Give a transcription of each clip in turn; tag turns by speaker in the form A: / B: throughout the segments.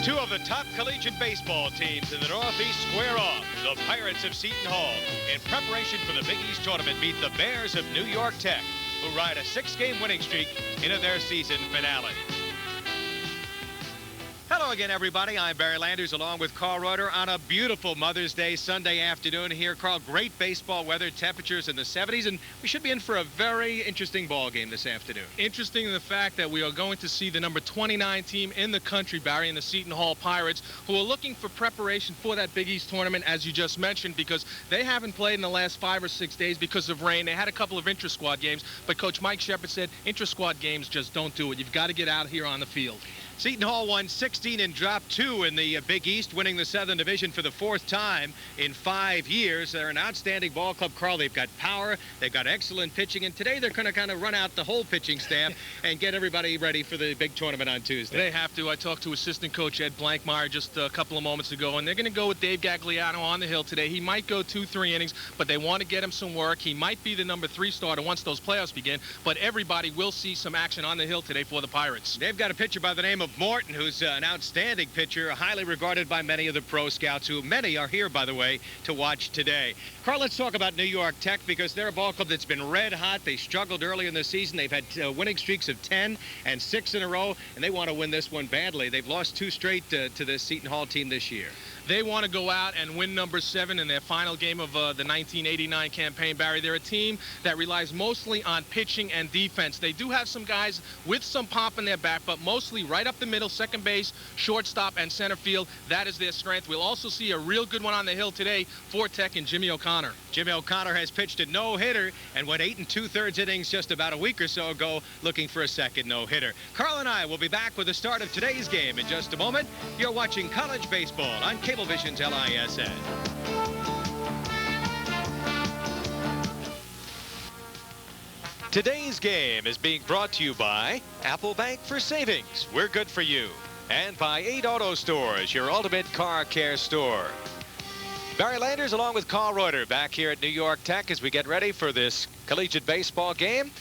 A: Two of the top collegiate baseball teams in the Northeast square off. The Pirates of Seton Hall, in preparation for the Big East tournament, meet the Bears of New York Tech, who ride a 6-game winning streak into their season finale. Hello again, everybody. I'm Barry Landers along with Carl Reuter on a beautiful Mother's Day Sunday afternoon here. Carl, great baseball weather, temperatures in the 70s, and we should be in for a very interesting ball game this afternoon.
B: Interesting in the fact that we are going to see the number 29 team in the country, Barry, in the Seton Hall Pirates, who are looking for preparation for that Big East tournament, as you just mentioned, because they haven't played in the last 5 or 6 days because of rain. They had a couple of intra-squad games, but Coach Mike Shepard said intra-squad games just don't do it. You've got to get out here on the field.
A: Seton Hall won 16 and dropped 2 in the Big East, winning the Southern Division for the 4th time in 5 years. They're an outstanding ball club, Carl. They've got power, they've got excellent pitching, and today they're going to kind of run out the whole pitching staff and get everybody ready for the big tournament on Tuesday.
B: They have to. I talked to assistant coach Ed Blankmeyer just a couple of moments ago, and they're going to go with Dave Gagliano on the hill today. He might go 2-3 innings, but they want to get him some work. He might be the number 3 starter once those playoffs begin, but everybody will see some action on the hill today for the Pirates.
A: They've got a pitcher by the name of Morton, who's an outstanding pitcher, highly regarded by many of the pro scouts, who many are here, by the way, to watch today. Carl, let's talk about New York Tech, because they're a ball club that's been red hot. They struggled early in the season. They've had winning streaks of 10 and 6 in a row, and they want to win this one badly. They've lost 2 straight to the Seton Hall team this year.
B: They want to go out and win number 7 in their final game of the 1989 campaign, Barry. They're a team that relies mostly on pitching and defense. They do have some guys with some pop in their back, but mostly right up the middle, second base, shortstop, and center field. That is their strength. We'll also see a real good one on the hill today for Tech and Jimmy O'Connor.
A: Jimmy O'Connor has pitched a no-hitter and went 8 2/3 innings just about a week or so ago, looking for a second no-hitter. Carl and I will be back with the start of today's game in just a moment. You're watching college baseball on Cablevision's LISN. Today's game is being brought to you by Apple Bank for Savings. We're good for you. And by 8 Auto Stores, your ultimate car care store. Barry Landers along with Carl Reuter back here at New York Tech as we get ready for this collegiate baseball game.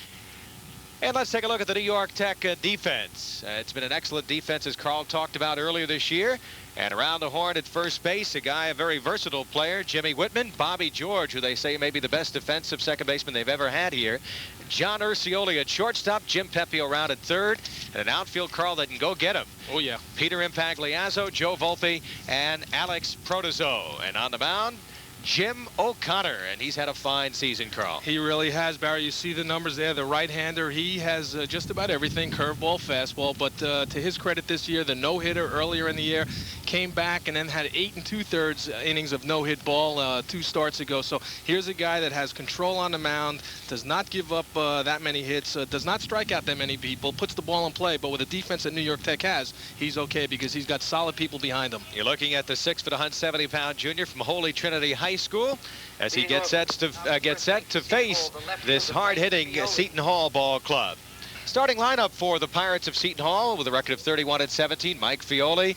A: And let's take a look at the New York Tech defense. It's been an excellent defense, as Carl talked about earlier this year. And around the horn at first base, a very versatile player, Jimmy Whitman, Bobby George, who they say may be the best defensive second baseman they've ever had here. John Urcioli at shortstop, Jim Pepio around at third, and an outfield, Carl, that can go get him.
B: Oh, yeah.
A: Peter Impagliazzo, Joe Volpe, and Alex Protozo. And on the mound, Jim O'Connor, and he's had a fine season, Carl.
B: He really has, Barry. You see the numbers there. The right-hander, he has just about everything, curveball, fastball. But to his credit this year, the no-hitter earlier in the year came back and then had 8 2/3 innings of no-hit ball 2 starts ago. So here's a guy that has control on the mound, does not give up that many hits, does not strike out that many people, puts the ball in play. But with the defense that New York Tech has, he's okay because he's got solid people behind him.
A: You're looking at the 6', 170-pound junior from Holy Trinity High School as he gets set to face this hard-hitting Seton Hall ball club. Starting lineup for the Pirates of Seton Hall with a record of 31-17. Mike Fioli,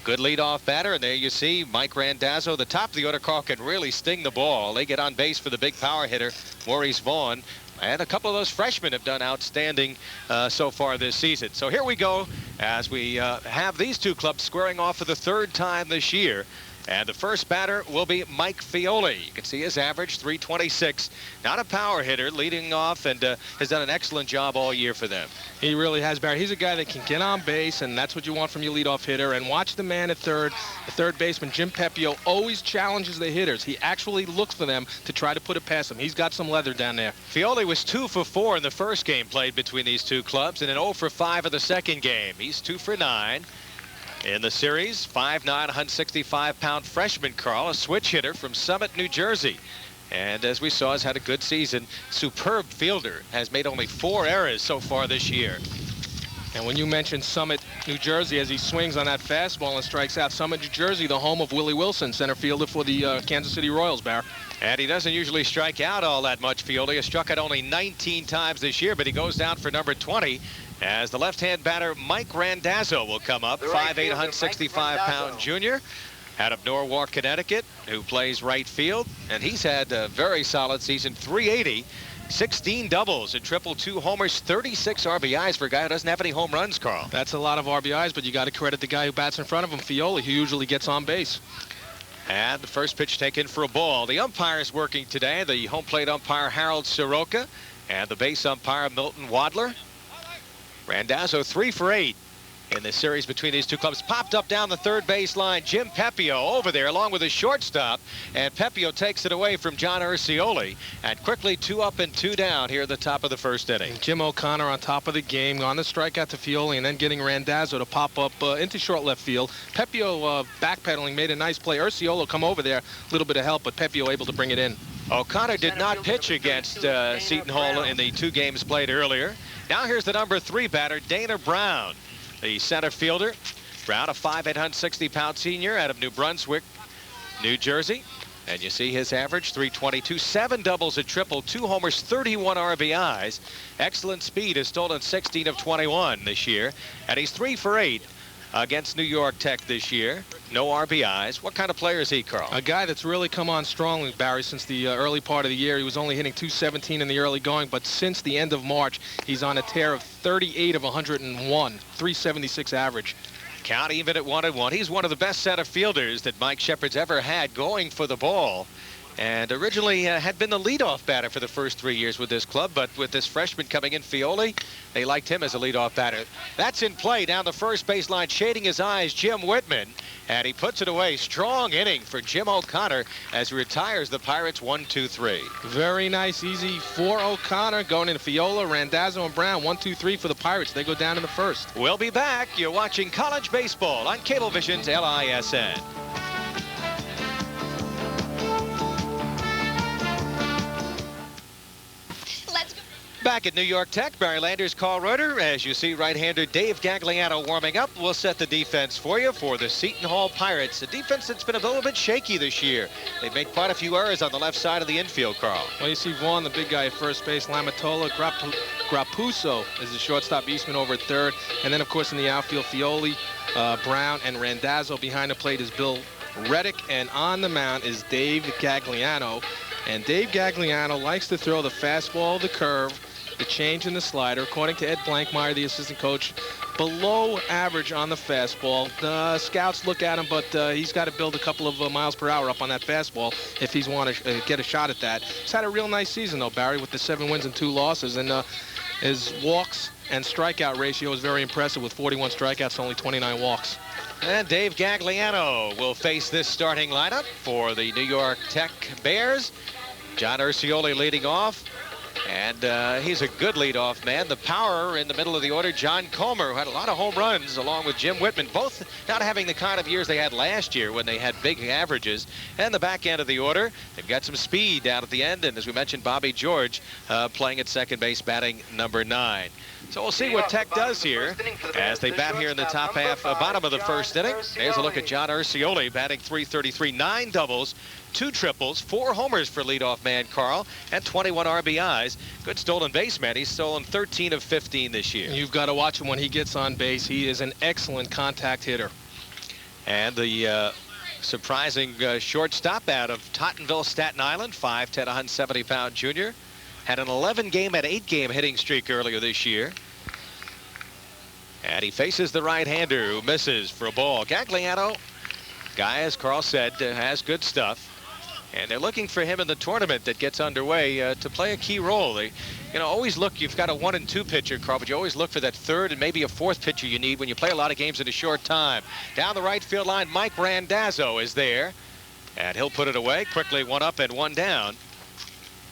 A: good leadoff batter, and there you see Mike Randazzo. The top of the order, Carl, can really sting the ball. They get on base for the big power hitter, Maurice Vaughn. And a couple of those freshmen have done outstanding so far this season. So here we go as we have these two clubs squaring off for the 3rd time this year. And the first batter will be Mike Fioli. You can see his average, 326. Not a power hitter, leading off, and has done an excellent job all year for them.
B: He really has, Barry. He's a guy that can get on base, and that's what you want from your leadoff hitter. And watch the man at third, the third baseman, Jim Pepio, always challenges the hitters. He actually looks for them to try to put it past them. He's got some leather down there.
A: Fioli was 2 for 4 in the first game played between these two clubs, and an 0 for 5 in the second game. He's 2 for 9. In the series, 5'9", 165-pound freshman, Carl, a switch hitter from Summit, New Jersey. And as we saw, has had a good season. Superb fielder, has made only 4 errors so far this year.
B: And when you mention Summit, New Jersey, as he swings on that fastball and strikes out, Summit, New Jersey, the home of Willie Wilson, center fielder for the Kansas City Royals, Barry.
A: And he doesn't usually strike out all that much, Fieldy. He has struck out only 19 times this year, but he goes down for number 20 as the left-hand batter Mike Randazzo will come up, 5'8", 165-pound junior out of Norwalk, Connecticut, who plays right field. And he's had a very solid season, 380. 16 doubles, a triple, 2 homers, 36 RBIs for a guy who doesn't have any home runs, Carl.
B: That's a lot of RBIs, but you got to credit the guy who bats in front of him, Fioli, who usually gets on base.
A: And the first pitch taken for a ball. The umpires working today, the home plate umpire Harold Soroka and the base umpire Milton Wadler. Randazzo 3 for 8 in the series between these two clubs. Popped up down the third base line. Jim Pepio over there along with his shortstop. And Pepio takes it away from John Urcioli. And quickly 2 up and 2 down here at the top of the first inning.
B: Jim O'Connor on top of the game on the strikeout to Fioli and then getting Randazzo to pop up into short left field. Pepio backpedaling made a nice play. Urciolo come over there. A little bit of help, but Pepio able to bring it in.
A: O'Connor did not pitch against Seton Hall in the 2 games played earlier. Now here's the number 3 batter, Dana Brown, the center fielder. Brown, a 5'860" senior out of New Brunswick, New Jersey. And you see his average, 322, 7 doubles, a triple, 2 homers, 31 RBIs. Excellent speed, has stolen 16 of 21 this year. And he's 3 for 8 against New York Tech this year. No RBIs. What kind of player is he, Carl?
B: A guy that's really come on strongly, Barry, since the early part of the year. He was only hitting .217 in the early going, but since the end of March, he's on a tear of 38 of 101, .376 average.
A: Count even at 1-1. He's one of the best center fielders that Mike Shepard's ever had going for the ball. And originally had been the leadoff batter for the first 3 years with this club, but with this freshman coming in, Fioli, they liked him as a leadoff batter. That's in play down the first baseline, shading his eyes, Jim Whitman, and he puts it away. Strong inning for Jim O'Connor as he retires the Pirates 1-2-3.
B: Very nice, easy for O'Connor. Going into Fiola, Randazzo, and Brown. 1-2-3 for the Pirates. They go down in the first.
A: We'll be back. You're watching college baseball on Cablevision's LISN. Back at New York Tech, Barry Landers, Carl Reuter. As you see, right-hander Dave Gagliano warming up. We'll set the defense for you for the Seton Hall Pirates. A defense that's been a little bit shaky this year. They've made quite a few errors on the left side of the infield, Carl.
B: Well, you see Vaughn, the big guy at first base, Lamatola, Grappuso is the shortstop, Eastman over at third. And then, of course, in the outfield, Fioli, Brown, and Randazzo. Behind the plate is Bill Reddick. And on the mound is Dave Gagliano. And Dave Gagliano likes to throw the fastball, the curve, the change in the slider. According to Ed Blankmeyer, the assistant coach, below average on the fastball. The scouts look at him, but he's got to build a couple of miles per hour up on that fastball if he's want to get a shot at that. He's had a real nice season, though, Barry, with the 7 wins and 2 losses. And his walks and strikeout ratio is very impressive with 41 strikeouts, only 29 walks.
A: And Dave Gagliano will face this starting lineup for the New York Tech Bears. John Urcioli leading off. And he's a good leadoff man. The power in the middle of the order, John Comer, who had a lot of home runs, along with Jim Whitman, both not having the kind of years they had last year when they had big averages. And the back end of the order, they've got some speed down at the end. And as we mentioned, Bobby George playing at second base, batting number 9. So we'll see what Tech does here as they bat here in the top half, bottom of the first inning. There's a look at John Urcioli batting .333, 9 doubles, 2 triples, 4 homers for leadoff man Carl, and 21 RBIs. Good stolen base man. He's stolen 13 of 15 this year.
B: You've got to watch him when he gets on base. He is an excellent contact hitter.
A: And the surprising shortstop out of Tottenville, Staten Island, 5'10", 170-pound junior. Had an 11-game and 8-game hitting streak earlier this year. And he faces the right-hander who misses for a ball. Gagliano, guy, as Carl said, has good stuff. And they're looking for him in the tournament that gets underway to play a key role. They, always look, you've got a 1 and 2 pitcher, Carl, but you always look for that 3rd and maybe a 4th pitcher you need when you play a lot of games in a short time. Down the right field line, Mike Randazzo is there. And he'll put it away. Quickly 1 up and 1 down.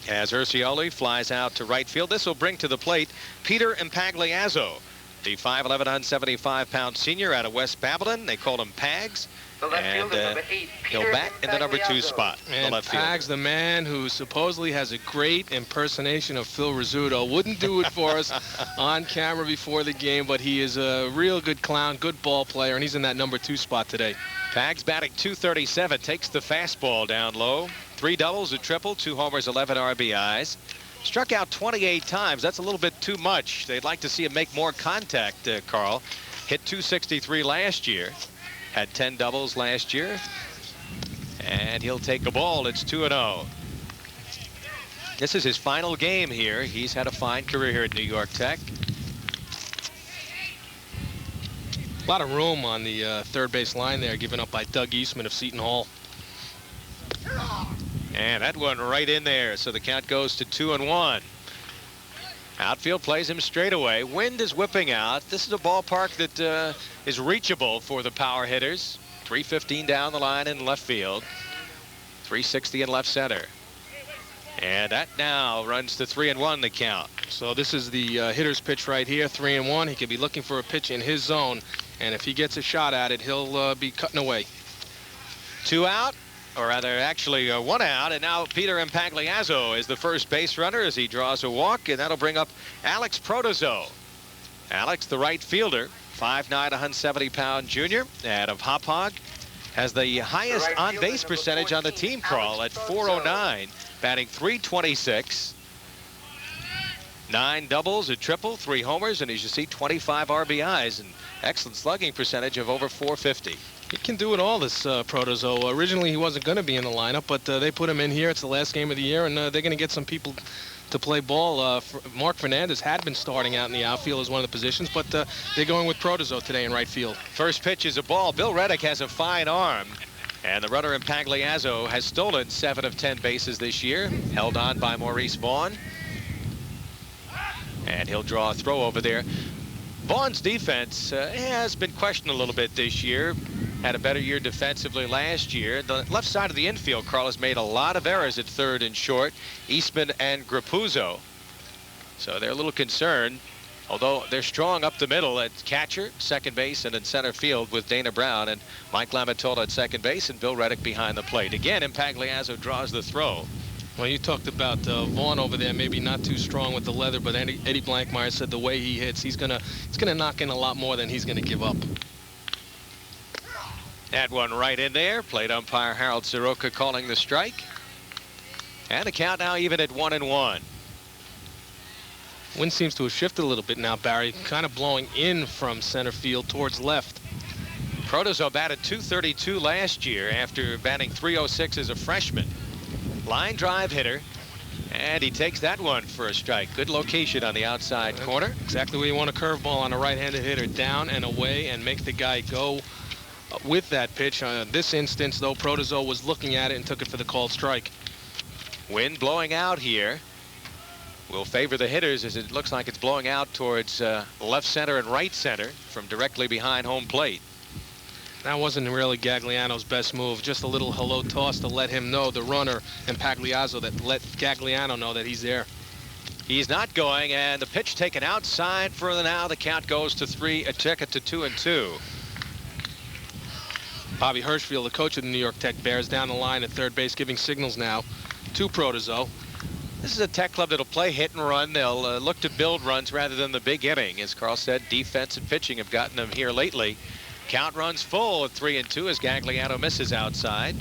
A: As Urcioli flies out to right field, this will bring to the plate Peter Impagliazzo, the 5'11", 175-pound senior out of West Babylon. They call him Pags. And he'll bat in the number 2 spot.
B: And Pags, the man who supposedly has a great impersonation of Phil Rizzuto, wouldn't do it for us on camera before the game, but he is a real good clown, good ball player, and he's in that number 2 spot today.
A: Pags batting .237, takes the fastball down low. 3 doubles, a triple, 2 homers, 11 RBIs. Struck out 28 times. That's a little bit too much. They'd like to see him make more contact, Carl. Hit .263 last year. Had 10 doubles last year. And he'll take a ball. It's 2-0. This is his final game here. He's had a fine career here at New York Tech.
B: A lot of room on the third base line there, given up by Doug Eastman of Seton Hall.
A: And that one right in there, so the count goes to 2-1. Outfield plays him straight away. Wind is whipping out. This is a ballpark that is reachable for the power hitters. 315 down the line in left field. 360 in left center. And that now runs to 3-1 the count.
B: So this is the hitter's pitch right here, 3-1. He could be looking for a pitch in his zone. And if he gets a shot at it, he'll be cutting away.
A: 2 out. Or rather, actually 1 out, and now Peter Impagliazzo is the first base runner as he draws a walk, and that'll bring up Alex Protozo. Alex, the right fielder, 5'9", 170-pound junior out of Hop Hog, has the highest on-base percentage on the team, Carl, at .409, batting .326. 9 doubles, a triple, 3 homers, and as you see, 25 RBIs, and excellent slugging percentage of over .450.
B: He can do it all, this Protozo. Originally, he wasn't going to be in the lineup, but they put him in here. It's the last game of the year, and they're going to get some people to play ball. Mark Fernandez had been starting out in the outfield as one of the positions, but they're going with Protozo today in right field.
A: First pitch is a ball. Bill Reddick has a fine arm, and the runner Impagliazzo has stolen 7 of 10 bases this year, held on by Maurice Vaughn. And he'll draw a throw over there. Vaughn's defense has been questioned a little bit this year. Had a better year defensively last year. The left side of the infield, Carl, has made a lot of errors at third and short. Eastman and Grappuzzo. So they're a little concerned, although they're strong up the middle at catcher, second base, and in center field with Dana Brown and Mike Lamatola at second base and Bill Reddick behind the plate. Again, Impagliazzo draws the throw.
B: Well, you talked about Vaughn over there, maybe not too strong with the leather, but Eddie Blankmeyer said the way he hits, he's gonna knock in a lot more than he's gonna give up.
A: That one right in there. Plate umpire Harold Soroka calling the strike. And the count now even at 1-1.
B: Wind seems to have shifted a little bit now, Barry. Kind of blowing in from center field towards left.
A: Protozo batted .232 last year after batting .306 as a freshman. Line drive hitter. And he takes that one for a strike. Good location on the outside corner.
B: Exactly where you want a curveball on a right-handed hitter. Down and away and make the guy go with that pitch. This instance, though, Protozo was looking at it and took it for the called strike.
A: Wind blowing out here will favor the hitters as it looks like it's blowing out towards left center and right center from directly behind home plate.
B: That wasn't really Gagliano's best move. Just a little hello toss to let him know, the runner Impagliazzo, that let Gagliano know that he's there.
A: He's not going, and the pitch taken outside for the now. The count goes to 2-2.
B: Bobby Hirschfield, the coach of the New York Tech Bears, down the line at third base, giving signals now to Protozo.
A: This is a Tech club that'll play hit and run. They'll look to build runs rather than the big inning. As Carl said, defense and pitching have gotten them here lately. Count runs full at 3-2 as Gagliano misses outside.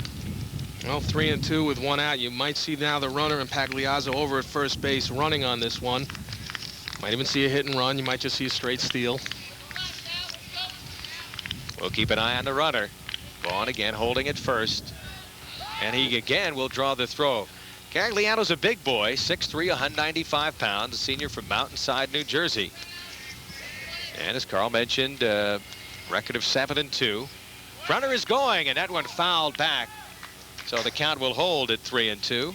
B: Well, 3-2 with 1 out. You might see now the runner Impagliazzo over at first base running on this one. Might even see a hit and run. You might just see a straight steal.
A: We'll keep an eye on the runner. Vaughn again holding it first. And he again will draw the throw. Gagliano's a big boy, 6'3", 195 pounds, a senior from Mountainside, New Jersey. And as Carl mentioned, record of 7-2. Runner is going, and that one fouled back. So the count will hold at 3-2.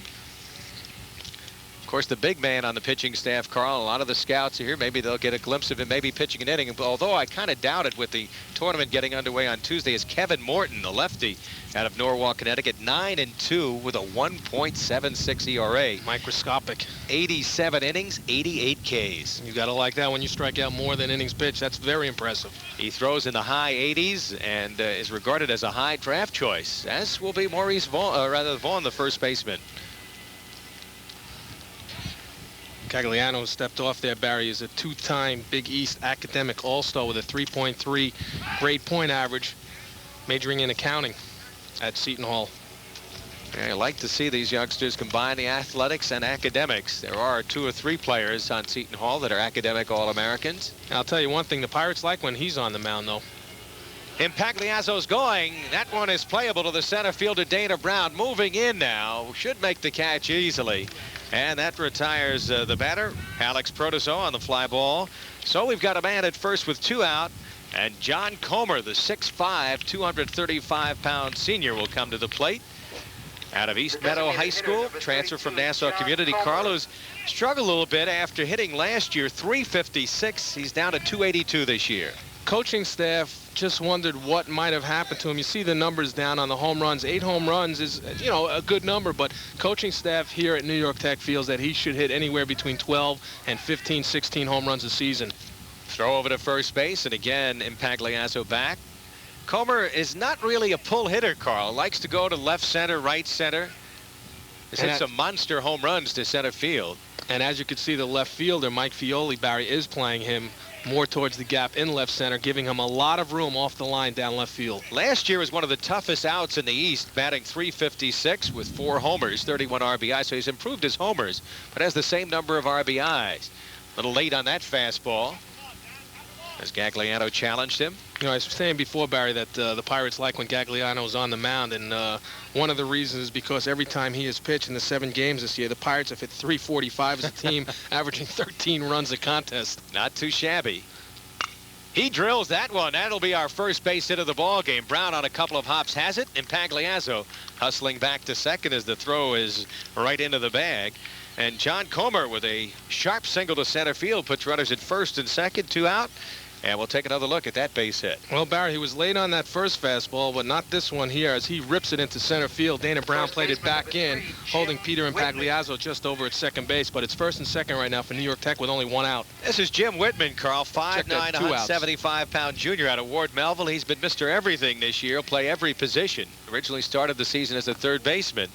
A: Of course, the big man on the pitching staff, Carl, a lot of the scouts are here. Maybe they'll get a glimpse of him, maybe pitching an inning. Although I kind of doubt it with the tournament getting underway on Tuesday, is Kevin Morton, the lefty out of Norwalk, Connecticut, 9-2 with a 1.76 ERA.
B: Microscopic.
A: 87 innings, 88 Ks.
B: You got to like that when you strike out more than innings pitched. That's very impressive.
A: He throws in the high 80s and is regarded as a high draft choice, as will be Maurice Vaughn, Vaughn, the first baseman.
B: Gagliano stepped off there. Barry is a 2-time Big East academic all-star with a 3.3 grade point average, majoring in accounting at Seton Hall.
A: Yeah, I like to see these youngsters combine the athletics and academics. There are 2 or 3 players on Seton Hall that are academic All-Americans.
B: I'll tell you one thing, the Pirates like when he's on the mound, though.
A: Impagliazzo's going. That one is playable to the center fielder, Dana Brown. Moving in now. Should make the catch easily. And that retires the batter, Alex Protozo, on the fly ball. So we've got a man at first with 2 out. And John Comer, the 6'5", 235-pound senior, will come to the plate. Out of East Meadow High School, transfer from Nassau Community. Carlos struggled a little bit after hitting last year .356. He's down to .282 this year.
B: Coaching staff just wondered what might have happened to him. You see the numbers down on the home runs. 8 home runs is, you know, a good number, but coaching staff here at New York Tech feels that he should hit anywhere between 12 and 15, 16 home runs a season.
A: Throw over to first base, and again, Impagliazzo back. Comer is not really a pull hitter, Carl. Likes to go to left center, right center. He's hit some monster home runs to center field.
B: And as you can see, the left fielder, Mike Fioli, Barry, is playing him more towards the gap in left center, giving him a lot of room off the line down left field.
A: Last year was one of the toughest outs in the East, batting .356 with 4 homers, 31 RBI. So he's improved his homers, but has the same number of RBIs. A little late on that fastball, as Gagliano challenged him.
B: You know, I was saying before, Barry, that the Pirates like when Gagliano was on the mound, and one of the reasons is because every time he has pitched in the 7 games this year, the Pirates have hit .345 as a team, averaging 13 runs a contest.
A: Not too shabby. He drills that one. That'll be our first base hit of the ball game. Brown on a couple of hops has it, and Impagliazzo hustling back to second as the throw is right into the bag. And John Comer with a sharp single to center field puts runners at first and second, 2 out. And we'll take another look at that base hit.
B: Well, Barry, he was late on that first fastball, but not this one here, as he rips it into center field. Dana Brown played it back in, holding Peter Impagliazzo just over at second base. But it's first and second right now for New York Tech with only 1 out.
A: This is Jim Whitman, Carl, 5'9", 175-pound junior out of Ward Melville. He's been Mr. Everything this year. He'll play every position. Originally started the season as a third baseman,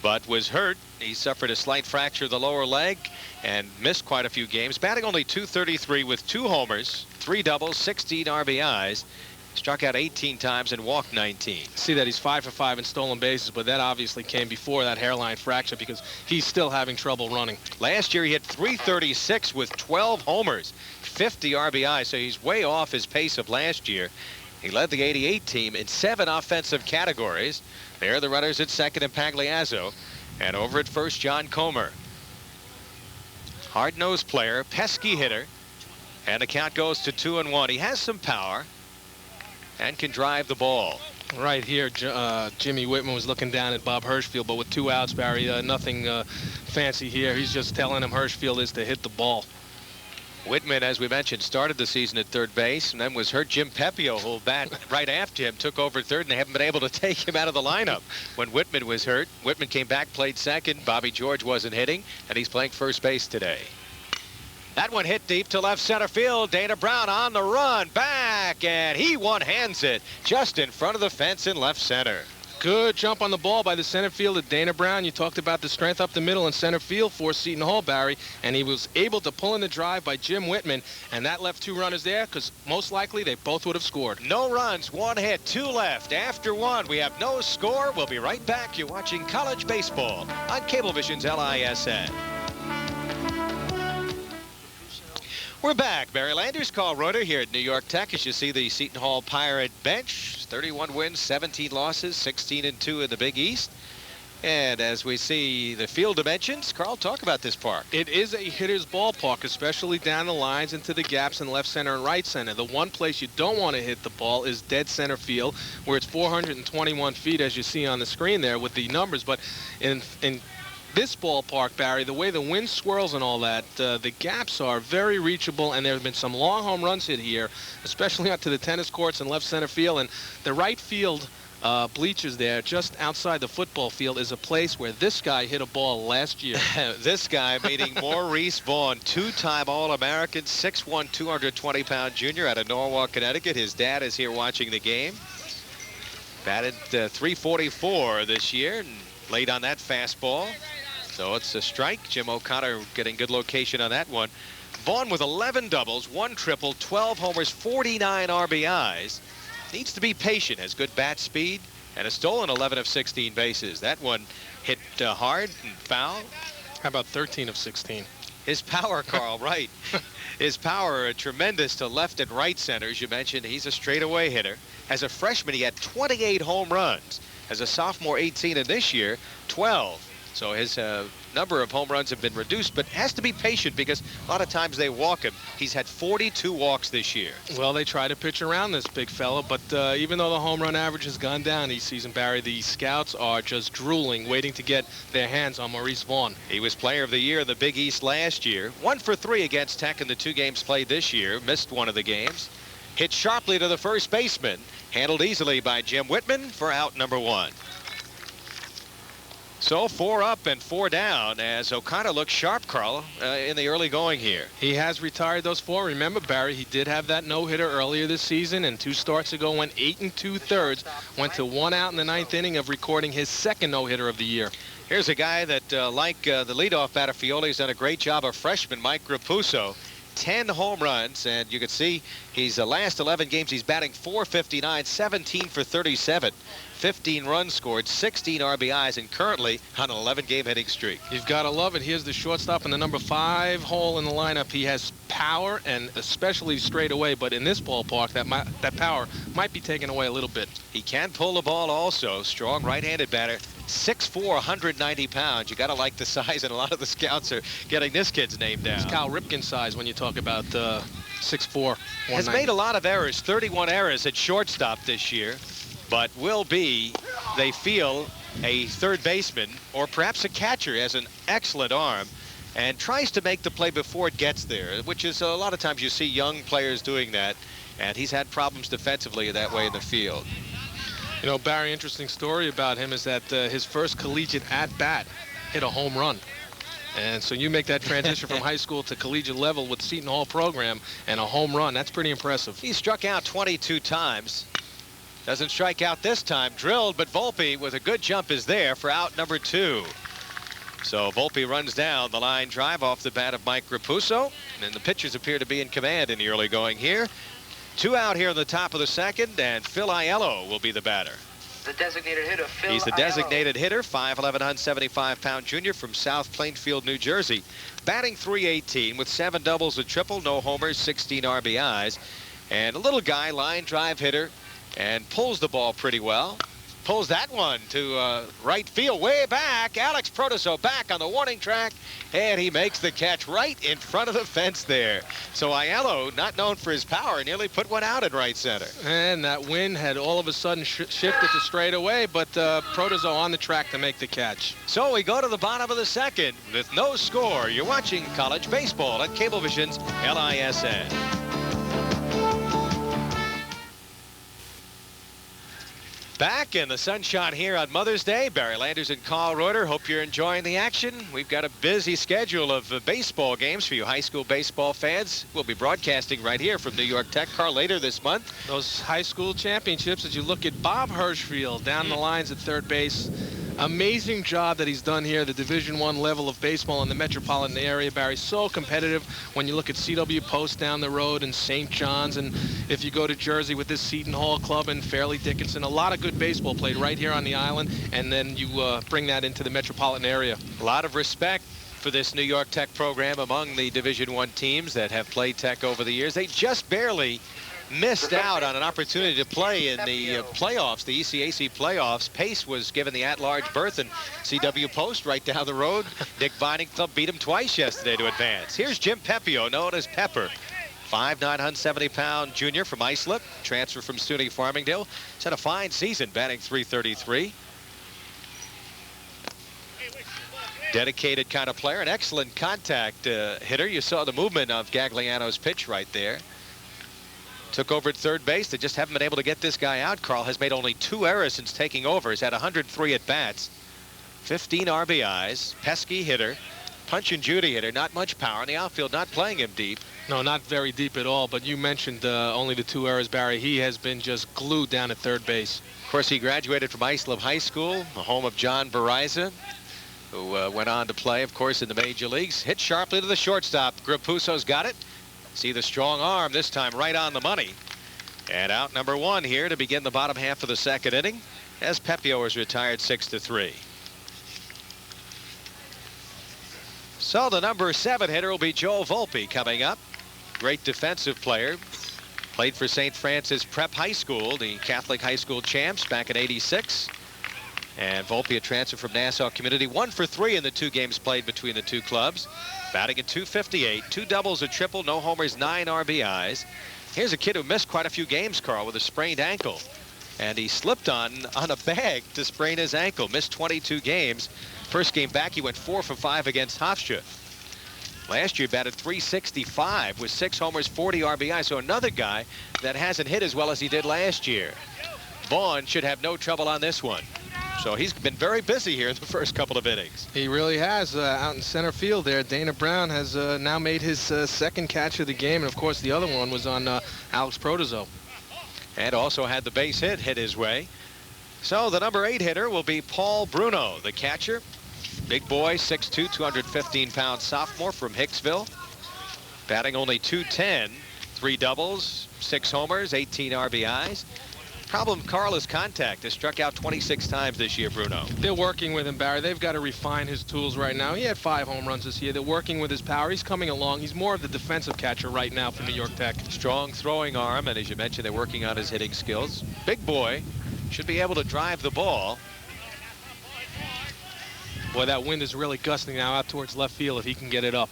A: but was hurt. He suffered a slight fracture of the lower leg and missed quite a few games. Batting only .233 with 2 homers, 3 doubles, 16 RBIs. Struck out 18 times and walked 19.
B: See that he's 5 for 5 in stolen bases, but that obviously came before that hairline fracture because he's still having trouble running.
A: Last year he hit .336 with 12 homers, 50 RBIs, so he's way off his pace of last year. He led the '88 team in 7 offensive categories. There are the runners at second, Impagliazzo, and over at first, John Comer. Hard-nosed player, pesky hitter, and the count goes to 2-1. He has some power and can drive the ball.
B: Right here, Jimmy Whitman was looking down at Bob Hirschfield, but with 2 outs, Barry, nothing fancy here. He's just telling him Hirschfield is to hit the ball.
A: Whitman, as we mentioned, started the season at third base and then was hurt. Jim Pepio, who'll bat right after him, took over third, and they haven't been able to take him out of the lineup when Whitman was hurt. Whitman came back, played second. Bobby George wasn't hitting, and he's playing first base today. That one hit deep to left center field. Dana Brown on the run, back, and he one-hands it just in front of the fence in left center.
B: Good jump on the ball by the center fielder, Dana Brown. You talked about the strength up the middle in center field for Seton Hall, Barry, and he was able to pull in the drive by Jim Whitman, and that left 2 runners there because most likely they both would have scored.
A: No runs, 1 hit, 2 left. After 1, we have no score. We'll be right back. You're watching college baseball on Cablevision's LISN. We're back. Barry Landers, Carl Reuter here at New York Tech. As you see the Seton Hall Pirate bench, 31 wins, 17 losses, 16-2 in the Big East. And as we see the field dimensions, Carl, talk about this park.
B: It is a hitter's ballpark, especially down the lines into the gaps in left center and right center. The one place you don't want to hit the ball is dead center field, where it's 421 feet, as you see on the screen there with the numbers. But in this ballpark, Barry, the way the wind swirls and all that, the gaps are very reachable, and there have been some long home runs hit here, especially out to the tennis courts and left center field. And the right field bleachers there, just outside the football field, is a place where this guy hit a ball last year.
A: This guy meeting Maurice Vaughn, 2-time All-American, 6'1", 220-pound junior out of Norwalk, Connecticut. His dad is here watching the game. Batted .344 this year, and late on that fastball. So it's a strike. Jim O'Connor getting good location on that one. Vaughn with 11 doubles, 1 triple, 12 homers, 49 RBIs. Needs to be patient, has good bat speed, and has stolen 11 of 16 bases. That one hit hard and foul.
B: How about 13 of 16?
A: His power, Carl, right. His power tremendous to left and right center. As you mentioned, he's a straightaway hitter. As a freshman, he had 28 home runs. As a sophomore, 18, and this year, 12. So his number of home runs have been reduced, but has to be patient because a lot of times they walk him. He's had 42 walks this year.
B: Well, they try to pitch around this big fella, but even though the home run average has gone down this season, Barry, the scouts are just drooling, waiting to get their hands on Maurice Vaughn.
A: He was Player of the Year in the Big East last year. 1 for 3 against Tech in the 2 games played this year. Missed one of the games. Hit sharply to the first baseman. Handled easily by Jim Whitman for out number 1. So 4 up and 4 down as O'Connor looks sharp, Carl, in the early going here.
B: He has retired those 4. Remember, Barry, he did have that no-hitter earlier this season, and 2 starts ago went 8 2/3, went to 1 out in the 9th inning of recording his 2nd no-hitter of the year.
A: Here's a guy that, like the leadoff batter Fioli's done a great job, of freshman Mike Rapuso. 10 home runs, and you can see he's the last 11 games he's batting .459, 17 for 37, 15 runs scored, 16 RBIs, and currently on an 11-game hitting streak.
B: You've got to love it. Here's the shortstop in the number 5 hole in the lineup. He has power, and especially straight away, but in this ballpark that power might be taken away a little bit.
A: He can pull the ball also. Strong right-handed batter. 6'4", 190 pounds. You got to like the size, and a lot of the scouts are getting this kid's name down.
B: It's Cal Ripken's size when you talk about 6'4", 190.
A: Has made a lot of errors, 31 errors at shortstop this year, but will be, they feel, a third baseman or perhaps a catcher. Has an excellent arm and tries to make the play before it gets there, which is a lot of times you see young players doing that, and he's had problems defensively that way in the field.
B: You know, Barry, interesting story about him is that his first collegiate at-bat hit a home run. And so you make that transition from high school to collegiate level with Seton Hall program and a home run. That's pretty impressive.
A: He struck out 22 times. Doesn't strike out this time. Drilled, but Volpe with a good jump is there for out number 2. So Volpe runs down the line drive off the bat of Mike Rapuso. And the pitchers appear to be in command in the early going here. 2 out here in the top of the 2nd, and Phil Aiello will be the batter.
C: The designated hitter, Phil
A: He's the
C: Aiello.
A: designated hitter, 5'11", 175-pound junior from South Plainfield, New Jersey. Batting .318 with 7 doubles, a triple, no homers, 16 RBIs. And a little guy, line drive hitter, and pulls the ball pretty well. Pulls that one to right field, way back. Alex Protoso back on the warning track, and he makes the catch right in front of the fence there. So Aiello, not known for his power, nearly put one out in right center.
B: And that wind had all of a sudden shifted to straightaway, but Protoso on the track to make the catch.
A: So we go to the bottom of the 2nd with no score. You're watching college baseball at Cablevision's LISN. Back in the sunshine here on Mother's Day. Barry Landers and Carl Reuter. Hope you're enjoying the action. We've got a busy schedule of baseball games for you high school baseball fans. We'll be broadcasting right here from New York Tech, Carl, later this month.
B: Those high school championships, as you look at Bob Hirschfield down the lines at third base. Amazing job that he's done here, the Division I level of baseball in the metropolitan area, Barry. So competitive when you look at CW Post down the road and St. John's, and if you go to Jersey with this Seton Hall club and Fairleigh Dickinson, a lot of good baseball played right here on the island, and then you bring that into the metropolitan area.
A: A lot of respect for this New York Tech program among the Division I teams that have played Tech over the years. They just barely missed out on an opportunity to play in the playoffs, the ECAC playoffs. Pace was given the at-large berth, and CW Post right down the road. Dick Beiningthump beat him twice yesterday to advance. Here's Jim Pepio, known as Pepper. 5'9", 170-pound junior from Islip, transfer from SUNY Farmingdale. He's had a fine season, batting .333. Dedicated kind of player, an excellent contact hitter. You saw the movement of Gagliano's pitch right there. Took over at third base. They just haven't been able to get this guy out. Carl has made only 2 errors since taking over. He's had 103 at-bats, 15 RBIs, pesky hitter, punch and Judy hitter, not much power in the outfield, not playing him deep.
B: No, not very deep at all, but you mentioned only the 2 errors, Barry. He has been just glued down at third base.
A: Of course, he graduated from Islip High School, the home of John Bariza, who went on to play, of course, in the major leagues. Hit sharply to the shortstop. Grapuso's got it. See the strong arm this time right on the money. And out number 1 here to begin the bottom half of the 2nd inning as Pepio is retired 6-3. So the number 7 hitter will be Joe Volpe coming up. Great defensive player. Played for St. Francis Prep High School, the Catholic high school champs back in '86. And Volpe, a transfer from Nassau Community, 1 for 3 in the 2 games played between the 2 clubs. Batting at .258, 2 doubles, a triple, no homers, 9 RBIs. Here's a kid who missed quite a few games, Carl, with a sprained ankle. And he slipped on a bag to sprain his ankle. Missed 22 games. First game back, he went 4 for 5 against Hofstra. Last year, batted .365 with 6 homers, 40 RBI. So another guy that hasn't hit as well as he did last year. Vaughn should have no trouble on this one. So he's been very busy here in the first couple of innings.
B: He really has. Out in center field there, Dana Brown has now made his second catch of the game. And, of course, the other one was on Alex Protozo.
A: And also had the base hit his way. So the number 8 hitter will be Paul Bruno, the catcher. Big boy, 6'2", 215-pound sophomore from Hicksville. Batting only .210, 3 doubles, 6 homers, 18 RBIs. Problem, Carl, is contact. Has struck out 26 times this year, Bruno.
B: They're working with him, Barry. They've got to refine his tools right now. He had 5 home runs this year. They're working with his power. He's coming along. He's more of the defensive catcher right now for New York Tech.
A: Strong throwing arm, and as you mentioned, they're working on his hitting skills. Big boy, should be able to drive the ball.
B: Boy, that wind is really gusting now out towards left field if he can get it up.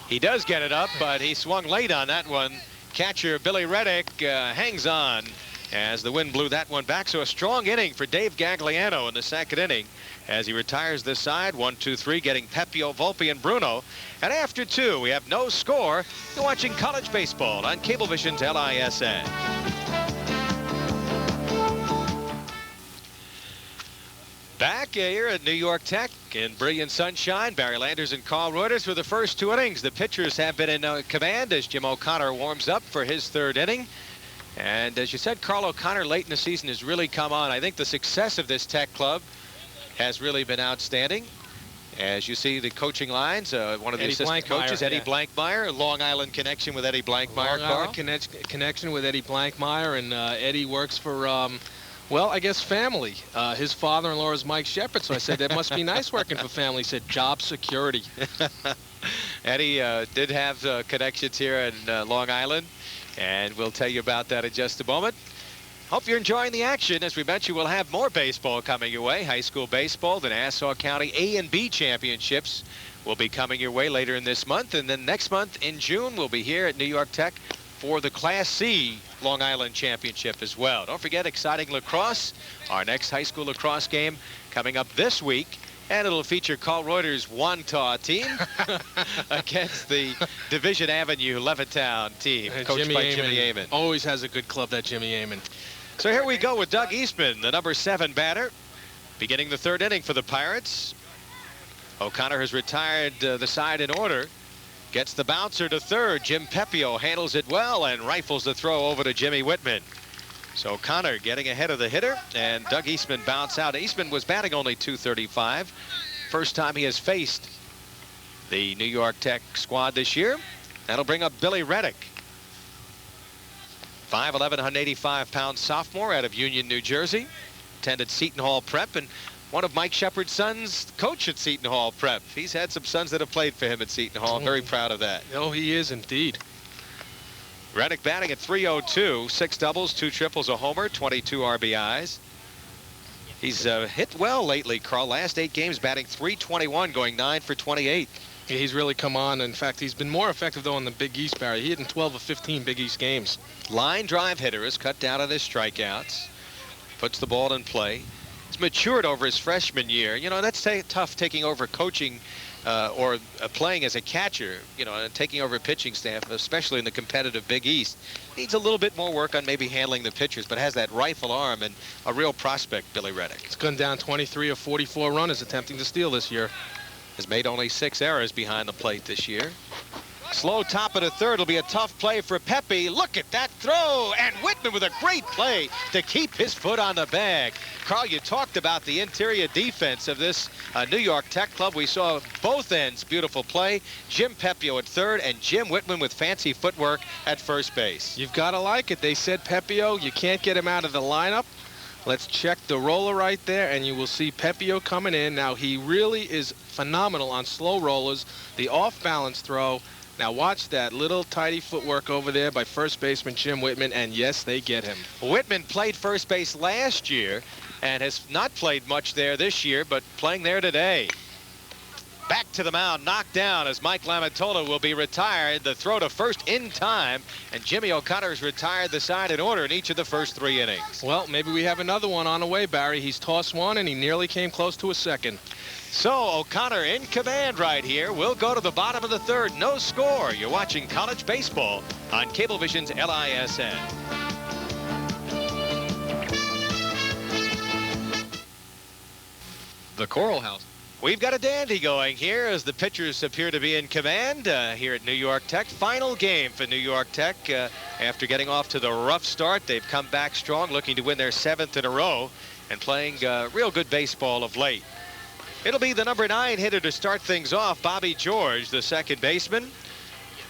A: He does get it up, but he swung late on that one. Catcher Billy Reddick hangs on as the wind blew that one back. So a strong inning for Dave Gagliano in the second inning as he retires this side. 1, 2, 3, getting Pepio, Volpe, and Bruno. And after 2, we have no score. You're watching college baseball on Cablevision's LISN. Back here at New York Tech in brilliant sunshine. Barry Landers and Carl Reuter through the first 2 innings. The pitchers have been in command as Jim O'Connor warms up for his 3rd inning. And as you said, Carl O'Connor late in the season has really come on. I think the success of this Tech club has really been outstanding. As you see the coaching lines, one of the assistant coaches, Eddie Blankmeyer, Long Island connection with Eddie Blankmeyer,
B: Long Island connection with Eddie Blankmeyer, and Eddie works for well, I guess family. His father-in-law is Mike Shepard, so I said that must be nice working for family. He said job security.
A: Eddie did have connections here in Long Island, and we'll tell you about that in just a moment. Hope you're enjoying the action. As we mentioned, we'll have more baseball coming your way. High school baseball, the Nassau County A and B championships will be coming your way later in this month. And then next month in June, we'll be here at New York Tech for the Class C Long Island Championship as well. Don't forget exciting lacrosse. Our next high school lacrosse game coming up this week. And it'll feature Carl Reuter's Wantagh team against the Division Avenue Levittown team, coached by Jimmy Amon.
B: Always has a good club, that Jimmy Amon.
A: So here we go with Doug Eastman, the number 7 batter, beginning the 3rd inning for the Pirates. O'Connor has retired the side in order. Gets the bouncer to 3rd. Jim Pepio handles it well and rifles the throw over to Jimmy Whitman. So O'Connor getting ahead of the hitter, and Doug Eastman bounce out. Eastman was batting only .235. First time he has faced the New York Tech squad this year. That'll bring up Billy Reddick. 5'11", 185-pound sophomore out of Union, New Jersey. Attended Seton Hall Prep, and one of Mike Shepard's sons coach at Seton Hall Prep. He's had some sons that have played for him at Seton Hall. I'm very proud of that.
B: Oh, he is indeed.
A: Reddick batting at .302, 6 doubles, 2 triples, a homer, 22 RBIs. He's hit well lately, Carl. Last 8 games batting .321, going 9 for 28.
B: Yeah, he's really come on. In fact, he's been more effective, though, in the Big East, Barry. He hit in 12 of 15 Big East games.
A: Line drive hitter has cut down on his strikeouts. Puts the ball in play. He's matured over his freshman year. You know, that's tough taking over coaching or playing as a catcher, you know, and taking over a pitching staff, especially in the competitive Big East. Needs a little bit more work on maybe handling the pitchers, but has that rifle arm and a real prospect, Billy Reddick.
B: He's gone down 23 of 44 runners attempting to steal this year.
A: Has made only 6 errors behind the plate this year. Slow top of the 3rd will be a tough play for Pepe. Look at that throw, and Whitman with a great play to keep his foot on the bag. Carl, you talked about the interior defense of this New York Tech club. We saw both ends beautiful play. Jim Pepio at 3rd and Jim Whitman with fancy footwork at first base.
B: You've got to like it. They said Pepio, you can't get him out of the lineup. Let's check the roller right there, and you will see Pepio coming in. Now, he really is phenomenal on slow rollers. The off-balance throw. Now watch that little tidy footwork over there by first baseman Jim Whitman, and yes, they get him.
A: Whitman played first base last year and has not played much there this year, but playing there today. Back to the mound, knocked down as Mike Lamatola will be retired. The throw to first in time, and Jimmy O'Connor's retired the side in order in each of the first 3 innings.
B: Well, maybe we have another one on the way, Barry. He's tossed one, and he nearly came close to a second.
A: So O'Connor in command right here. We'll go to the bottom of the 3rd. No score. You're watching college baseball on Cablevision's LISN.
D: The Coral House.
A: We've got a dandy going here as the pitchers appear to be in command here at New York Tech. Final game for New York Tech. After getting off to the rough start, they've come back strong, looking to win their 7th in a row and playing real good baseball of late. It'll be the number 9 hitter to start things off, Bobby George, the second baseman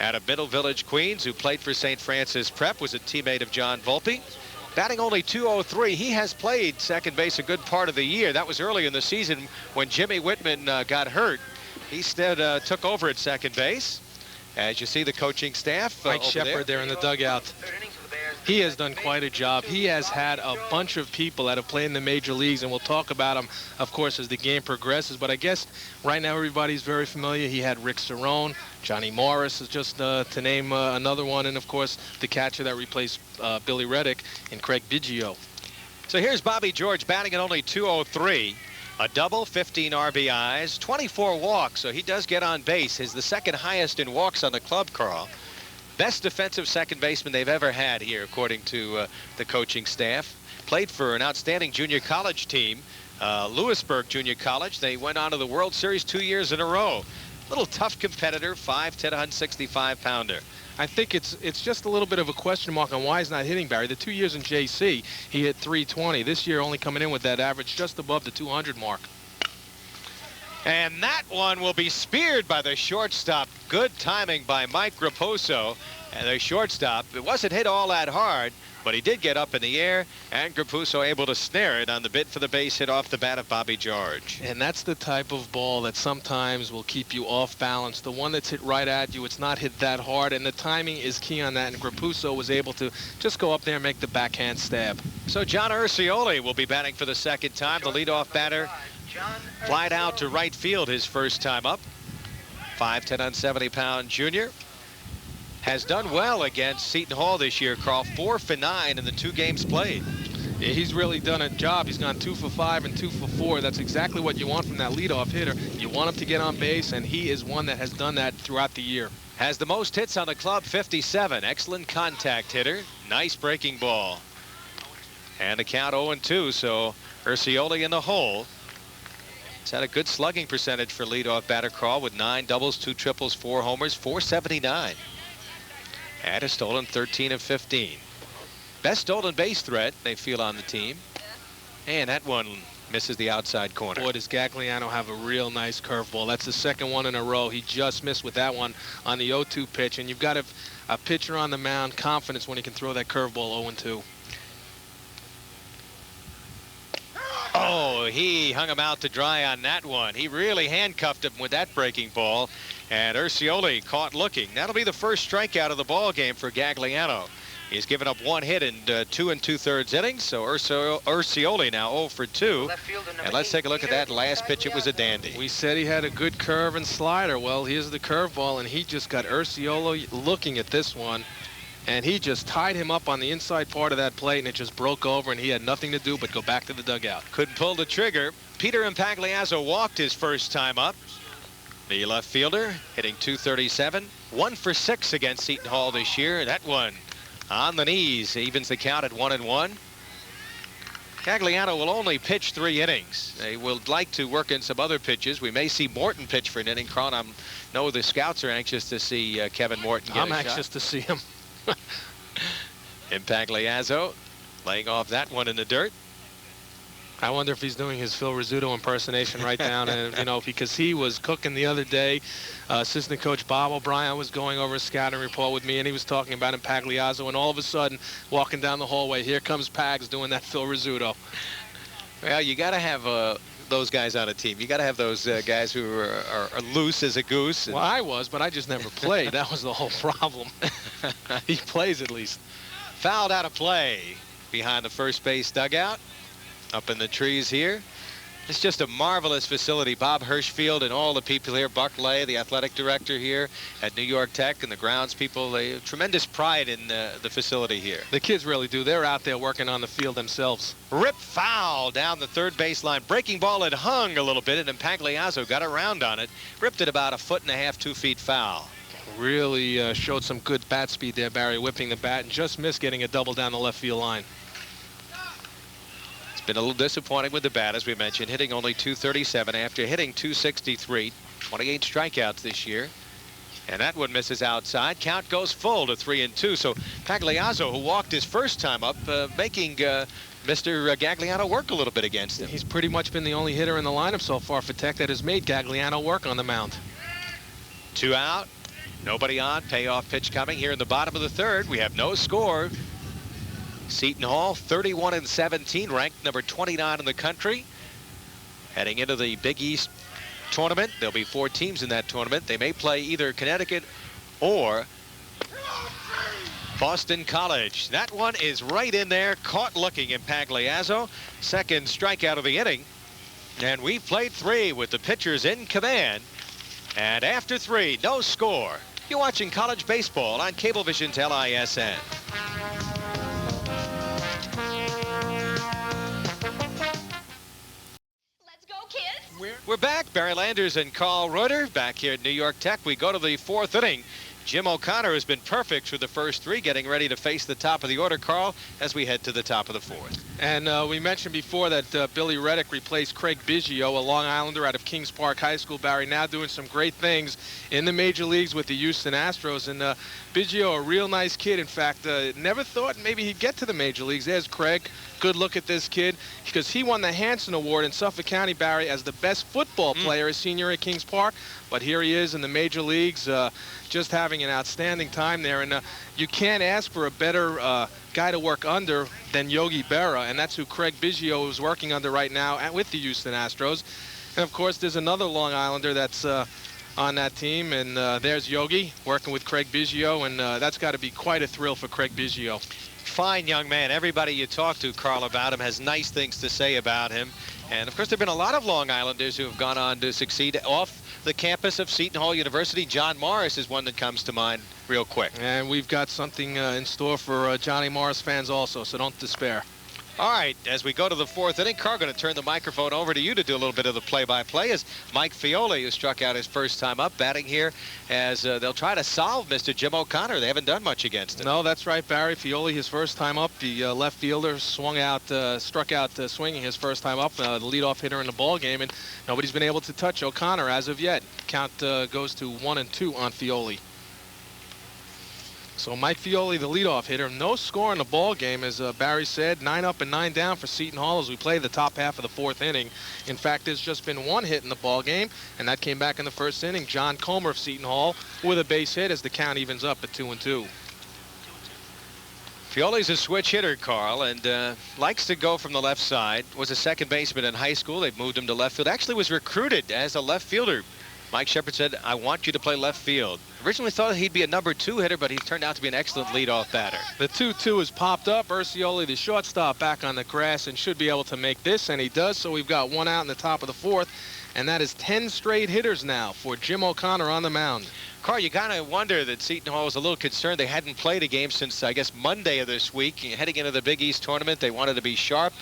A: out of Middle Village, Queens, who played for St. Francis Prep, was a teammate of John Volpe. Batting only .203. He has played second base a good part of the year. That was early in the season when Jimmy Whitman got hurt. He instead took over at second base. As you see the coaching staff.
B: Mike Shepard there in the dugout. He has done quite a job. He has had a bunch of people that have played in the major leagues, and we'll talk about them, of course, as the game progresses. But I guess right now everybody's very familiar. He had Rick Cerrone, Johnny Morris is just to name another one, and of course the catcher that replaced Billy Reddick and Craig Biggio.
A: So here's Bobby George batting at only .203. A double, 15 RBIs, 24 walks, so he does get on base. He's the second highest in walks on the club, Carl. Best defensive second baseman they've ever had here, according to the coaching staff. Played for an outstanding junior college team, Lewisburg Junior College. They went on to the World Series 2 years in a row. Little tough competitor, 5'10", 165-pounder.
B: I think it's just a little bit of a question mark on why he's not hitting, Barry. The 2 years in JC, he hit .320. This year only coming in with that average just above the 200 mark.
A: And that one will be speared by the shortstop. Good timing by Mike Graposo. And the shortstop, it wasn't hit all that hard, but he did get up in the air, and Graposo able to snare it on the bit for the base hit off the bat of Bobby George.
B: And that's the type of ball that sometimes will keep you off balance. The one that's hit right at you, it's not hit that hard, and the timing is key on that, and Graposo was able to just go up there and make the backhand stab.
A: So John Urcioli will be batting for the second time. The leadoff batter flied out to right field his first time up. 5'10", 170-pound junior. Has done well against Seton Hall this year, Carl. 4 for 9 in the 2 games played.
B: Yeah, he's really done a job. He's gone 2 for 5 and 2 for 4. That's exactly what you want from that leadoff hitter. You want him to get on base, and he is one that has done that throughout the year.
A: Has the most hits on the club, 57. Excellent contact hitter. Nice breaking ball. And the count 0-2, so Urcioli in the hole. He's had a good slugging percentage for leadoff batter, Carl, with 9 doubles, 2 triples, 4 homers, .479. And has stolen 13 of 15. Best stolen base threat they feel on the team. And that one misses the outside corner.
B: Boy, does Gagliano have a real nice curveball. That's the second one in a row. He just missed with that one on the 0-2 pitch. And you've got a pitcher on the mound, confidence when he can throw that curveball 0-2.
A: Oh, he hung him out to dry on that one. He really handcuffed him with that breaking ball. And Urcioli caught looking. That'll be the first strikeout of the ball game for Gagliano. He's given up 1 hit in 2 2/3 innings. So Urcioli now 0 for 2. And let's take a look at that last pitch. It was a dandy.
B: We said he had a good curve and slider. Well, here's the curveball, and he just got Urcioli looking at this one. And he just tied him up on the inside part of that plate, and it just broke over, and he had nothing to do but go back to the dugout.
A: Couldn't pull the trigger. Peter Impagliazzo walked his first time up. The left fielder hitting .237. 1 for 6 against Seton Hall this year. That one on the knees evens the count at 1-1. Gagliano will only pitch 3 innings. They will like to work in some other pitches. We may see Morton pitch for an inning. Carl, I know the scouts are anxious to see Kevin Morton get a shot.
B: I'm anxious to see him.
A: Impagliazzo laying off that one in the dirt.
B: I wonder if he's doing his Phil Rizzuto impersonation right down, and you know, because he was cooking the other day. Assistant coach Bob O'Brien was going over a scouting report with me, and he was talking about Impagliazzo, and all of a sudden, walking down the hallway, here comes Pags doing that Phil Rizzuto.
A: Well, you got to have those guys on a team. You got to have those guys who are loose as a goose.
B: Well, I was, but I just never played. That was the whole problem. He plays at least.
A: Fouled out of play behind the first base dugout. up in the trees here. It's just a marvelous facility. Bob Hirschfield and all the people here, Buck Lay, the athletic director here at New York Tech, and the grounds people, they have tremendous pride in the facility here.
B: The kids really do. They're out there working on the field themselves.
A: Rip foul down the third baseline. Breaking ball had hung a little bit, and then Pagliazzo got around on it. Ripped it about 1.5 feet, 2 feet foul.
B: Really showed some good bat speed there, Barry, whipping the bat, and just missed getting a double down the left field line.
A: Been a little disappointing with the bat, as we mentioned, hitting only .237 after hitting .263. 28 strikeouts this year. And that one misses outside. Count goes full to 3-2. So Pagliazzo, who walked his first time up, making Mr. Gagliano work a little bit against him.
B: He's pretty much been the only hitter in the lineup so far for Tech that has made Gagliano work on the mound.
A: 2 out. Nobody on. Payoff pitch coming here in the bottom of the third. We have no score. Seton Hall 31-17, ranked number 29 in the country. Heading into the Big East tournament. There'll be 4 teams in that tournament. They may play either Connecticut or Boston College. That one is right in there, caught looking in Pagliazzo. Second strikeout of the inning. And we've played 3 with the pitchers in command. And after 3, no score. You're watching college baseball on Cablevision's LISN. We're back. Barry Landers and Carl Reuter back here at New York Tech. We go to the 4th inning. Jim O'Connor has been perfect through the first 3, getting ready to face the top of the order, Carl, as we head to the top of the 4th.
B: And we mentioned before that Billy Reddick replaced Craig Biggio, a Long Islander out of Kings Park High School. Barry now doing some great things in the major leagues with the Houston Astros. And Biggio, a real nice kid. In fact, never thought maybe he'd get to the major leagues. There's Craig. Good look at this kid, because he won the Hanson Award in Suffolk County, Barry, as the best football player his senior at Kings Park. But here he is in the major leagues, just having an outstanding time there. And you can't ask for a better guy to work under than Yogi Berra, and that's who Craig Biggio is working under right now with the Houston Astros. And of course, there's another Long Islander that's on that team, and there's Yogi working with Craig Biggio, and that's got to be quite a thrill for Craig Biggio.
A: Fine young man. Everybody you talk to, Carl, about him has nice things to say about him. And of course, there have been a lot of Long Islanders who have gone on to succeed off the campus of Seton Hall University. John Morris is one that comes to mind real quick.
B: And we've got something in store for Johnny Morris fans also, so don't despair.
A: All right, as we go to the 4th inning, Carl, going to turn the microphone over to you to do a little bit of the play-by-play as Mike Fioli, who struck out his first time up, batting here as they'll try to solve Mr. Jim O'Connor. They haven't done much against him.
B: No, that's right, Barry. Fioli, his first time up, the left fielder, struck out swinging his first time up, the leadoff hitter in the ball game, and nobody's been able to touch O'Connor as of yet. Count goes to 1-2 on Fioli. So Mike Fioli, the leadoff hitter, no score in the ball game, as Barry said, 9 up and 9 down for Seton Hall as we play the top half of the 4th inning. In fact, there's just been 1 hit in the ball game, and that came back in the 1st inning. John Comer of Seton Hall with a base hit as the count evens up at 2-2.
A: Fioli's a switch hitter, Carl, and likes to go from the left side. Was a second baseman in high school. They've moved him to left field. Actually was recruited as a left fielder. Mike Shepard said, I want you to play left field. Originally thought he'd be a number 2 hitter, but he's turned out to be an excellent leadoff batter.
B: The 2-2 has popped up. Urcioli, the shortstop, back on the grass and should be able to make this, and he does. So we've got 1 out in the top of the 4th, and that is 10 straight hitters now for Jim O'Connor on the mound.
A: Carl, you kind of wonder that Seton Hall was a little concerned. They hadn't played a game since, I guess, Monday of this week. Heading into the Big East tournament, they wanted to be sharp.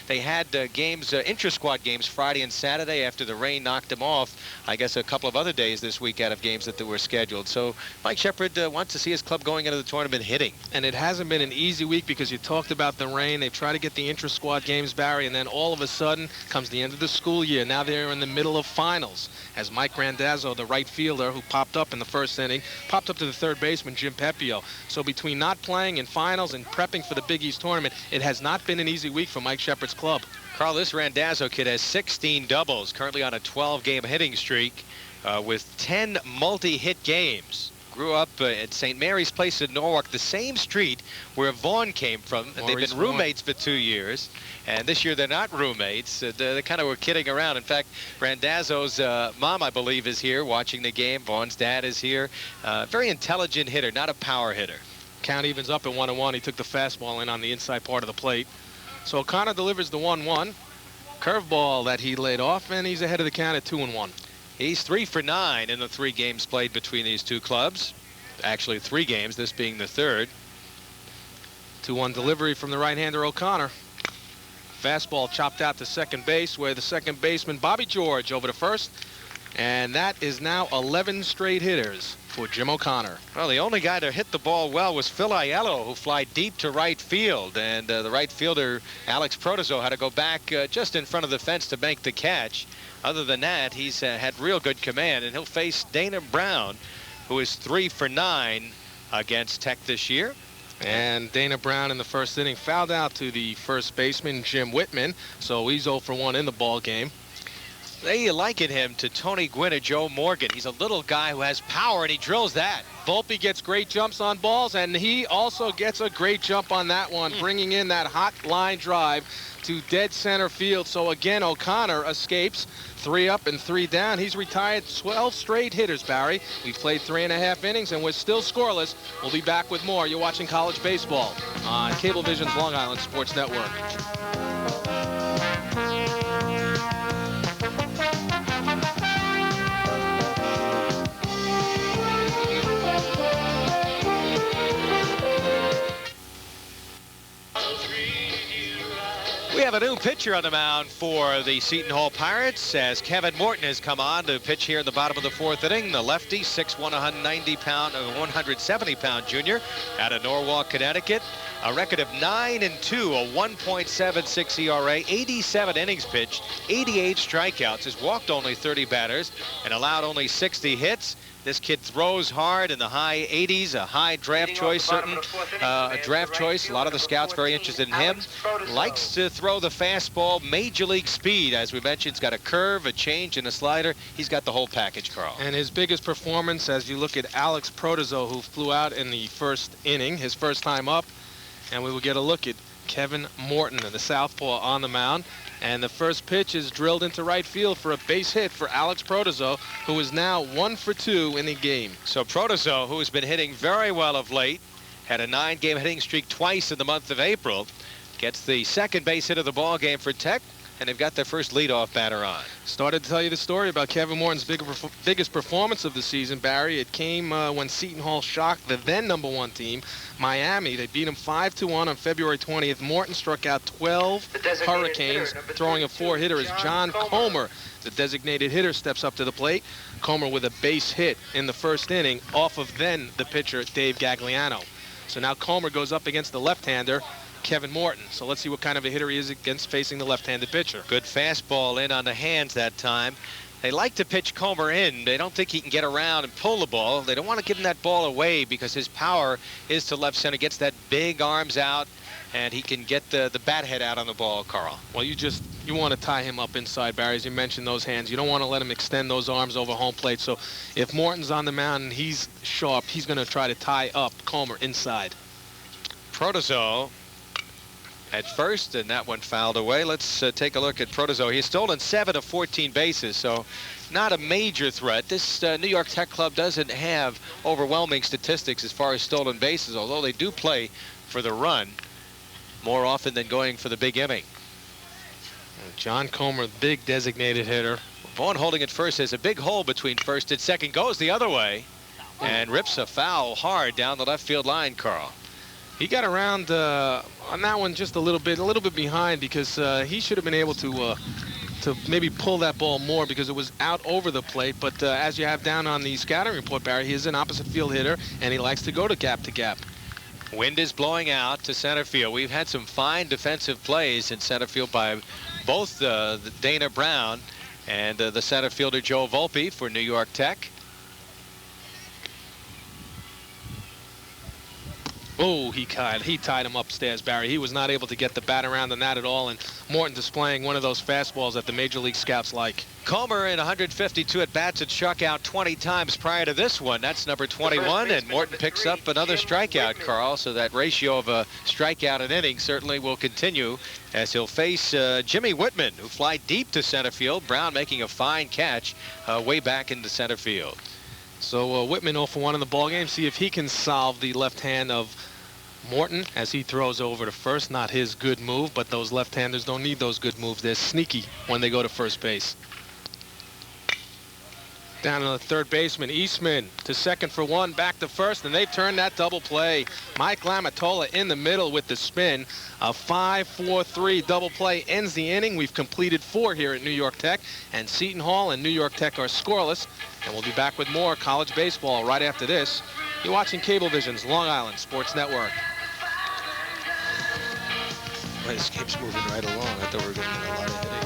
A: They had games, intra-squad games, Friday and Saturday after the rain knocked them off. I guess a couple of other days this week out of games that were scheduled. So Mike Shepard wants to see his club going into the tournament hitting.
B: And it hasn't been an easy week because you talked about the rain. They try to get the intra-squad games, Barry, and then all of a sudden comes the end of the school year. Now they're in the middle of finals as Mike Randazzo, the right fielder who popped up in the 1st inning, popped up to the 3rd baseman, Jim Pepio. So between not playing in finals and prepping for the Big East tournament, it has not been an easy week for Mike Shepard's club.
A: Carl, this Randazzo kid has 16 doubles, currently on a 12-game hitting streak with 10 multi-hit games. Grew up at St. Mary's Place in Norwalk, the same street where Vaughn came from. And they've been roommates for 2 years. And this year they're not roommates. They kind of were kidding around. In fact, Randazzo's mom, I believe, is here watching the game. Vaughn's dad is here. Very intelligent hitter, not a power hitter.
B: Count evens up at 1-1. He took the fastball in on the inside part of the plate. So O'Connor delivers the 1-1. Curveball that he laid off, and he's ahead of the count at 2-1.
A: He's 3 for 9 in the 3 games played between these two clubs. Actually 3 games, this being the 3rd.
B: 2-1 delivery from the right-hander O'Connor. Fastball chopped out to second base, where the second baseman Bobby George over to first. And that is now 11 straight hitters for Jim O'Connor.
A: Well, the only guy to hit the ball well was Phil Aiello, who fly deep to right field. And the right fielder, Alex Protozo, had to go back just in front of the fence to make the catch. Other than that, he's had real good command. And he'll face Dana Brown, who is 3 for 9 against Tech this year.
B: And Dana Brown in the first inning fouled out to the first baseman, Jim Whitman. So he's 0 for 1 in the ball game.
A: They liken him to Tony Gwynn or Joe Morgan. He's a little guy who has power, and he drills that.
B: Volpe gets great jumps on balls, and he also gets a great jump on that one, bringing in that hot line drive to dead center field. So again, O'Connor escapes. 3 up and 3 down. He's retired 12 straight hitters, Barry. We've played 3.5 innings, and we're still scoreless. We'll be back with more. You're watching college baseball on Cablevision's Long Island Sports Network.
A: We have a new pitcher on the mound for the Seton Hall Pirates as Kevin Morton has come on to pitch here in the bottom of the 4th inning. The lefty, 6'1", 170-pound junior out of Norwalk, Connecticut. A record of 9-2, a 1.76 ERA, 87 innings pitched, 88 strikeouts, has walked only 30 batters and allowed only 60 hits. This kid throws hard in the high 80s, a high draft choice, a draft choice. A lot of the scouts very interested in him. Likes to throw the fastball, major league speed. As we mentioned, he's got a curve, a change, and a slider. He's got the whole package, Carl.
B: And his biggest performance, as you look at Alex Protozo, who flew out in the first inning, his first time up. And we will get a look at Kevin Morton, the southpaw, on the mound. And the first pitch is drilled into right field for a base hit for Alex Protozo, who is now 1 for 2 in the game.
A: So Protozo, who has been hitting very well of late, had a 9-game hitting streak twice in the month of April, gets the second base hit of the ball game for Tech, and they've got their first leadoff batter on.
B: Started to tell you the story about Kevin Morton's biggest performance of the season, Barry. It came when Seton Hall shocked the then #1 team, Miami. They beat him 5-1 on February 20th. Morton struck out 12 Hurricanes, throwing a 4-hitter as John Comer, the designated hitter, steps up to the plate. Comer with a base hit in the first inning off of then the pitcher, Dave Gagliano. So now Comer goes up against the left-hander, Kevin Morton. So let's see what kind of a hitter he is against facing the left-handed pitcher.
A: Good fastball in on the hands that time. They like to pitch Comer in. They don't think he can get around and pull the ball. They don't want to give him that ball away because his power is to left center. Gets that big arms out, and he can get the bat head out on the ball, Carl.
B: Well, you want to tie him up inside, Barry, as you mentioned, those hands. You don't want to let him extend those arms over home plate. So if Morton's on the mound and he's sharp, he's going to try to tie up Comer inside.
A: Protozo at first, and that one fouled away. Let's take a look at Protozo. He's stolen 7 of 14 bases, so not a major threat. This New York Tech club doesn't have overwhelming statistics as far as stolen bases, although they do play for the run more often than going for the big inning.
B: John Comer, big designated hitter.
A: Vaughn holding at first, has a big hole between first and second, goes the other way and rips a foul hard down the left field line, Carl.
B: He got around on that one just a little bit behind, because he should have been able to maybe pull that ball more because it was out over the plate. But as you have down on the scouting report, Barry, he is an opposite field hitter, and he likes to go to gap.
A: Wind is blowing out to center field. We've had some fine defensive plays in center field by both Dana Brown and the center fielder Joe Volpe for New York Tech.
B: Oh, he tied him upstairs, Barry. He was not able to get the bat around on that at all, and Morton displaying one of those fastballs that the major league scouts like.
A: Comer in 152 at-bats had struck out 20 times prior to this one. That's number 21, and Morton picks up another strikeout, Carl, so that ratio of a strikeout an inning certainly will continue as he'll face Jimmy Whitman, who fly deep to center field. Brown making a fine catch way back into center field.
B: So Whitman 0 for 1 in the ballgame. See if he can solve the left hand of Morton, as he throws over to first, not his good move, but those left-handers don't need those good moves. They're sneaky when they go to first base. Down to the third baseman, Eastman to second for one, back to first, and they've turned that double play. Mike Lamatola in the middle with the spin. A 5-4-3 double play ends the inning. We've completed 4 here at New York Tech, and Seton Hall and New York Tech are scoreless. And we'll be back with more college baseball right after this. You're watching Cablevision's Long Island Sports Network.
D: Well, this game's moving right along. I thought we were going to get a lot of hitting.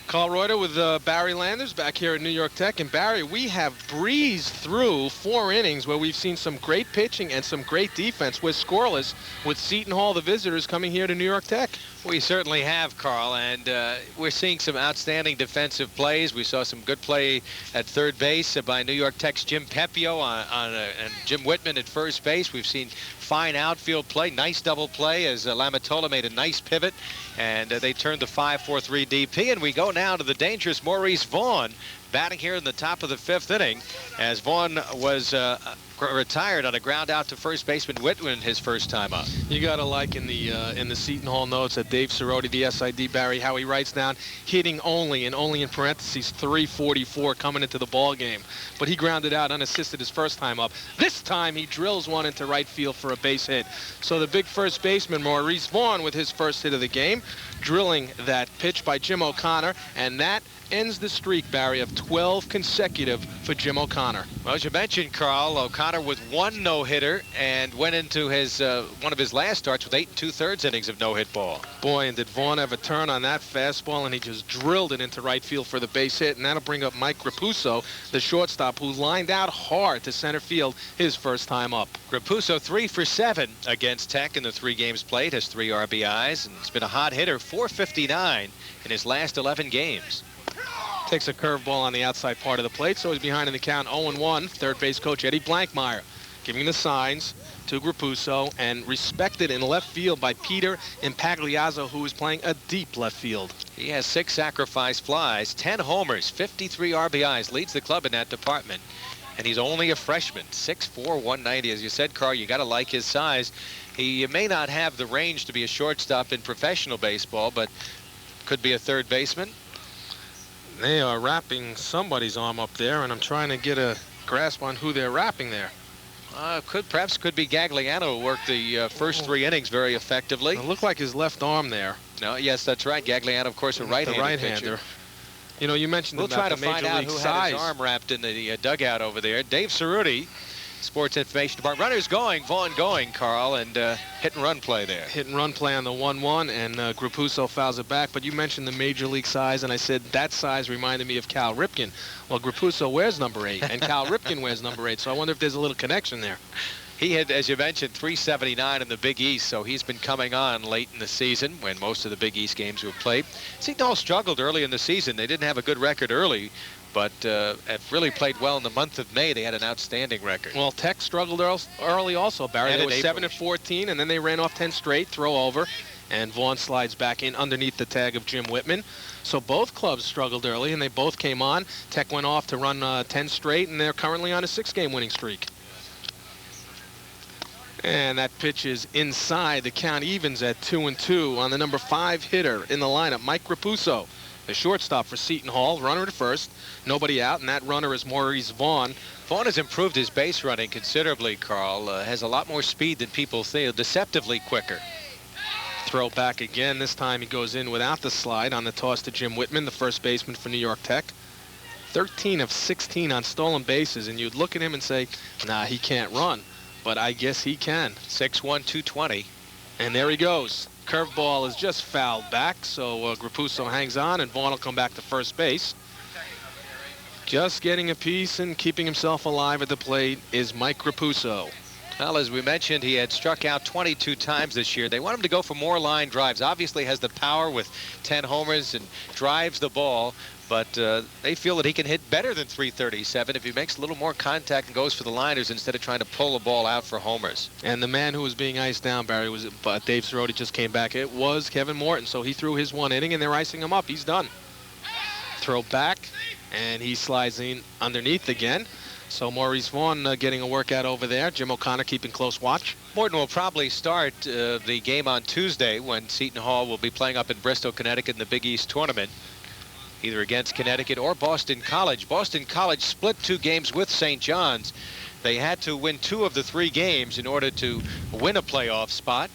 B: Carl Reuter with Barry Landers back here at New York Tech. And Barry, we have breezed through 4 innings where we've seen some great pitching and some great defense. We're scoreless with Seton Hall, the visitors, coming here to New York Tech.
A: We certainly have, Carl, and we're seeing some outstanding defensive plays. We saw some good play at third base by New York Tech's Jim Pepio and Jim Whitman at first base. We've seen fine outfield play, nice double play as Lamatola made a nice pivot, and they turned the 5-4-3 DP. And we go now to the dangerous Maurice Vaughn, batting here in the top of the 5th inning, as Vaughn was retired on a ground out to first baseman Whitman his first time up.
B: You got to like in the Seton Hall notes that Dave Cerroti, the SID, Barry, how he writes down hitting only, and only in parentheses 344 coming into the ball game. But he grounded out unassisted his first time up. This time he drills one into right field for a base hit. So the big first baseman Maurice Vaughn with his first hit of the game, drilling that pitch by Jim O'Connor, and that ends the streak, Barry, of 12 consecutive for Jim O'Connor.
A: Well, as you mentioned, Carl, O'Connor with 1 no-hitter and went into his one of his last starts with 8 2/3 innings of no-hit ball.
B: Boy, and did Vaughn ever turn on that fastball, and he just drilled it into right field for the base hit, and that'll bring up Mike Rapuso, the shortstop, who lined out hard to center field his first time up.
A: Rapuso 3 for 7 against Tech in the 3 games played, has 3 RBIs, and he's been a hot hitter, 459 in his last 11 games.
B: Takes a curveball on the outside part of the plate, so he's behind in the count 0-1. Third base coach Eddie Blankmeyer giving the signs to Rapuso, and respected in left field by Peter Impagliazzo, who is playing a deep left field.
A: He has 6 sacrifice flies, 10 homers, 53 RBIs, leads the club in that department. And he's only a freshman, 6'4", 190. As you said, Carl, you got to like his size. He may not have the range to be a shortstop in professional baseball, but could be a third baseman.
B: They are wrapping somebody's arm up there, and I'm trying to get a grasp on who they're wrapping there.
A: Perhaps could be Gagliano, who worked the first 3 innings very effectively.
B: It looked like his left arm there.
A: No, yes, that's right. Gagliano, of course, a right-hander pitcher.
B: You know, you mentioned
A: we'll
B: about
A: try to
B: the major
A: find out
B: league
A: who
B: size.
A: had his arm wrapped in the dugout over there. Dave Cerruti, Sports Information Department. Runners going, Vaughn going, Carl, and hit and run play there.
B: Hit and run play on the 1-1, and Rapuso fouls it back. But you mentioned the major league size, and I said that size reminded me of Cal Ripken. Well, Rapuso wears number 8, and Cal Ripken wears number 8, so I wonder if there's a little connection there.
A: He had, as you mentioned, 379 in the Big East, so he's been coming on late in the season when most of the Big East games were played. Seton Hall struggled early in the season. They didn't have a good record early, but have really played well in the month of May. They had an outstanding record.
B: Well, Tech struggled early also, Barry.
A: And
B: they were 7-14, and then they ran off 10 straight, throw over, and Vaughn slides back in underneath the tag of Jim Whitman. So both clubs struggled early, and they both came on. Tech went off to run 10 straight, and they're currently on a 6-game winning streak. And that pitch is inside. The count evens at 2-2 on the number 5 hitter in the lineup, Mike Rapuso, the shortstop for Seton Hall. Runner to first, nobody out, and that runner is Maurice Vaughn.
A: Vaughn has improved his base running considerably, Carl. Has a lot more speed than people think, deceptively quicker.
B: Throw back again. This time he goes in without the slide on the toss to Jim Whitman, the first baseman for New York Tech. 13 of 16 on stolen bases, and you'd look at him and say, nah, he can't run. But I guess he can.
A: 6'1", 220.
B: And there he goes. Curveball is just fouled back, so Rapuso hangs on, and Vaughn will come back to first base. Just getting a piece and keeping himself alive at the plate is Mike Rapuso.
A: Well, as we mentioned, he had struck out 22 times this year. They want him to go for more line drives. Obviously has the power with 10 homers and drives the ball, But they feel that he can hit better than 337 if he makes a little more contact and goes for the liners instead of trying to pull the ball out for homers.
B: And the man who was being iced down, Barry, was Dave Cerroti just came back. It was Kevin Morton, so he threw his 1 inning, and they're icing him up. He's done. Throw back, and he slides in underneath again. So Maurice Vaughn getting a workout over there. Jim O'Connor keeping close watch.
A: Morton will probably start the game on Tuesday when Seton Hall will be playing up in Bristol, Connecticut in the Big East tournament, either against Connecticut or Boston College. Boston College split 2 games with St. John's. They had to win 2 of the 3 games in order to win a playoff spot.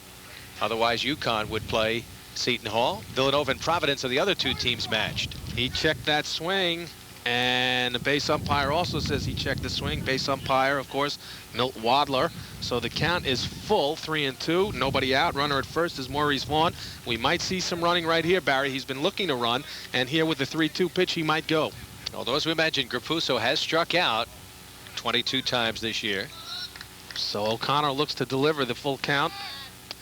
A: Otherwise, UConn would play Seton Hall. Villanova and Providence are the other 2 teams matched.
B: He checked that swing, and the base umpire also says he checked the swing. Base umpire, of course, Milt Wadler. So the count is full, 3-2. Nobody out. Runner at first is Maurice Vaughn. We might see some running right here, Barry. He's been looking to run, and here with the 3-2 pitch, he might go.
A: Although, as we mentioned, Grapuso has struck out 22 times this year.
B: So O'Connor looks to deliver the full count.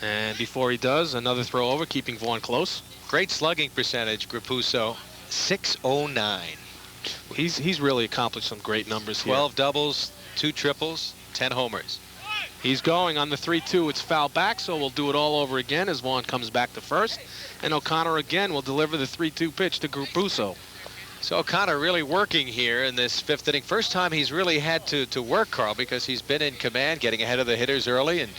B: And before he does, another throw over, keeping Vaughn close.
A: Great slugging percentage, Grapuso, 609.
B: He's really accomplished some great numbers here.
A: 12 doubles, 2 triples, 10 homers.
B: He's going on the 3-2. It's foul back, so we'll do it all over again as Vaughn comes back to first. And O'Connor again will deliver the 3-2 pitch to Grapuso.
A: So O'Connor really working here in this 5th inning. First time he's really had to work, Carl, because he's been in command, getting ahead of the hitters early, and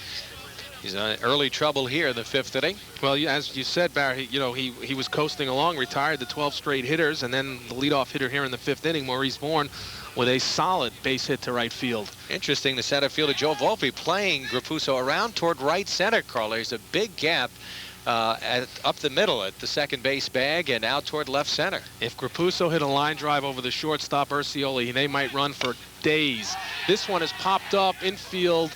A: he's in early trouble here in the 5th inning.
B: Well, as you said, Barry, he was coasting along, retired the 12 straight hitters, and then the leadoff hitter here in the 5th inning, Maurice Vaughn, with a solid base hit to right field.
A: Interesting, the center fielder Joe Volpe playing Grapuso around toward right center, Carl. There's a big gap up the middle at the second base bag and out toward left center.
B: If Grapuso hit a line drive over the shortstop Urcioli, they might run for days. This one has popped up infield,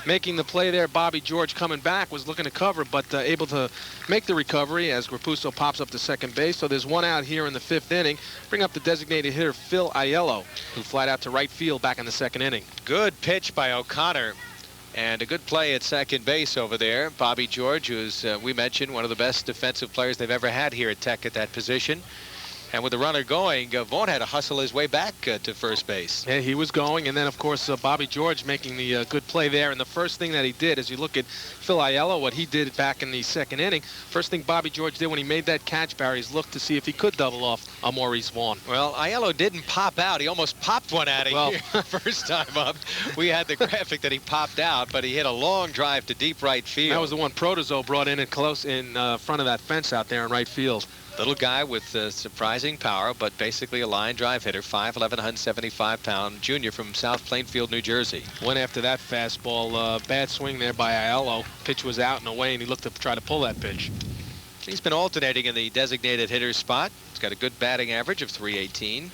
B: making the play there. Bobby George coming back was looking to cover, but able to make the recovery as Grapuso pops up to second base. So there's 1 out here in the 5th inning. Bring up the designated hitter Phil Aiello, who flied out to right field back in the 2nd inning.
A: Good pitch by O'Connor, and a good play at second base over there. Bobby George, who's we mentioned one of the best defensive players they've ever had here at Tech at that position. And with the runner going, Vaughn had to hustle his way back to first base.
B: Yeah, he was going, and then, of course, Bobby George making the good play there. And the first thing that he did, as you look at Phil Aiello, what he did back in the 2nd inning, first thing Bobby George did when he made that catch, Barry, is look to see if he could double off Maurice Vaughn.
A: Well, Aiello didn't pop out. He almost popped one out of here first time up. We had the graphic that he popped out, but he hit a long drive to deep right field.
B: That was the one Protozo brought in close in front of that fence out there in right field.
A: Little guy with surprising power, but basically a line drive hitter, 5'11", 175-pound junior from South Plainfield, New Jersey.
B: Went after that fastball. Bad swing there by Aiello. Pitch was out and away, and he looked to try to pull that pitch.
A: He's been alternating in the designated hitter spot. He's got a good batting average of 318.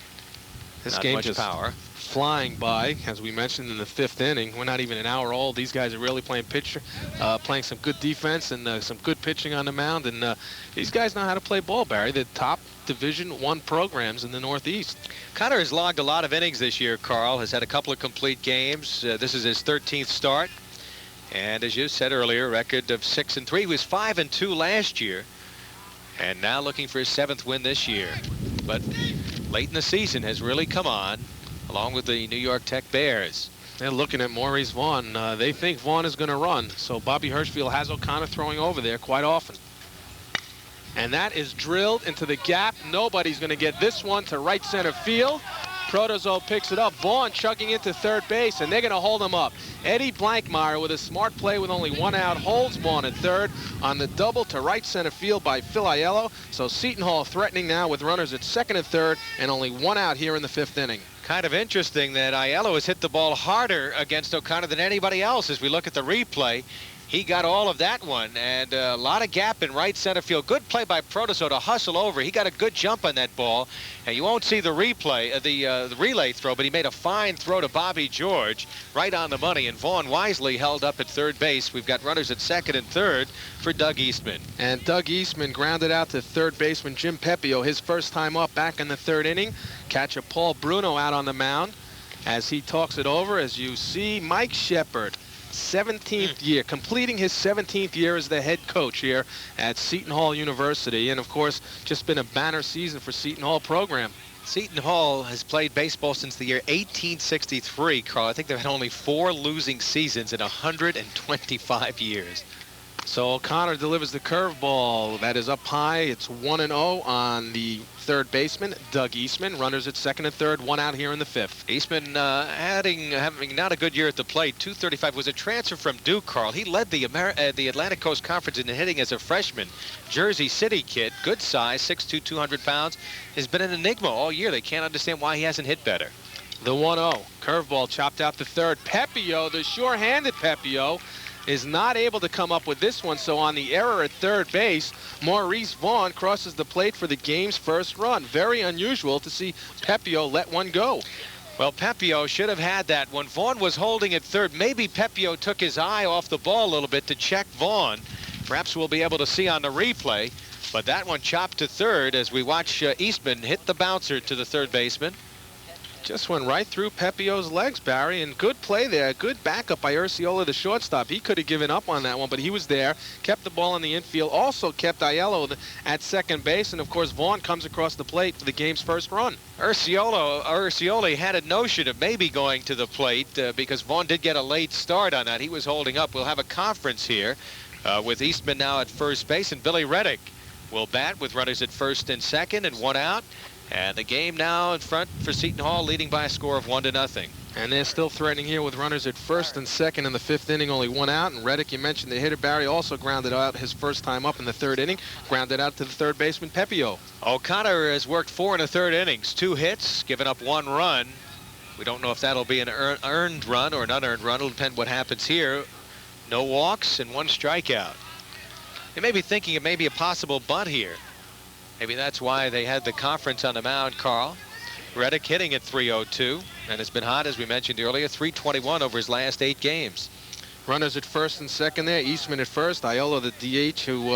B: This
A: Not
B: game
A: much
B: just
A: power.
B: Flying by, as we mentioned, in the 5th inning. We're not even an hour old. These guys are really playing playing some good defense and some good pitching on the mound. And these guys know how to play ball, Barry. The top Division I programs in the Northeast.
A: Connor has logged a lot of innings this year, Carl. Has had a couple of complete games. This is his 13th start. And as you said earlier, record of 6-3. He was 5-2 last year. And now looking for his 7th win this year. But late in the season has really come on, along with the New York Tech Bears.
B: They're looking at Maurice Vaughn. They think Vaughn is going to run. So Bobby Hirschfield has O'Connor throwing over there quite often. And that is drilled into the gap. Nobody's going to get this one to right center field. Protozo picks it up. Vaughn chugging into third base, and they're going to hold him up. Eddie Blankmeyer with a smart play with only 1 out holds Vaughn at third on the double to right center field by Phil Aiello. So Seton Hall threatening now with runners at second and third and only 1 out here in the 5th inning.
A: Kind of interesting that Aiello has hit the ball harder against O'Connor than anybody else. As we look at the replay, he got all of that one, and a lot of gap in right center field. Good play by Protozo to hustle over. He got a good jump on that ball, and you won't see the replay, the relay throw, but he made a fine throw to Bobby George right on the money, and Vaughn wisely held up at third base. We've got runners at second and third for Doug Eastman.
B: And Doug Eastman grounded out to third baseman Jim Pepio, his first time up back in the 3rd inning. Catcher Paul Bruno out on the mound as he talks it over. As you see, Mike Shepard 17th year, completing his 17th year as the head coach here at Seton Hall University. And, of course, just been a banner season for Seton Hall program.
A: Seton Hall has played baseball since the year 1863, Carl. I think they've had only 4 losing seasons in 125 years.
B: So O'Connor delivers the curveball. That is up high. It's 1-0 on the third baseman, Doug Eastman. Runners at second and third, 1 out here in the 5th.
A: Eastman having not a good year at the plate. .235 was a transfer from Duke, Carl. He led the Atlantic Coast Conference in hitting as a freshman. Jersey City kid, good size, 6'2", 200 pounds. Has been an enigma all year. They can't understand why he hasn't hit better.
B: The 1-0. Curveball chopped out to third. Pepio, the sure-handed Pepio, is not able to come up with this one, so on the error at third base, Maurice Vaughn crosses the plate for the game's first run. Very unusual to see Pepio let one go.
A: Well, Pepio should have had that. When Vaughn was holding at third, maybe Pepio took his eye off the ball a little bit to check Vaughn. Perhaps we'll be able to see on the replay, but that one chopped to third as we watch Eastman hit the bouncer to the third baseman.
B: Just went right through Pepio's legs, Barry, and good play there. Good backup by Urciola, the shortstop. He could have given up on that one, but he was there, kept the ball in the infield, also kept Aiello at second base, and of course Vaughn comes across the plate for the game's first run.
A: Urcioli had a notion of maybe going to the plate because Vaughn did get a late start on that. He was holding up. We'll have a conference here with Eastman now at first base, and Billy Reddick will bat with runners at first and second and 1 out. And the game now in front for Seton Hall, leading by a score of 1-0.
B: And they're still threatening here with runners at first and second in the 5th inning, only 1 out. And Reddick, you mentioned the hitter, Barry, also grounded out his first time up in the 3rd inning, grounded out to the third baseman, Pepio.
A: O'Connor has worked 4 1/3 innings, 2 hits, given up 1 run. We don't know if that'll be an earned run or an unearned run. It'll depend what happens here. No walks and 1 strikeout. They may be thinking it may be a possible bunt here. Maybe that's why they had the conference on the mound, Carl. Reddick hitting at .302, and it's been hot, as we mentioned earlier, .321 over his last 8 games.
B: Runners at first and second there. Eastman at first. Aiello, the DH, who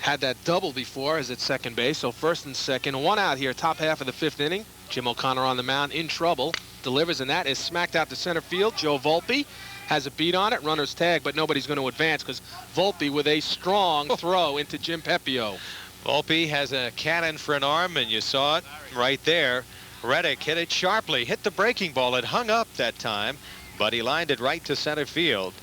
B: had that double before, is at second base. So first and second. 1 out here, top half of the 5th inning. Jim O'Connor on the mound, in trouble. Delivers, and that is smacked out to center field. Joe Volpe has a beat on it. Runners tag, but nobody's going to advance because Volpe with a strong throw into Jim Pepio.
A: Volpe has a cannon for an arm, and you saw it right there. Reddick hit it sharply, hit the breaking ball. It hung up that time, but he lined it right to center field.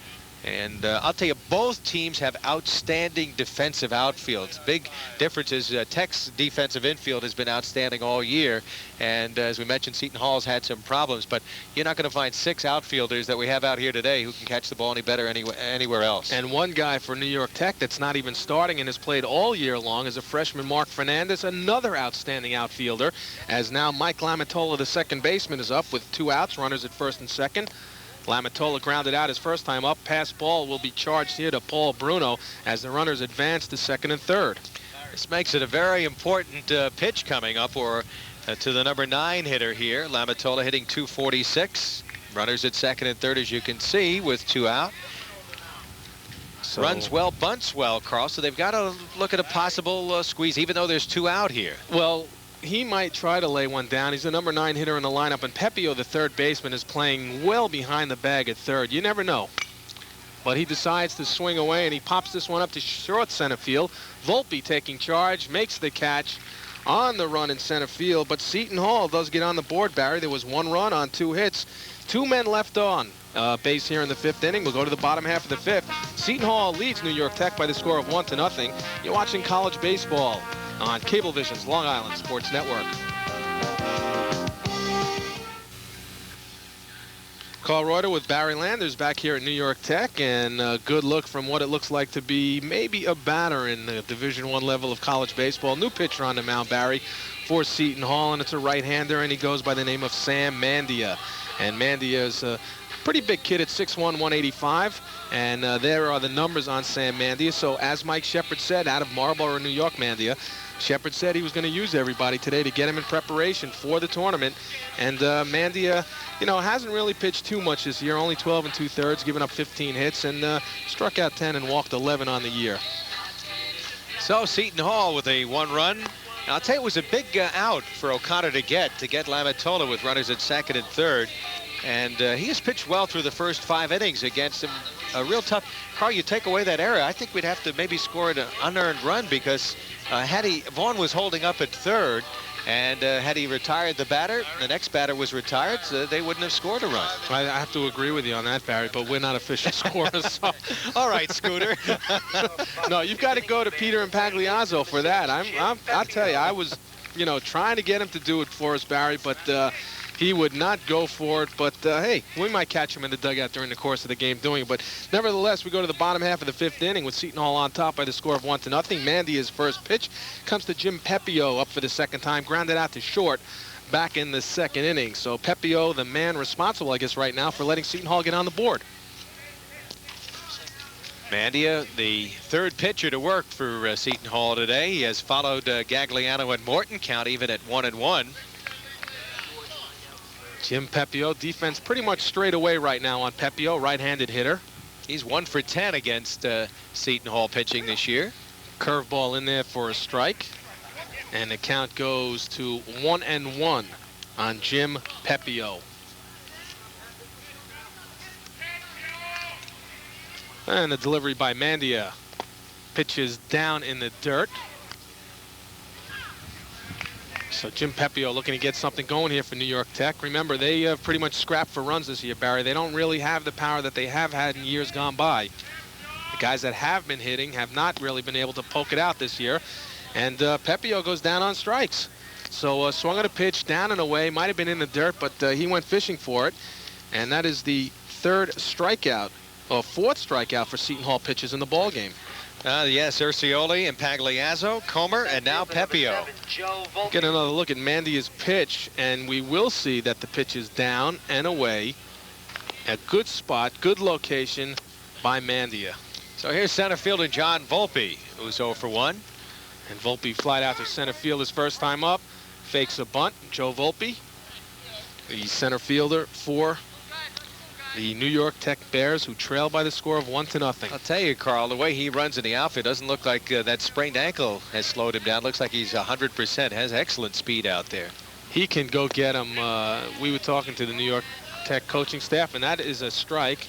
A: And I'll tell you, both teams have outstanding defensive outfields. Big difference is Tech's defensive infield has been outstanding all year. And as we mentioned, Seton Hall's had some problems. But you're not going to find 6 outfielders that we have out here today who can catch the ball any better anywhere else.
B: And one guy for New York Tech that's not even starting and has played all year long is a freshman, Mark Fernandez, another outstanding outfielder. As now Mike Lamatola, the second baseman, is up with 2 outs, runners at first and second. Lamatola grounded out his first time up. Pass ball will be charged here to Paul Bruno as the runners advance to second and third.
A: This makes it a very important pitch coming up to the number 9 hitter here. Lamatola hitting .246. Runners at second and third, as you can see, with 2 out. So runs well, bunts well, Carl. So they've got to look at a possible squeeze, even though there's 2 out here.
B: Well, he might try to lay one down. He's the number 9 hitter in the lineup, and Pepio, the third baseman, is playing well behind the bag at third. You never know. But he decides to swing away, and he pops this one up to short center field. Volpe taking charge, makes the catch on the run in center field. But Seton Hall does get on the board, Barry. There was 1 run on 2 hits. 2 men left on base here in the 5th inning. We'll go to the bottom half of the 5th. Seton Hall leads New York Tech by the score of 1-0. You're watching college baseball on Cablevision's Long Island Sports Network. Carl Reuter with Barry Landers back here at New York Tech, and a good look from what it looks like to be maybe a batter in the Division I level of college baseball. New pitcher on the mound, Barry, for Seton Hall, and it's a right-hander, and he goes by the name of Sam Mandia. And Mandia is a pretty big kid at 6'1", 185, and there are the numbers on Sam Mandia. So as Mike Shepard said, out of Marlboro, New York, Mandia, Shepard said he was going to use everybody today to get him in preparation for the tournament. And Mandia, you know, hasn't really pitched too much this year, only 12 2/3, giving up 15 hits, and struck out 10 and walked 11 on the year.
A: So Seton Hall with a 1 run. I'll tell you, it was a big out for O'Connor to get Lamatola with runners at second and third. And he has pitched well through the first 5 innings against him. A real tough. Carl, you take away that error, I think we'd have to maybe score an unearned run, because Vaughn was holding up at third, and had he retired the batter, the next batter was retired, so they wouldn't have scored a run.
B: I have to agree with you on that, Barry, but we're not official scorers. So.
A: All right, Scooter.
B: No, you've got to go to Peter and Pagliazzo for that. I'll tell you, I was, trying to get him to do it for us, Barry, but he would not go for it. But hey, we might catch him in the dugout during the course of the game doing it. But nevertheless, we go to the bottom half of the 5th inning with Seton Hall on top by the score of 1-0. Mandia's first pitch comes to Jim Pepio, up for the second time, grounded out to short back in the 2nd inning. So Pepio, the man responsible, I guess, right now for letting Seton Hall get on the board.
A: Mandia, the 3rd pitcher to work for Seton Hall today. He has followed Gagliano and Morton, count even at 1-1.
B: Jim Pepio, defense pretty much straight away right now on Pepio, right-handed hitter.
A: He's 1 for 10 against Seton Hall pitching this year.
B: Curveball in there for a strike. And the count goes to 1-1 on Jim Pepio. And the delivery by Mandia. Pitches down in the dirt. So Jim Pepio looking to get something going here for New York Tech. Remember, they pretty much scrapped for runs this year, Barry. They don't really have the power that they have had in years gone by. The guys that have been hitting have not really been able to poke it out this year. And Pepio goes down on strikes. So swung at a pitch down and away. Might have been in the dirt, but he went fishing for it. And that is the 3rd strikeout, or 4th strikeout for Seton Hall pitches in the ball game.
A: Yes, Urcioli and Pagliazzo, Comer, and now Pepio.
B: Get another look at Mandia's pitch, and we will see that the pitch is down and away. A good spot, good location by Mandia.
A: So here's center fielder John Volpe, who's 0 for 1.
B: And Volpe flied out to center field his first time up. Fakes a bunt. Joe Volpe, the center fielder for the New York Tech Bears, who trail by the score of 1-0.
A: I'll tell you, Carl, the way he runs in the outfield doesn't look like that sprained ankle has slowed him down. Looks like he's 100%, has excellent speed out there.
B: He can go get him. We were talking to the New York Tech coaching staff, and that is a strike,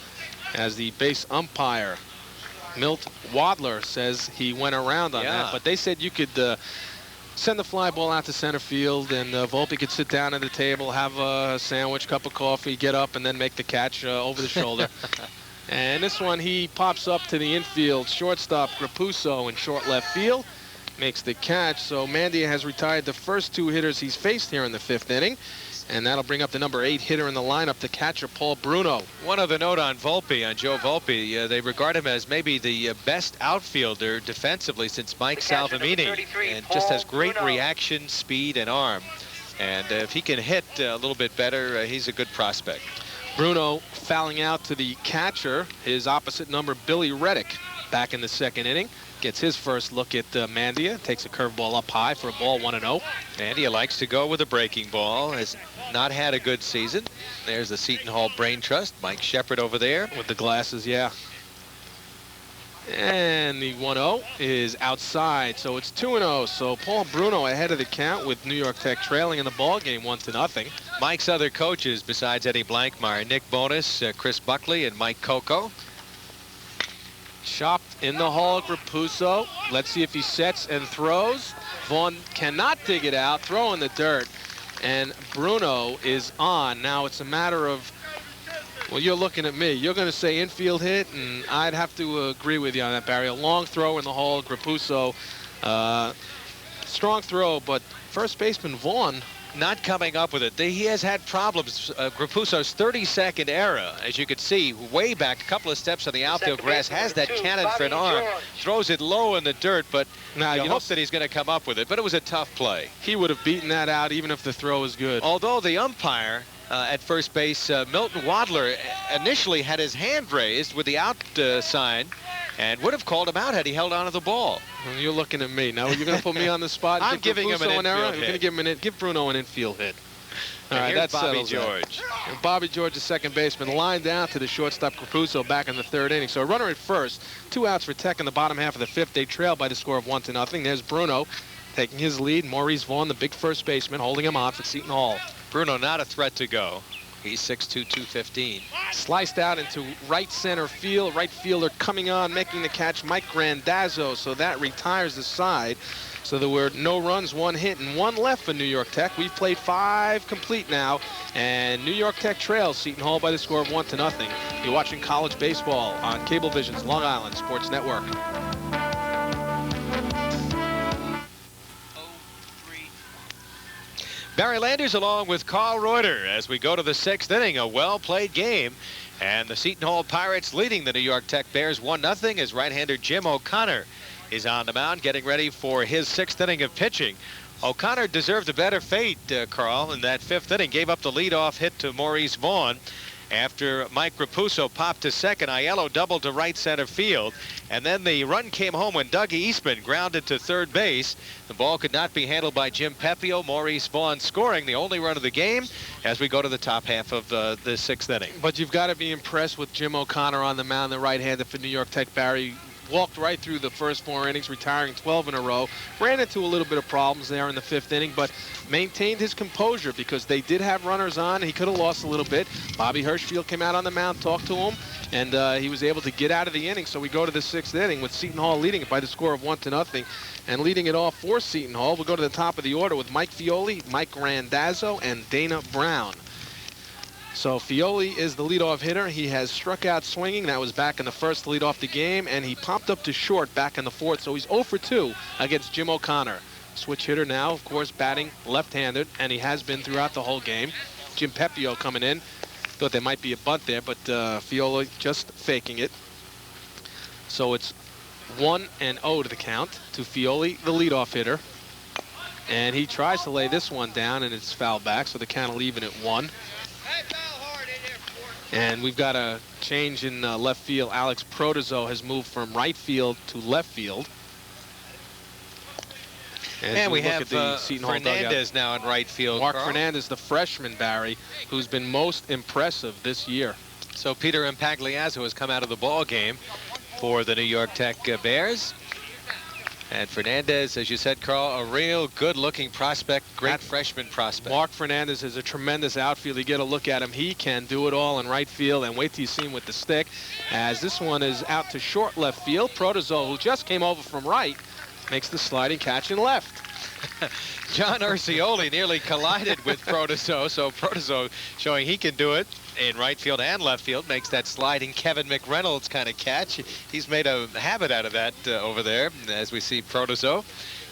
B: as the base umpire, Milt Wadler, says he went around on that. But they said you could send the fly ball out to center field, and Volpe could sit down at the table, have a sandwich, cup of coffee, get up, and then make the catch over the shoulder. And this one, he pops up to the infield. Shortstop Grapuso in short left field makes the catch. So Mandia has retired the first 2 hitters he's faced here in the 5th inning. And that'll bring up the number 8 hitter in the lineup, the catcher, Paul Bruno.
A: One other note on Volpe, on Joe Volpe. They regard him as maybe the best outfielder defensively since Mike Salvemini, and just has great reaction, speed, and arm. And if he can hit a little bit better, he's a good prospect.
B: Bruno fouling out to the catcher, his opposite number, Billy Reddick, back in the 2nd inning. Gets his first look at Mandia. Takes a curveball up high for a ball, 1-0.
A: Mandia likes to go with a breaking ball. Has not had a good season. There's the Seton Hall Brain Trust. Mike Shepard over there.
B: With the glasses, yeah. And the 1-0 is outside, so it's 2-0. So Paul Bruno ahead of the count with New York Tech trailing in the ball game 1-0.
A: Mike's other coaches, besides Eddie Blankmeyer, Nick Bonus, Chris Buckley, and Mike Coco.
B: Chopped in the hole, Grapuso. Let's see if he sets and throws. Vaughn cannot dig it out, throw in the dirt. And Bruno is on. Now it's a matter of, well, you're looking at me. You're going to say infield hit, and I'd have to agree with you on that, Barry. A long throw in the hole, Grapuso. Strong throw, but first baseman Vaughn
A: not coming up with it. He has had problems. Grapuso's 32nd error, as you could see, way back, a couple of steps on the outfield grass, has that cannon for an arm, throws it low in the dirt, but now you hope that he's going to come up with it. But it was a tough play.
B: He would have beaten that out even if the throw was good.
A: Although the umpire at first base, Milton Wadler, initially had his hand raised with the out sign, and would have called him out had he held on to the ball.
B: Well, you're looking at me. Now you're going to put me on the spot.
A: I'm giving him an infield hit.
B: You're going to give him give Bruno an infield hit. All right,
A: that's Bobby
B: settles
A: George.
B: And Bobby George, the second baseman, lined down to the shortstop Grapuso back in the 3rd inning. So a runner at first, 2 outs for Tech in the bottom half of the 5th. They trail by the score of 1-0. There's Bruno taking his lead. Maurice Vaughn, the big first baseman, holding him on for Seton Hall.
A: Bruno not a threat to go. He's 6'2", 215.
B: Sliced out into right center field. Right fielder coming on, making the catch, Mike Randazzo. So that retires the side. So there were no runs, 1 hit, and 1 left for New York Tech. We've played 5 complete now, and New York Tech trails Seton Hall by the score of 1-0. You're watching college baseball on Cablevision's Long Island Sports Network.
A: Barry Landers along with Carl Reuter as we go to the 6th inning. A well-played game. And the Seton Hall Pirates leading the New York Tech Bears 1-0 as right-hander Jim O'Connor is on the mound getting ready for his 6th inning of pitching. O'Connor deserved a better fate, Carl, in that 5th inning. Gave up the leadoff hit to Maurice Vaughn after Mike Rapuso popped to second. Aiello doubled to right center field. And then the run came home when Doug Eastman grounded to third base. The ball could not be handled by Jim Pepio. Maurice Vaughn scoring the only run of the game as we go to the top half of the 6th inning.
B: But you've got to be impressed with Jim O'Connor on the mound, the right-hander for New York Tech. Barry walked right through the first 4 innings, retiring 12 in a row. Ran into a little bit of problems there in the 5th inning, but maintained his composure because they did have runners on. He could have lost a little bit. Bobby Hirschfield came out on the mound, talked to him, and he was able to get out of the inning. So we go to the 6th inning with Seton Hall leading it by the score of 1-0. And leading it off for Seton Hall, we'll go to the top of the order with Mike Fioli, Mike Randazzo, and Dana Brown. So Fioli is the leadoff hitter. He has struck out swinging. That was back in the 1st to lead off the game, and he popped up to short back in the 4th. So he's 0 for 2 against Jim O'Connor. Switch hitter now, of course, batting left-handed, and he has been throughout the whole game. Jim Pepio coming in. Thought there might be a bunt there, but Fioli just faking it. So it's 1-0 to the count to Fioli, the leadoff hitter. And he tries to lay this one down, and it's fouled back, so the count will even at 1. And we've got a change in left field. Alex Protozo has moved from right field to left field.
A: And we have Fernandez now in right field.
B: Mark Fernandez, the freshman, Barry, who's been most impressive this year.
A: So Peter Impagliazzo has come out of the ball game for the New York Tech Bears. And Fernandez, as you said, Carl, a real good-looking prospect, great freshman prospect.
B: Mark Fernandez is a tremendous outfielder. You get a look at him. He can do it all in right field, and wait till you see him with the stick. As this one is out to short left field. Protozo, who just came over from right, makes the sliding catch in left.
A: John Urcioli nearly collided with Protozo, so Protozo showing he can do it in right field and left field, makes that sliding Kevin McReynolds kind of catch. He's made a habit out of that over there, as we see Protozo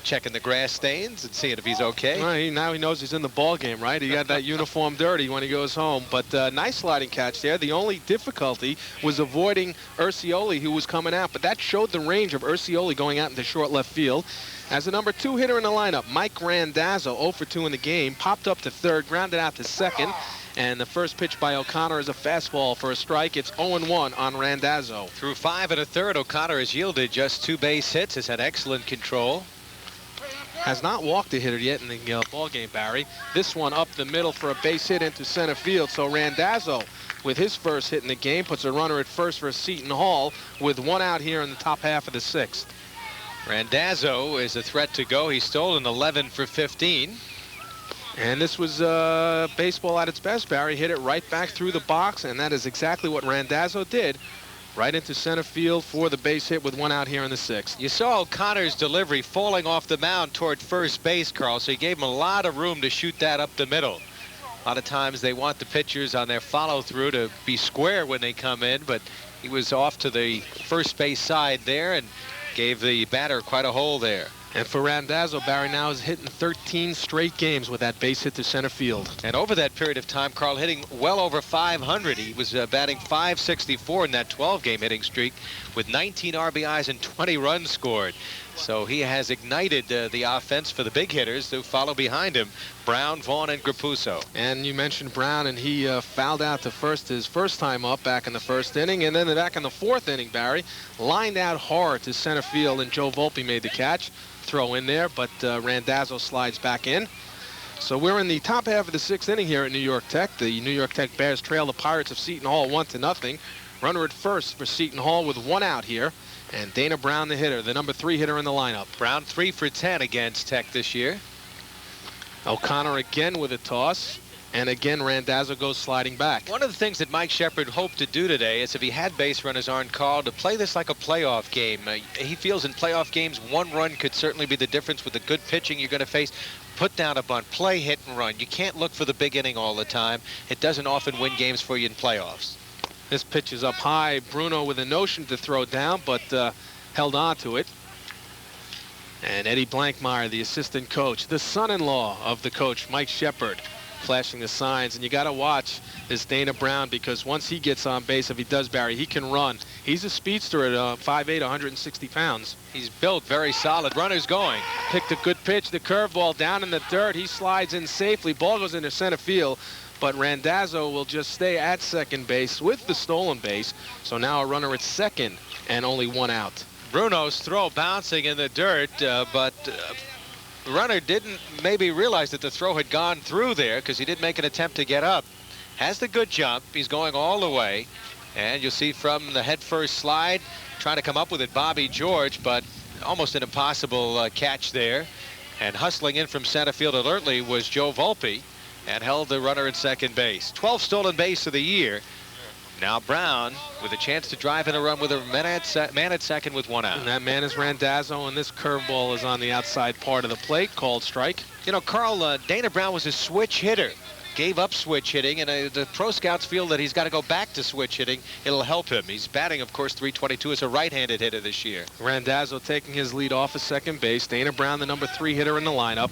A: checking the grass stains and seeing if he's okay.
B: Well, now he knows he's in the ball game, right? He got that uniform dirty when he goes home. But nice sliding catch there. The only difficulty was avoiding Urcioli, who was coming out. But that showed the range of Urcioli going out into short left field. As the number 2 hitter in the lineup, Mike Randazzo, 0 for 2 in the game, popped up to third, grounded out to second. And the first pitch by O'Connor is a fastball for a strike. It's 0-1 on Randazzo.
A: Through 5 1/3, O'Connor has yielded just 2 base hits, has had excellent control.
B: Has not walked a hitter yet in the ball game, Barry. This one up the middle for a base hit into center field. So Randazzo, with his first hit in the game, puts a runner at first for Seton Hall with 1 out here in the top half of the 6th.
A: Randazzo is a threat to go. He's stolen 11 for 15.
B: And this was baseball at its best, Barry. Hit it right back through the box, and that is exactly what Randazzo did. Right into center field for the base hit with 1 out here in the 6th.
A: You saw O'Connor's delivery falling off the mound toward first base, Carl, so he gave him a lot of room to shoot that up the middle. A lot of times they want the pitchers on their follow-through to be square when they come in, but he was off to the first base side there and gave the batter quite a hole there.
B: And for Randazzo, Barry now is hitting 13 straight games with that base hit to center field.
A: And over that period of time, Carl, hitting well over 500. He was batting .564 in that 12-game hitting streak with 19 RBIs and 20 runs scored. So he has ignited the offense for the big hitters who follow behind him, Brown, Vaughn, and Grapuso.
B: And you mentioned Brown, and he fouled out to first his first time up back in the 1st inning. And then back in the 4th inning, Barry, lined out hard to center field, and Joe Volpe made the catch. Throw in there, but Randazzo slides back in. So we're in the top half of the 6th inning here at New York Tech. The New York Tech Bears trail the Pirates of Seton Hall 1-0. Runner at first for Seton Hall with 1 out here. And Dana Brown, the hitter, the number 3 hitter in the lineup.
A: Brown 3 for 10 against Tech this year.
B: O'Connor again with a toss. And again, Randazzo goes sliding back.
A: One of the things that Mike Shepard hoped to do today is, if he had base runners aren't called, to play this like a playoff game. He feels in playoff games, one run could certainly be the difference with the good pitching you're going to face. Put down a bunt, play, hit, and run. You can't look for the big inning all the time. It doesn't often win games for you in playoffs.
B: This pitch is up high. Bruno with a notion to throw down, but held on to it. And Eddie Blankmeyer, the assistant coach, the son-in-law of the coach, Mike Shepard, flashing the signs. And you got to watch this Dana Brown, because once he gets on base, if he does, Barry, he can run. He's a speedster at 5'8", 160 pounds.
A: He's built very solid. Runners going.
B: Picked a good pitch, the curveball down in the dirt. He slides in safely. Ball goes into center field. But Randazzo will just stay at second base with the stolen base. So now a runner at second and only one out.
A: Bruno's throw bouncing in the dirt, but the runner didn't maybe realize that the throw had gone through there, because he did make an attempt to get up. Has the good jump. He's going all the way. And you'll see from the head-first slide, trying to come up with it, Bobby George, but almost an impossible catch there. And hustling in from center field alertly was Joe Volpe, and held the runner at second base. 12 stolen base of the year. Now Brown with a chance to drive in a run with a man at second with one out.
B: And that man is Randazzo, and this curveball is on the outside part of the plate, called strike.
A: You know, Carl, Dana Brown was a switch hitter. Gave up switch hitting, and the pro scouts feel that he's got to go back to switch hitting. It'll help him. He's batting, of course, .322 as a right-handed hitter this year.
B: Randazzo taking his lead off of second base. Dana Brown, the number 3 hitter in the lineup.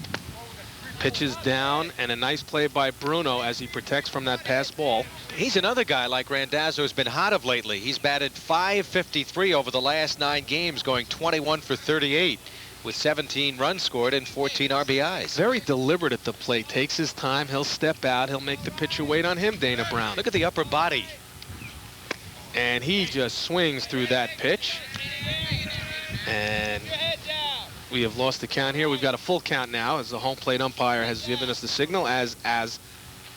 B: Pitches down, and a nice play by Bruno as he protects from that pass ball.
A: He's another guy like Randazzo who's been hot of lately. He's batted .553 over the last 9 games, going 21 for 38 with 17 runs scored and 14 RBIs.
B: Very deliberate at the plate. Takes his time. He'll step out. He'll make the pitcher wait on him, Dana Brown.
A: Look at the upper body.
B: And he just swings through that pitch. And we have lost the count here. We've got a full count now, as the home plate umpire has given us the signal, as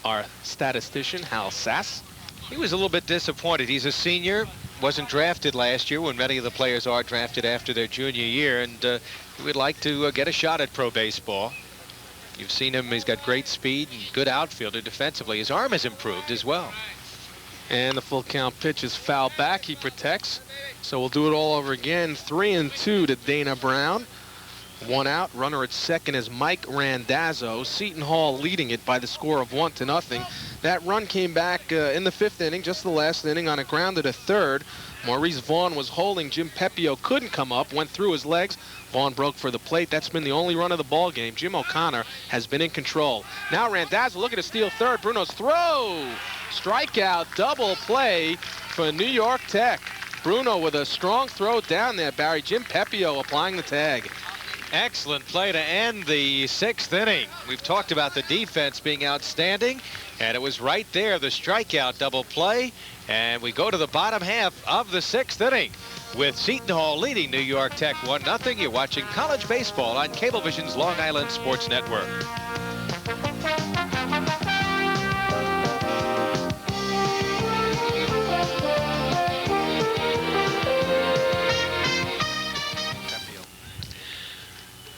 B: our statistician, Hal Sass.
A: He was a little bit disappointed. He's a senior, wasn't drafted last year when many of the players are drafted after their junior year, and he would like to get a shot at pro baseball. You've seen him. He's got great speed and good outfielder defensively. His arm has improved as well.
B: And the full count pitch is foul back. He protects. So we'll do it all over again. 3-2 to Dana Brown. One out. Runner at second is Mike Randazzo. Seton Hall leading it by the score of 1-0. That run came back in the 5th inning, just the last inning, on a grounder to third. Maurice Vaughn was holding. Jim Pepio couldn't come up, went through his legs. Vaughn broke for the plate. That's been the only run of the ball game. Jim O'Connor has been in control. Now Randazzo looking to steal third. Bruno's throw. Strikeout, double play for New York Tech. Bruno with a strong throw down there, Barry. Jim Pepio applying the tag.
A: Excellent play to end the 6th inning. We've talked about the defense being outstanding, and it was right there, the strikeout double play. And we go to the bottom half of the 6th inning with Seton Hall leading New York Tech 1-0. You're watching college baseball on Cablevision's Long Island Sports Network.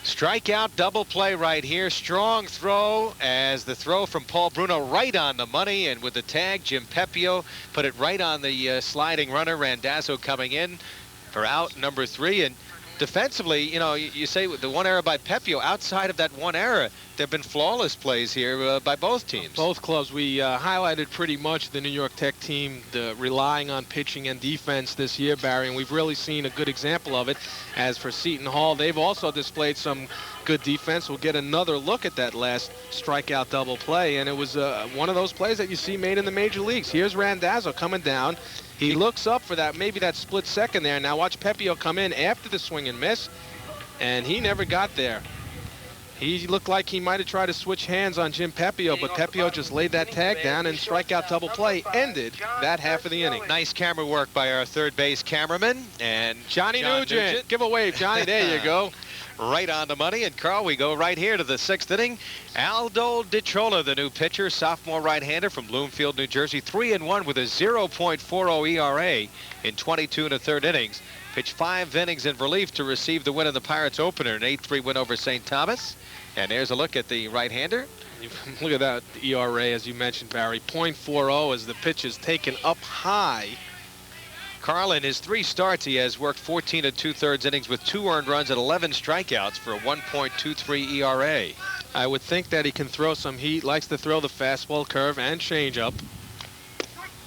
A: Strikeout double play right here. Strong throw, as the throw from Paul Bruno right on the money, and with the tag, Jim Pepio put it right on the sliding runner. Randazzo coming in for out number 3. And defensively, you know, you say the one error by Pepio. Outside of that one error, there have been flawless plays here by both teams.
B: Both clubs. We highlighted pretty much the New York Tech team relying on pitching and defense this year, Barry, and we've really seen a good example of it. As for Seton Hall, they've also displayed some good defense. We'll get another look at that last strikeout double play, and it was one of those plays that you see made in the major leagues. Here's Randazzo coming down. He looks up for that, maybe that split second there. Now watch Pepio come in after the swing and miss, and he never got there. He looked like he might have tried to switch hands on Jim Pepio, but Pepio just laid that tag down, and strikeout double play ended that half of the inning.
A: Nice camera work by our third base cameraman. And
B: Johnny Nugent. Give a wave, Johnny. There you go.
A: Right on the money. And Carl, we go right here to the 6th inning. Aldo DiCiola, the new pitcher, sophomore right-hander from Bloomfield, New Jersey, 3-1 with a 0.40 ERA in 22 1/3 innings. Pitched 5 innings in relief to receive the win in the Pirates opener, an 8-3 win over St. Thomas. And there's a look at the right-hander.
B: Look at that ERA, as you mentioned, Barry. .40 as the pitch is taken up high.
A: Carl, in his 3 starts, he has worked 14 2/3 innings with 2 earned runs and 11 strikeouts for a 1.23 ERA.
B: I would think that he can throw some heat, likes to throw the fastball, curve, and changeup.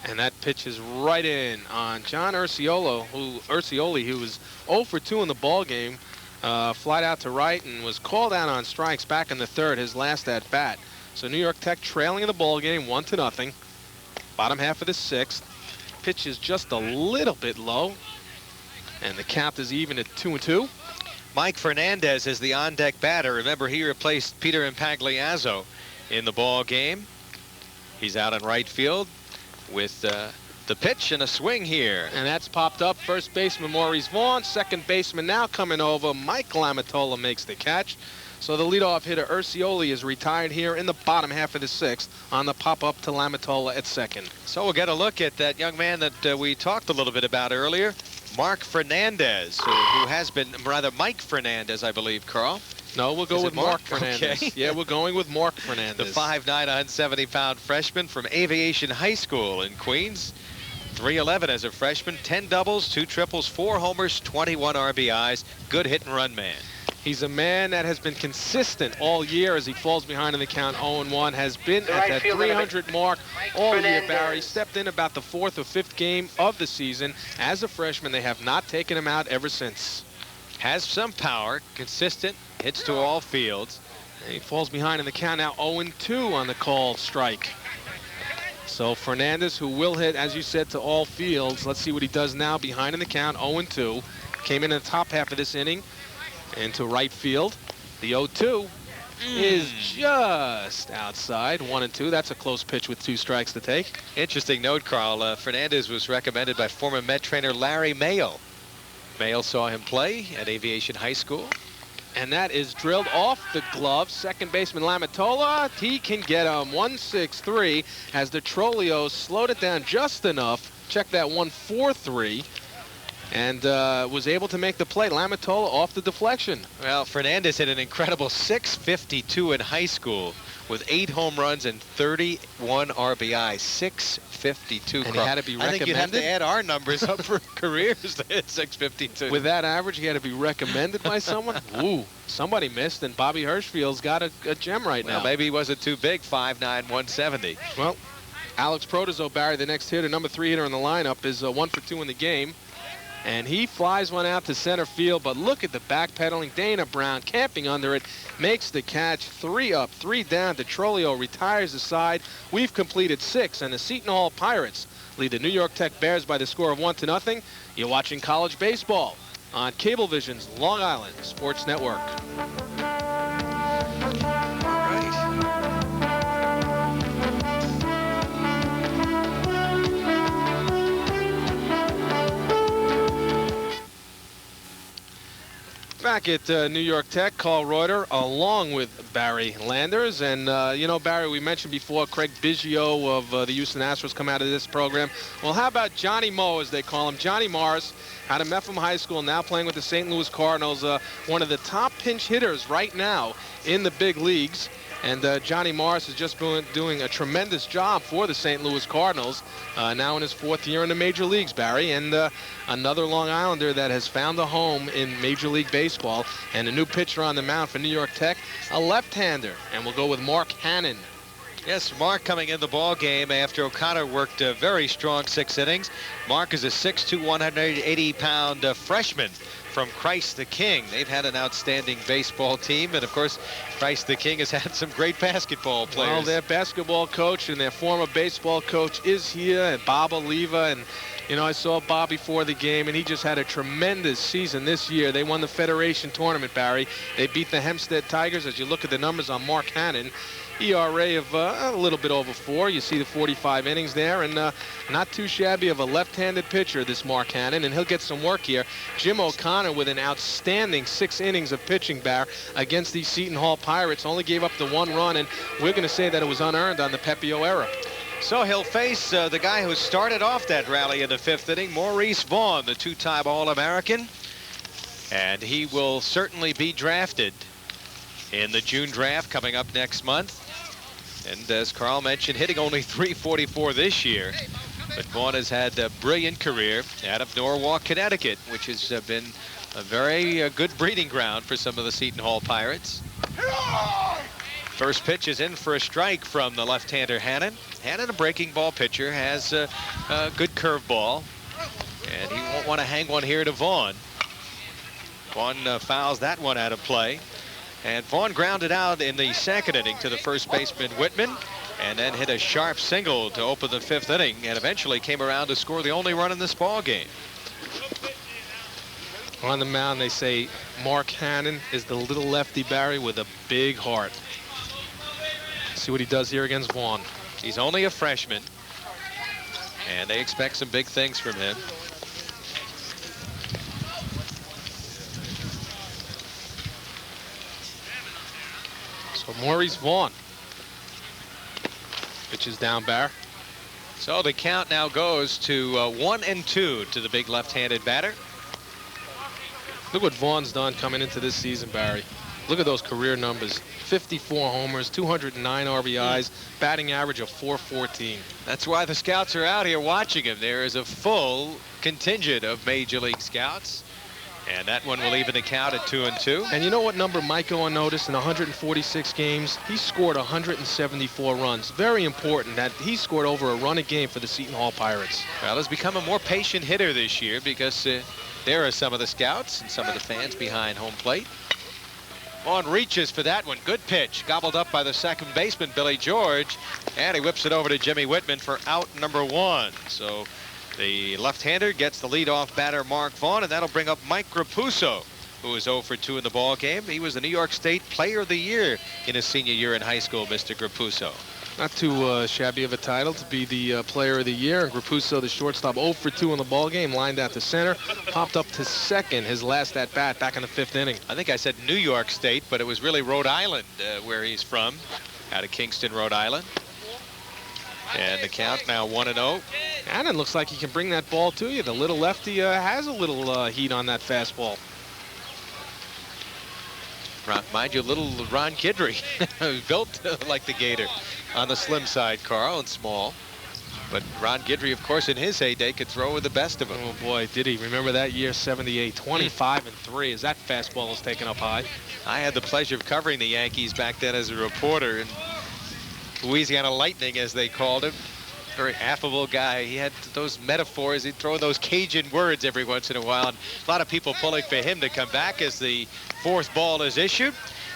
B: And that pitch is right in on John Urcioli, who was 0 for 2 in the ball game. Flied out to right and was called out on strikes back in the 3rd, his last at bat. So New York Tech trailing in the ball game 1-0. Bottom half of the 6th. Pitch is just a little bit low, and the count is even at 2-2.
A: Mike Fernandez is the on-deck batter. Remember, he replaced Peter Impagliazzo in the ball game. He's out in right field with the pitch and a swing here.
B: And that's popped up. First baseman Maurice Vaughn. Second baseman now coming over. Mike Lamatola makes the catch. So the leadoff hitter Urcioli is retired here in the bottom half of the 6th on the pop-up to Lamatola at second.
A: So we'll get a look at that young man that we talked a little bit about earlier, Mark Fernandez, who has been, rather Mike Fernandez, I believe, Carl.
B: No, we'll go with Mark Fernandez.
A: Okay.
B: Yeah, we're going with Mark Fernandez.
A: The 5'9", 170-pound freshman from Aviation High School in Queens. 311 as a freshman, 10 doubles, 2 triples, 4 homers, 21 RBIs. Good hit and run man.
B: He's a man that has been consistent all year as he falls behind in the count 0-1. Has been at that 300 mark all year, Barry. Stepped in about the 4th or 5th game of the season. As a freshman, they have not taken him out ever since.
A: Has some power, consistent, hits to all fields.
B: And he falls behind in the count now 0-2 on the call strike. So Fernandez, who will hit, as you said, to all fields. Let's see what he does now behind in the count 0-2. Came in the top half of this inning into right field. The 0-2 is just outside. 1-2. That's a close pitch with 2 strikes to take.
A: Interesting note, Carl. Fernandez was recommended by former Met trainer Larry Mayo. Mayo saw him play at Aviation High School.
B: And that is drilled off the glove. Second baseman Lamatola, he can get him. 1-6-3 as the Trolio slowed it down just enough. Check that 1-4-3. And was able to make the play. Lamatola off the deflection.
A: Well, Fernandez hit an incredible .652 in high school with 8 home runs and 31 RBI. .652.
B: And he had to be recommended.
A: I think you'd have to add our numbers up for careers to hit .652.
B: With that average, he had to be recommended by someone. Ooh, somebody missed, and Bobby Hirschfield's got a gem right now.
A: Well, maybe he wasn't too big. 5'9", 170.
B: Well, Alex Protozo, Barry, the next hitter, number 3 hitter in the lineup, is 1 for 2 in the game. And he flies one out to center field, but look at the backpedaling. Dana Brown camping under it, makes the catch. 3 up, 3 down. DeTrolio retires the side. We've completed 6, and the Seton Hall Pirates lead the New York Tech Bears by the score of 1-0. You're watching college baseball on Cablevision's Long Island Sports Network. Back at New York Tech, Carl Reuter along with Barry Landers. And, you know, Barry, we mentioned before, Craig Biggio of the Houston Astros come out of this program. Well, how about Johnny Mo, as they call him? Johnny Morris out of Mepham High School, now playing with the St. Louis Cardinals. One of the top pinch hitters right now in the big leagues. And Johnny Morris has just been doing a tremendous job for the St. Louis Cardinals, now in his 4th year in the major leagues, Barry. And another Long Islander that has found a home in Major League Baseball. And a new pitcher on the mound for New York Tech, a left-hander. And we'll go with Mark Hannon.
A: Yes, Mark coming in the ball game after O'Connor worked a very strong 6 innings. Mark is a 6'2", 180-pound freshman from Christ the King. They've had an outstanding baseball team, and of course, Christ the King has had some great basketball players.
B: Well, their basketball coach and their former baseball coach is here, and Bob Oliva. And you know, I saw Bob before the game, and he just had a tremendous season this year. They won the Federation Tournament, Barry. They beat the Hempstead Tigers. As you look at the numbers on Mark Hannon, ERA of a little bit over 4. You see the 45 innings there, and not too shabby of a left-handed pitcher, this Mark Hannon, and he'll get some work here. Jim O'Connor with an outstanding 6 innings of pitching, Barry, against these Seton Hall Pirates. Only gave up the 1 run, and we're going to say that it was unearned on the Pepio era.
A: So he'll face the guy who started off that rally in the 5th inning, Maurice Vaughn, the 2-time All-American. And he will certainly be drafted in the June draft coming up next month. And as Carl mentioned, hitting only .344 this year. But Vaughn has had a brilliant career out of Norwalk, Connecticut, which has been a very good breeding ground for some of the Seton Hall Pirates. First pitch is in for a strike from the left-hander Hannon. Hannon, a breaking ball pitcher, has a good curveball, and he won't want to hang one here to Vaughn. Vaughn fouls that one out of play. And Vaughn grounded out in the second inning to the first baseman Whitman, and then hit a sharp single to open the fifth inning, and eventually came around to score the only run in this ball game.
B: On the mound, they say Mark Hannon is the little lefty Barry with a big heart. See what he does here against Vaughn.
A: He's only a freshman, and they expect some big things from him.
B: So Maurice Vaughn pitches down Barr.
A: So the count now goes to 1-2 to the big left-handed batter.
B: Look what Vaughn's done coming into this season, Barry. Look at those career numbers. 54 homers, 209 RBIs, batting average of .414.
A: That's why the scouts are out here watching him. There is a full contingent of Major League scouts. And that one will even the count at 2-2.
B: And you know what number might go unnoticed? In 146 games, he scored 174 runs. Very important that he scored over a run a game for the Seton Hall Pirates.
A: Well, he's become a more patient hitter this year because there are some of the scouts and some of the fans behind home plate. Vaughn reaches for that one. Good pitch. Gobbled up by the second baseman, Billy George. And he whips it over to Jimmy Whitman for out number 1. So the left-hander gets the leadoff batter, Mark Vaughn, and that'll bring up Mike Grapuso, who is 0 for 2 in the ball game. He was the New York State Player of the Year in his senior year in high school, Mr. Grapuso.
B: Not too shabby of a title to be the Player of the Year. Grapuso, the shortstop, 0 for 2 in the ball game, lined out to center, popped up to second, his last at bat back in the 5th inning.
A: I think I said New York State, but it was really Rhode Island where he's from, out of Kingston, Rhode Island. And the count now 1-0.
B: Hannon looks like he can bring that ball to you. The little lefty has a little heat on that fastball.
A: Mind you, little Ron Guidry, built like the Gator on the slim side, Carl, and small. But Ron Guidry, of course, in his heyday, could throw with the best of them.
B: Oh, boy, did he. Remember that year, 78, 25-3, as that fastball was taken up high.
A: I had the pleasure of covering the Yankees back then as a reporter, and Louisiana Lightning, as they called him. Very affable guy. He had those metaphors. He'd throw those Cajun words every once in a while. And a lot of people pulling for him to come back as the 4th ball is issued.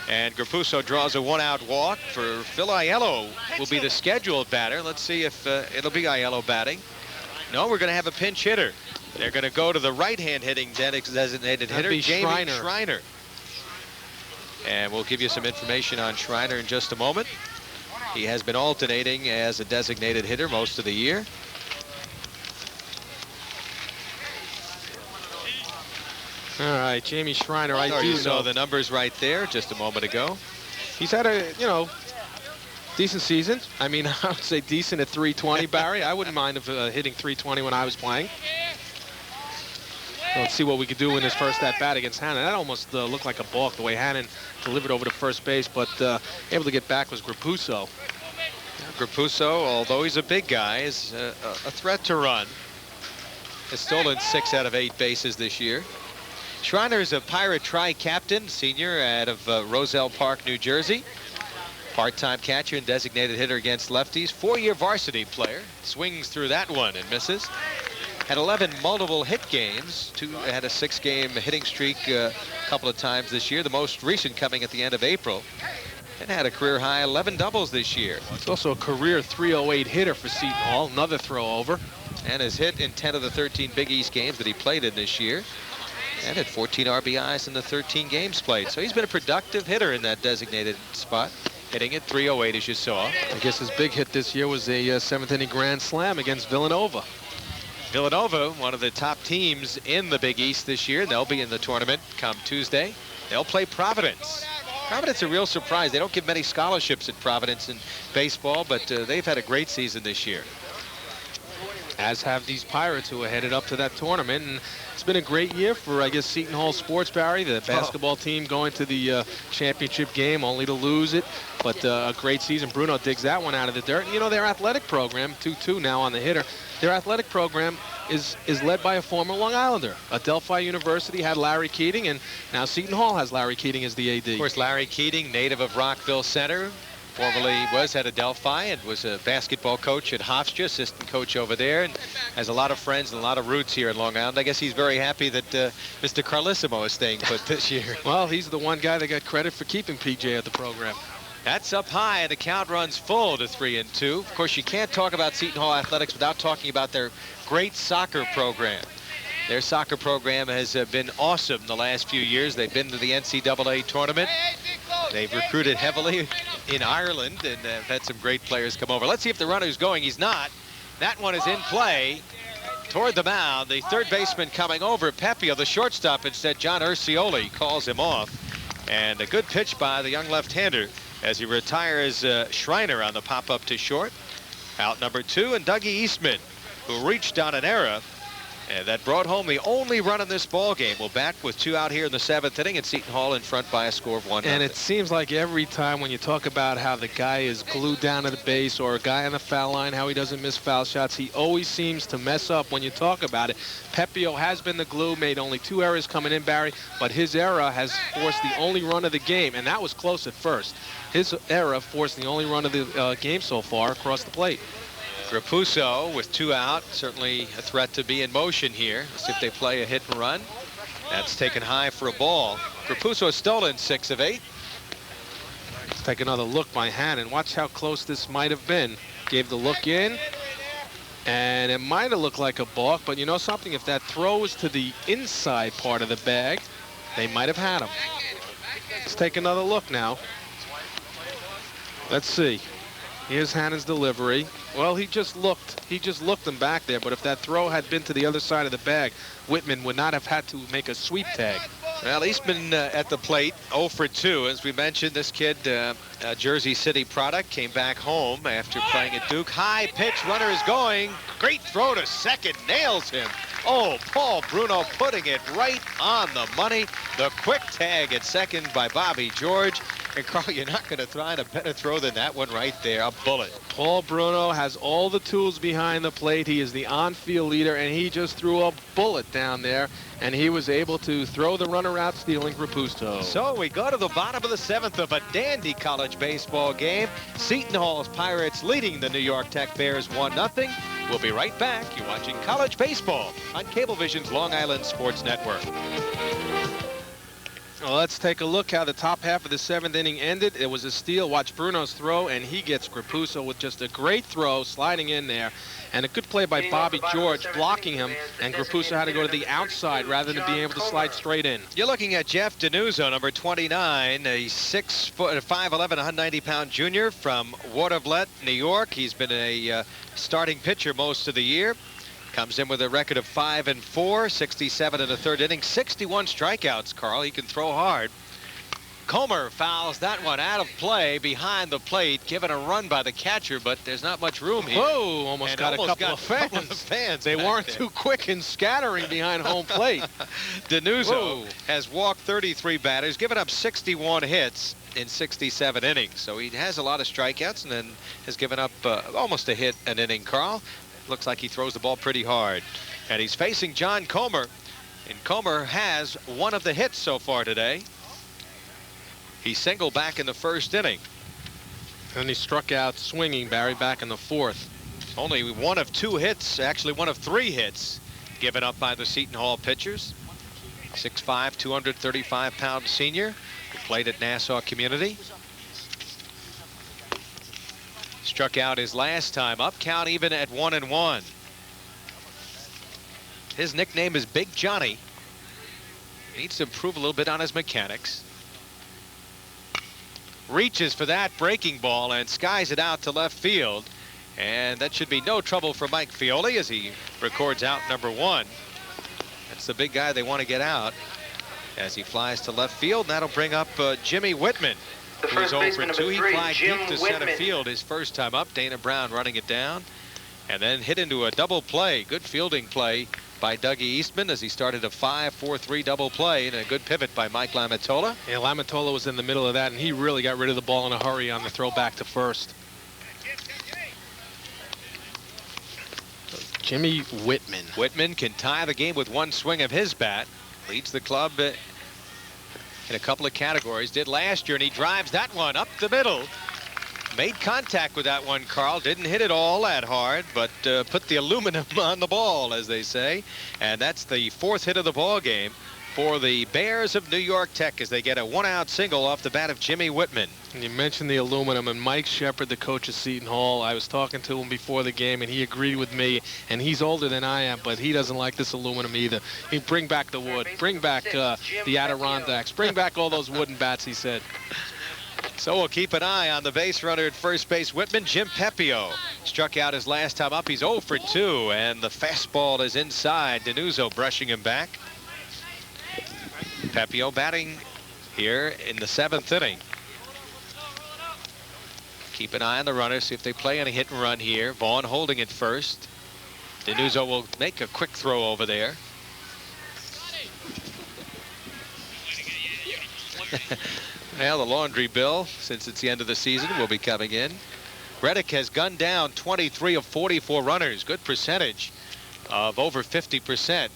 A: And Grapuso draws a 1-out walk for Phil Aiello, will be the scheduled batter. Let's see if it'll be Aiello batting. No, we're going to have a pinch hitter. They're going to go to the right-hand hitting designated hitter, Jamie Schreiner. And we'll give you some information on Schreiner in just a moment. He has been alternating as a designated hitter most of the year.
B: All right, Jamie Schreiner, I do
A: you
B: know.
A: saw the numbers right there just a moment ago.
B: He's had a, decent season. I mean, I would say decent at 320, Barry. I wouldn't mind if hitting 320 when I was playing. Let's see what we could do in his first at-bat against Hannon. That almost looked like a balk, the way Hannon delivered over to first base, but able to get back was Grapuso.
A: Grapuso, although he's a big guy, is a threat to run. Has stolen 6 out of 8 bases this year. Schreiner is a Pirate tri-captain, senior out of Roselle Park, New Jersey. Part-time catcher and designated hitter against lefties. 4-year varsity player. Swings through that one and misses. Had 11 multiple hit games. Had a 6-game hitting streak a couple of times this year, the most recent coming at the end of April. And had a career high 11 doubles this year.
B: It's also a career .308 hitter for Seton Hall. Another throw over.
A: And has hit in 10 of the 13 Big East games that he played in this year. And had 14 RBIs in the 13 games played. So he's been a productive hitter in that designated spot. Hitting at .308 as you saw.
B: I guess his big hit this year was a 7th inning grand slam against Villanova.
A: Villanova, one of the top teams in the Big East this year. They'll be in the tournament come Tuesday. They'll play Providence. Providence a real surprise. They don't give many scholarships at Providence in baseball, but they've had a great season this year.
B: As have these Pirates, who are headed up to that tournament. And it's been a great year for, I guess, Seton Hall sports, Barry. The basketball team going to the championship game only to lose it. But a great season. Bruno digs that one out of the dirt. And, you know, their athletic program, 2-2 now on the hitter, their athletic program is led by a former Long Islander. Adelphi University had Larry Keating, and now Seton Hall has Larry Keating as the AD.
A: Of course, Larry Keating, native of Rockville Center, formerly was at Adelphi and was a basketball coach at Hofstra, assistant coach over there, and has a lot of friends and a lot of roots here in Long Island. I guess he's very happy that Mr. Carlissimo is staying put this year.
B: Well, he's the one guy that got credit for keeping PJ at the program.
A: That's up high, and the count runs full to 3-2. Of course, you can't talk about Seton Hall athletics without talking about their great soccer program. Their soccer program has been awesome the last few years. They've been to the NCAA tournament. They've recruited heavily in Ireland and have had some great players come over. Let's see if the runner's going. He's not. That one is in play toward the mound. The third baseman coming over, Pepio, the shortstop. Instead, John Urcioli calls him off. And a good pitch by the young left-hander as he retires Schreiner on the pop-up to short. Out number 2, and Dougie Eastman, who reached on an error, and that brought home the only run in this ball game. We'll bat with 2 out here in the 7th inning, and Seton Hall in front by a score of 1-0.
B: And it seems like every time when you talk about how the guy is glued down to the base or a guy on the foul line, how he doesn't miss foul shots, he always seems to mess up when you talk about it. Pepio has been the glue, made only 2 errors coming in, Barry, but his error has forced the only run of the game, and that was close at first. His error forced the only run of the game so far across the plate.
A: Raposo with 2 out, certainly a threat to be in motion here. Let's see if they play a hit and run. That's taken high for a ball. Raposo has stolen 6 of 8.
B: Let's take another look by Hannon. Watch how close this might have been. Gave the look in, and it might have looked like a balk, but you know something? If that throw was to the inside part of the bag, they might have had him. Let's take another look now. Let's see. Here's Hannon's delivery. Well, he just looked him back there, but if that throw had been to the other side of the bag, Whitman would not have had to make a sweep tag.
A: Well, Eastman at the plate, 0 for 2. As we mentioned, this kid, a Jersey City product, came back home after playing at Duke. High pitch, runner is going. Great throw to second, nails him. Oh, Paul Bruno putting it right on the money. The quick tag at second by Bobby George. And Carl, you're not going to find a better throw than that one right there, a bullet.
B: Paul Bruno has all the tools behind the plate. He is the on-field leader, and he just threw a bullet down there, and he was able to throw the runner out, stealing Raposo.
A: So we go to the bottom of the 7th of a dandy college baseball game. Seton Hall's Pirates leading the New York Tech Bears 1-0. We'll be right back. You're watching college baseball on Cablevision's Long Island Sports Network.
B: Well, let's take a look how the top half of the 7th inning ended. It was a steal. Watch Bruno's throw, and he gets Raposo with just a great throw, sliding in there. And a good play by Bobby George, blocking him, and Raposo had to go to the outside rather than being able to slide straight in.
A: You're looking at Jeff Denuzzo, number 29, a 6'5", 190-pound junior from Watervliet, New York. He's been a starting pitcher most of the year. Comes in with a record of 5-4, 67 in the 3rd inning, 61 strikeouts, Carl. He can throw hard. Comer fouls that one out of play behind the plate, given a run by the catcher, but there's not much room here.
B: Whoa, almost got a couple of fans. They weren't too quick in scattering behind home plate.
A: Denuzzo has walked 33 batters, given up 61 hits in 67 innings. So he has a lot of strikeouts and then has given up almost a hit an inning, Carl. Looks like he throws the ball pretty hard. And he's facing John Comer. And Comer has one of the hits so far today. He singled back in the 1st inning.
B: And he struck out swinging, Barry, back in the 4th.
A: Only one of 2 hits, actually one of 3 hits, given up by the Seton Hall pitchers. 6'5", 235-pound senior who played at Nassau Community. Struck out his last time up, count even at 1-1. His nickname is Big Johnny. He needs to improve a little bit on his mechanics. Reaches for that breaking ball and skies it out to left field. And that should be no trouble for Mike Fioli as he records out number 1. That's the big guy they want to get out as he flies to left field. And that'll bring up Jimmy Whitman.
C: The
A: Who's
C: first
A: 0
C: baseman,
A: for 2. He
C: number 3,
A: flied
C: Jim
A: deep to
C: Whitman.
A: center field his first time up. Dana Brown running it down. And then hit into a double play. Good fielding play by Dougie Eastman as he started a 5-4-3 double play, and a good pivot by Mike Lamatola.
B: Yeah, Lamatola was in the middle of that, and he really got rid of the ball in a hurry on the throw back to first. Jimmy Whitman.
A: Whitman can tie the game with one swing of his bat. Leads the club in a couple of categories. Did last year, and he drives that one up the middle. Made contact with that one, Carl. Didn't hit it all that hard, but put the aluminum on the ball, as they say. And that's the 4th hit of the ball game for the Bears of New York Tech as they get a 1-out single off the bat of Jimmy Whitman.
B: And you mentioned the aluminum, and Mike Shepard, the coach of Seton Hall, I was talking to him before the game, and he agreed with me. And he's older than I am, but he doesn't like this aluminum either. He bring back the wood, bring back the Adirondacks, bring back all those wooden bats, he said.
A: So we'll keep an eye on the base runner at first base, Whitman. Jim Pepio struck out his last time up. He's 0 for 2, and the fastball is inside. Denuzzo brushing him back. Pepio batting here in the 7th inning. Keep an eye on the runner, see if they play any hit and run here. Vaughn holding it first. Denuzzo will make a quick throw over there. Well, the laundry bill, since it's the end of the season, will be coming in. Reddick has gunned down 23 of 44 runners. Good percentage of over 50%.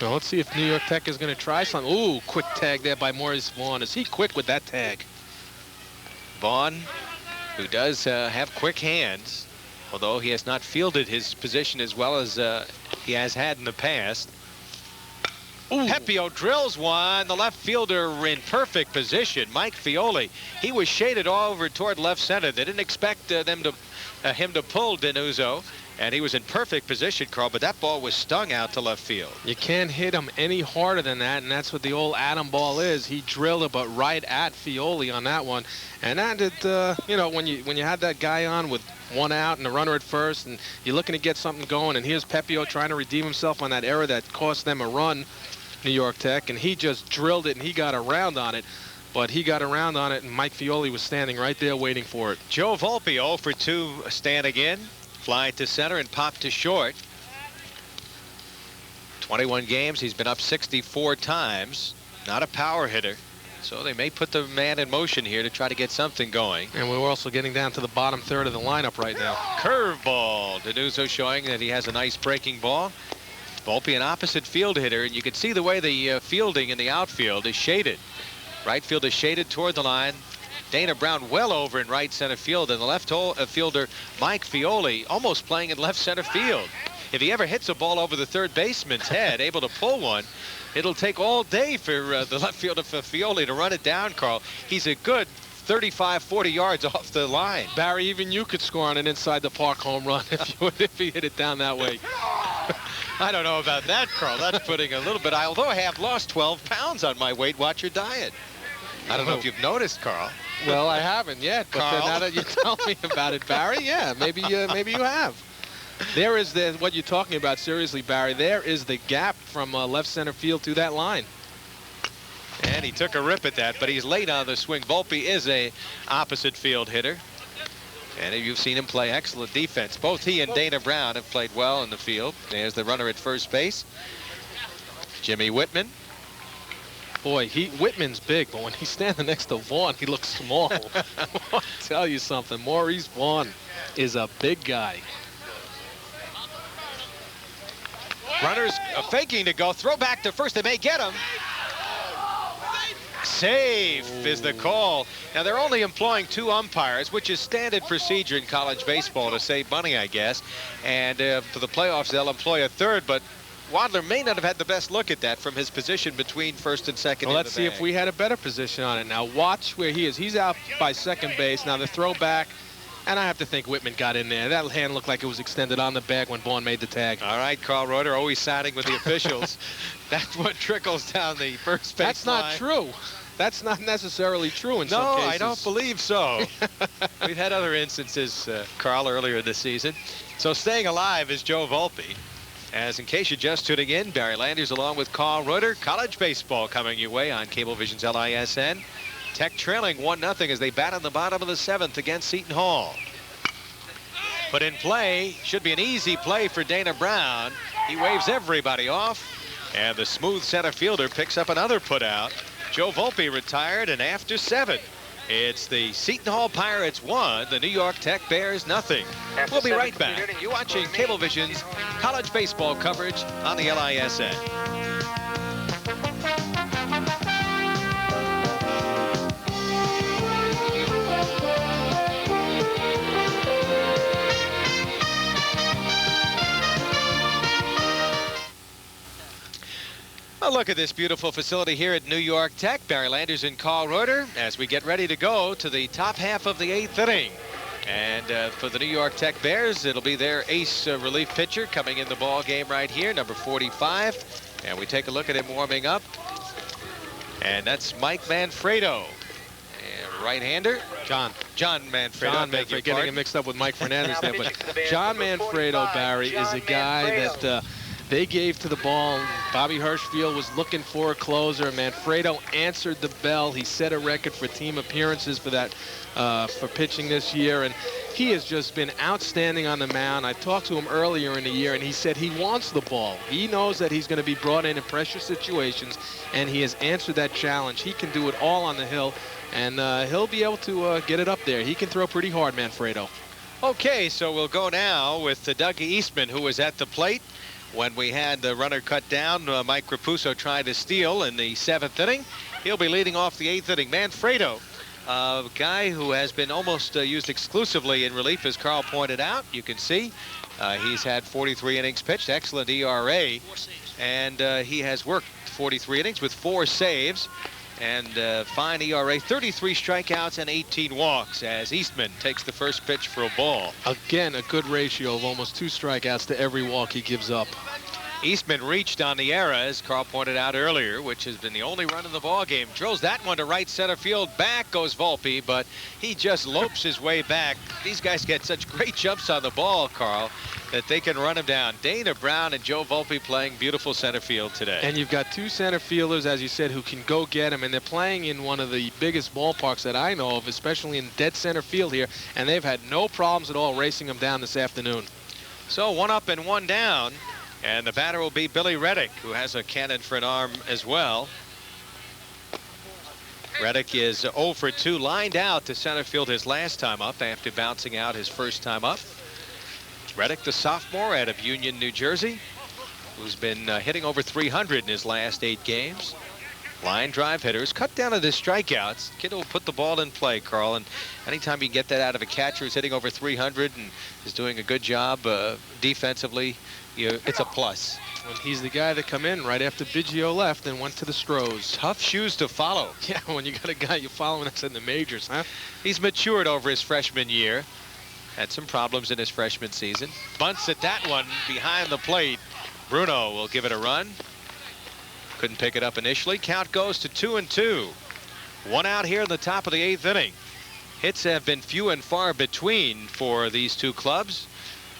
B: Well, let's see if New York Tech is going to try something. Ooh, quick tag there by Maurice Vaughn. Is he quick with that tag?
A: Vaughn, who does have quick hands, although he has not fielded his position as well as he has had in the past. Ooh. Pepio drills one. The left fielder in perfect position. Mike Fioli. He was shaded all over toward left center. They didn't expect him to pull Denuzzo, and he was in perfect position, Carl. But that ball was stung out to left field.
B: You can't hit him any harder than that, and that's what the old Adam ball is. He drilled it, but right at Fioli on that one. And that did, you know, when you had that guy on with 1 out and a runner at first, and you're looking to get something going, and here's Pepio trying to redeem himself on that error that cost them a run. New York Tech, and he just drilled it, and he got around on it. But he got around on it, and Mike Fioli was standing right there waiting for it.
A: Joe Volpe 0 for 2 standing in. Fly to center and pop to short. 21 games, he's been up 64 times. Not a power hitter, so they may put the man in motion here to try to get something going.
B: And we're also getting down to the bottom third of the lineup right now.
A: Curveball. Denuzzo showing that he has a nice breaking ball. Volpe, an opposite field hitter, and you can see the way the fielding in the outfield is shaded. Right field is shaded toward the line. Dana Brown well over in right center field, and the left fielder Mike Fioli almost playing in left center field. If he ever hits a ball over the third baseman's head, able to pull one, it'll take all day for the left fielder for Fioli to run it down, Carl. He's a good 35, 40 yards off the line.
B: Barry, even you could score on an inside the park home run if he hit it down that way.
A: I don't know about that, Carl. That's putting a little bit. Although I have lost 12 pounds on my Weight Watcher diet. I don't know if you've noticed, Carl.
B: Well, I haven't yet, but now that you tell me about it, Barry, yeah, maybe you have. There is what you're talking about, seriously, Barry. There is the gap from left center field to that line.
A: And he took a rip at that, but he's late on the swing. Volpe is a opposite field hitter. And you've seen him play excellent defense. Both he and Dana Brown have played well in the field. There's the runner at first base. Jimmy Whitman.
B: Boy, Whitman's big, but when he's standing next to Vaughn, he looks small. I'll tell you something. Maurice Vaughn is a big guy.
A: Runners faking to go. Throw back to first. They may get him. Safe is the call. Now, they're only employing 2 umpires, which is standard procedure in college baseball to save money, I guess. And for the playoffs, they'll employ a 3rd, but Wadler may not have had the best look at that from his position between first and second.
B: Well, let's see if we had a better position on it. Now, watch where he is. He's out by second base. Now, the throw back, and I have to think Whitman got in there. That hand looked like it was extended on the bag when Vaughn made the tag.
A: All right, Carl Reuter always siding with the officials. That's what trickles down the first base
B: That's not true. That's not necessarily true in some cases.
A: No, I don't believe so. We've had other instances, Carl, earlier this season. So staying alive is Joe Volpe. As in case you're just tuning in, Barry Landers along with Carl Reuter. College baseball coming your way on Cablevision's LISN. Tech trailing 1-0 as they bat on the bottom of the 7th against Seton Hall. But in play, should be an easy play for Dana Brown. He waves everybody off, and the smooth center fielder picks up another putout. Joe Volpe retired, and after 7, it's the Seton Hall Pirates 1, the New York Tech Bears nothing. We'll be right back. You're watching Cablevision's college baseball coverage on the LISN. A look at this beautiful facility here at New York Tech. Barry Landers and Carl Reuter as we get ready to go to the top half of the 8th inning. And for the New York Tech Bears, it'll be their ace relief pitcher coming in the ball game right here, number 45. And we take a look at him warming up. And that's Mike Manfredo. And right-hander, John Manfredo.
B: John Manfredo, getting him mixed up with Mike Fernandez there. But John Manfredo, Barry, is a guy that they gave to the ball. Bobby Hirschfield was looking for a closer. Manfredo answered the bell. He set a record for team appearances for that, for pitching this year. And he has just been outstanding on the mound. I talked to him earlier in the year, and he said he wants the ball. He knows that he's going to be brought in pressure situations, and he has answered that challenge. He can do it all on the hill, and he'll be able to get it up there. He can throw pretty hard, Manfredo.
A: Okay, so we'll go now with Dougie Eastman, who was at the plate when we had the runner cut down. Mike Raposo tried to steal in the 7th inning. He'll be leading off the 8th inning. Manfredo, a guy who has been almost used exclusively in relief, as Carl pointed out. You can see he's had 43 innings pitched, excellent ERA, and he has worked 43 innings with 4 saves. And fine ERA, 33 strikeouts and 18 walks as Eastman takes the first pitch for a ball.
B: Again, a good ratio of almost 2 strikeouts to every walk he gives up.
A: Eastman reached on the error, as Carl pointed out earlier, which has been the only run in the ball game. Drills that one to right center field. Back goes Volpe, but he just lopes his way back. These guys get such great jumps on the ball, Carl, that they can run him down. Dana Brown and Joe Volpe playing beautiful center field today.
B: And you've got 2 center fielders, as you said, who can go get him. And they're playing in one of the biggest ballparks that I know of, especially in dead center field here. And they've had no problems at all racing him down this afternoon.
A: So 1 up and 1 down. And the batter will be Billy Reddick, who has a cannon for an arm as well. Reddick is 0 for 2, lined out to center field his last time up after bouncing out his first time up. Reddick, the sophomore out of Union, New Jersey, who's been hitting over 300 in his last 8 games. Line drive hitters, cut down to the strikeouts. Kid will put the ball in play, Carl, and anytime you can get that out of a catcher who's hitting over 300 and is doing a good job defensively, it's a plus.
B: And he's the guy that come in right after Biggio left and went to the Stros.
A: Tough shoes to follow.
B: Yeah, when you got a guy you're following that's in the majors, huh?
A: He's matured over his freshman year. Had some problems in his freshman season. Bunts at that one behind the plate. Bruno will give it a run. Couldn't pick it up initially. Count goes to 2-2. 1 out here in the top of the 8th inning. Hits have been few and far between for these 2 clubs,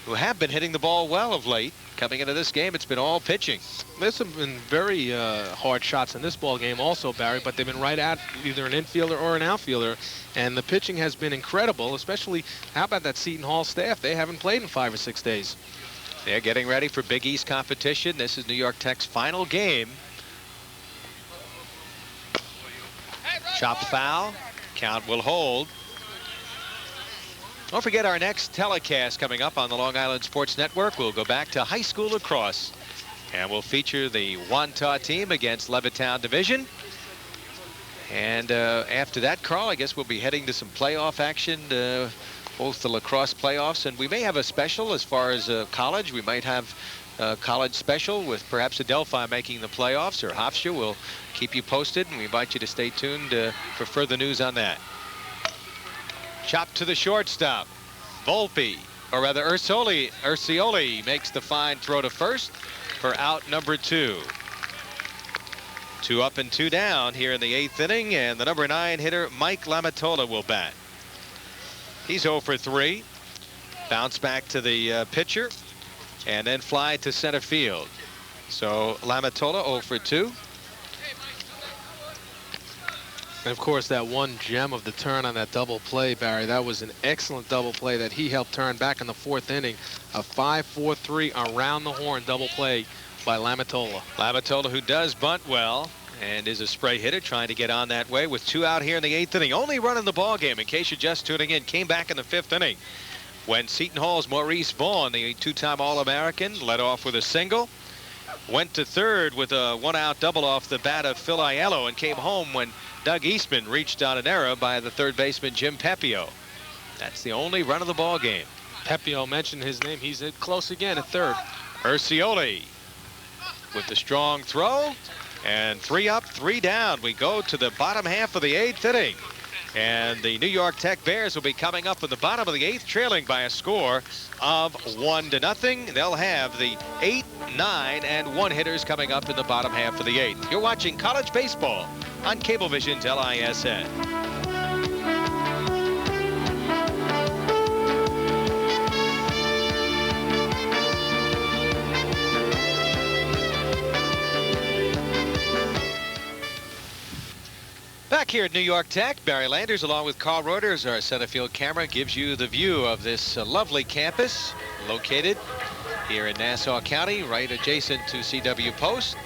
A: who have been hitting the ball well of late. Coming into this game, it's been all pitching.
B: There's been very hard shots in this ball game also, Barry, but they've been right at either an infielder or an outfielder. And the pitching has been incredible, especially, how about that Seton Hall staff? They haven't played in 5 or 6 days.
A: They're getting ready for Big East competition. This is New York Tech's final game. Chopped foul. Count will hold. Don't forget our next telecast coming up on the Long Island Sports Network. We'll go back to high school lacrosse, and we'll feature the Wantagh team against Levittown Division. And after that, Carl, I guess we'll be heading to some playoff action, both the lacrosse playoffs, and we may have a special as far as college. We might have a college special with perhaps Adelphi making the playoffs, or Hofstra. We'll keep you posted, and we invite you to stay tuned for further news on that. Chop to the shortstop. Volpe, or rather Urcioli makes the fine throw to first for out number 2. 2 up and 2 down here in the 8th inning, and the number 9 hitter Mike Lamatola will bat. He's 0 for 3. Bounce back to the pitcher and then fly to center field. So Lamatola 0 for 2.
B: And of course, that one gem of the turn on that double play, Barry, that was an excellent double play that he helped turn back in the 4th inning. A 5-4-3 around the horn double play by Lamatola.
A: Lamatola, who does bunt well and is a spray hitter, trying to get on that way with 2 out here in the 8th inning. Only run in the ball game, in case you're just tuning in, came back in the 5th inning when Seton Hall's Maurice Vaughn, the 2-time All-American, led off with a single. Went to 3rd with a 1-out double off the bat of Phil Aiello and came home when Doug Eastman reached on an error by the 3rd baseman Jim Pepio. That's the only run of the ball game.
B: Pepio mentioned his name. He's close again at 3rd.
A: Urcioli with the strong throw, and 3 up, 3 down. We go to the bottom half of the 8th inning, and the New York Tech Bears will be coming up in the bottom of the 8th, trailing by a score of 1-0. They'll have the 8, 9, and 1 hitters coming up in the bottom half of the 8th. You're watching college baseball on Cablevision's LISN. Back here at New York Tech, Barry Landers along with Carl Reuter as our center field camera gives you the view of this lovely campus located here in Nassau County, right adjacent to CW Post.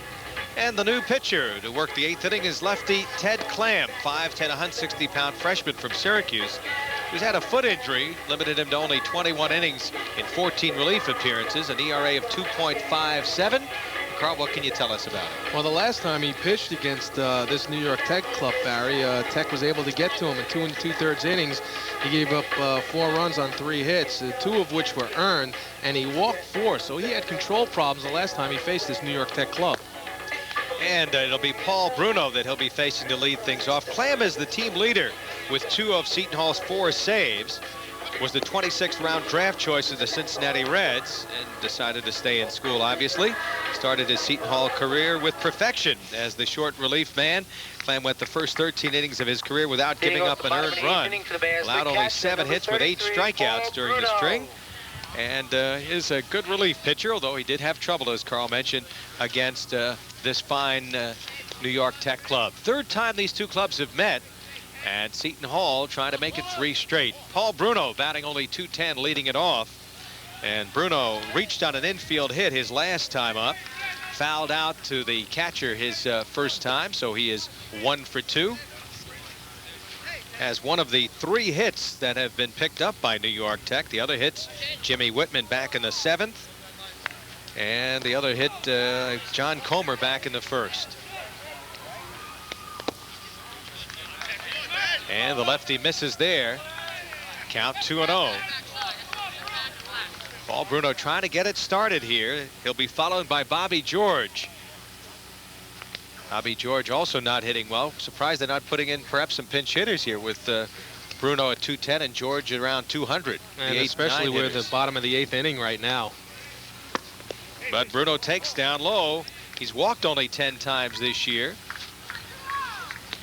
A: And the new pitcher to work the 8th inning is lefty Ted Clam, 5'10", 160-pound freshman from Syracuse, who's had a foot injury, limited him to only 21 innings in 14 relief appearances, an ERA of 2.57. Carl, what can you tell us about it?
B: Well, the last time he pitched against this New York Tech club, Barry, Tech was able to get to him in 2 2/3 innings. He gave up 4 runs on 3 hits, 2 of which were earned, and he walked 4. So he had control problems the last time he faced this New York Tech club.
A: And it'll be Paul Bruno that he'll be facing to lead things off. Clam is the team leader with 2 of Seton Hall's 4 saves. Was the 26th round draft choice of the Cincinnati Reds and decided to stay in school, obviously. Started his Seton Hall career with perfection as the short relief man. Clam went the first 13 innings of his career without giving up an earned run. Allowed only 7 hits with 8 strikeouts during the string. And is a good relief pitcher, although he did have trouble, as Carl mentioned, against this fine New York Tech club. 3rd time these 2 clubs have met. And Seton Hall trying to make it 3 straight. Paul Bruno batting only .210, leading it off. And Bruno reached on an infield hit his last time up. Fouled out to the catcher his first time, so he is 1 for 2. Has one of the 3 hits that have been picked up by New York Tech. The other hits, Jimmy Whitman back in the 7th. And the other hit, John Comer back in the 1st. And the lefty misses there. Count 2-0. Paul Bruno trying to get it started here. He'll be followed by Bobby George. Bobby George also not hitting well. Surprised they're not putting in perhaps some pinch hitters here with Bruno at 210 and George at around 200.
B: And especially we're at the bottom of the 8th inning right now.
A: But Bruno takes down low. He's walked only 10 times this year.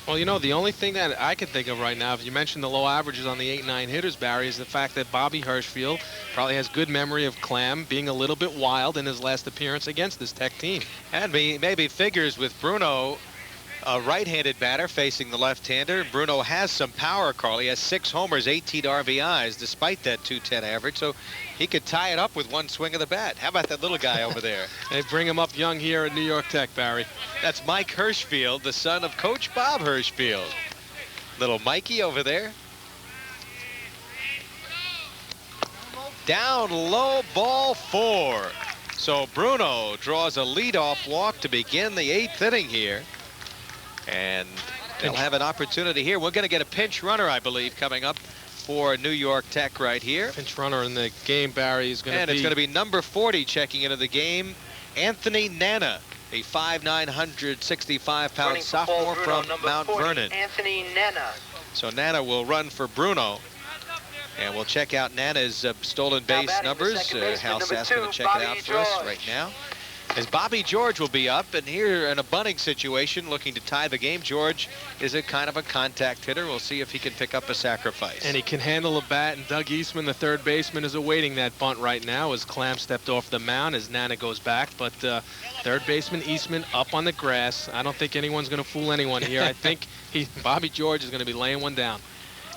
B: Well, you know, the only thing that I can think of right now, if you mentioned the low averages on the 8-9 hitters, Barry, is the fact that Bobby Hirschfield probably has good memory of Clam being a little bit wild in his last appearance against this Tech team.
A: And maybe figures with Bruno, a right-handed batter facing the left-hander. Bruno has some power, Carl. He has 6 homers, 18 RBIs, despite that .210 average. So he could tie it up with one swing of the bat. How about that little guy over there?
B: They bring him up young here at New York Tech, Barry.
A: That's Mike Hirschfield, the son of Coach Bob Hirschfield. Little Mikey over there. Down low, ball 4. So Bruno draws a leadoff walk to begin the 8th inning here. And they'll have an opportunity here. We're going to get a pinch runner, I believe, coming up for New York Tech right here.
B: Pinch runner in the game, Barry, is going to be...
A: And it's going to be number 40 checking into the game, Anthony Nana, a 5'9", 165-pound sophomore from Mount
C: 40,
A: Vernon.
C: Anthony Nana.
A: So Nana will run for Bruno. And we'll check out Nana's stolen base numbers. Hal Sass going to check it out for us right now. as Bobby George will be up, and here in a bunting situation looking to tie the game. George is a kind of a contact hitter. We'll see if he can pick up a sacrifice.
B: And he can handle a bat, and Doug Eastman, the third baseman, is awaiting that bunt right now as Clam stepped off the mound as Nana goes back. But third baseman Eastman up on the grass. I don't think anyone's going to fool anyone here. I think Bobby George is going to be laying one down.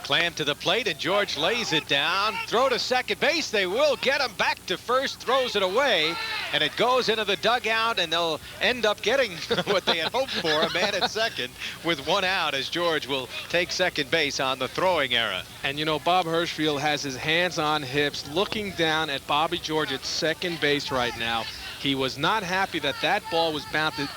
A: Clam to the plate, and George lays it down. Throw to second base. They will get him back to first. Throws it away, and it goes into the dugout, and they'll end up getting what they had hoped for, a man at second with one out, as George will take second base on the throwing error.
B: And, you know, Bob Hirschfield has his hands on hips looking down at Bobby George at second base right now. He was not happy that that ball was bunted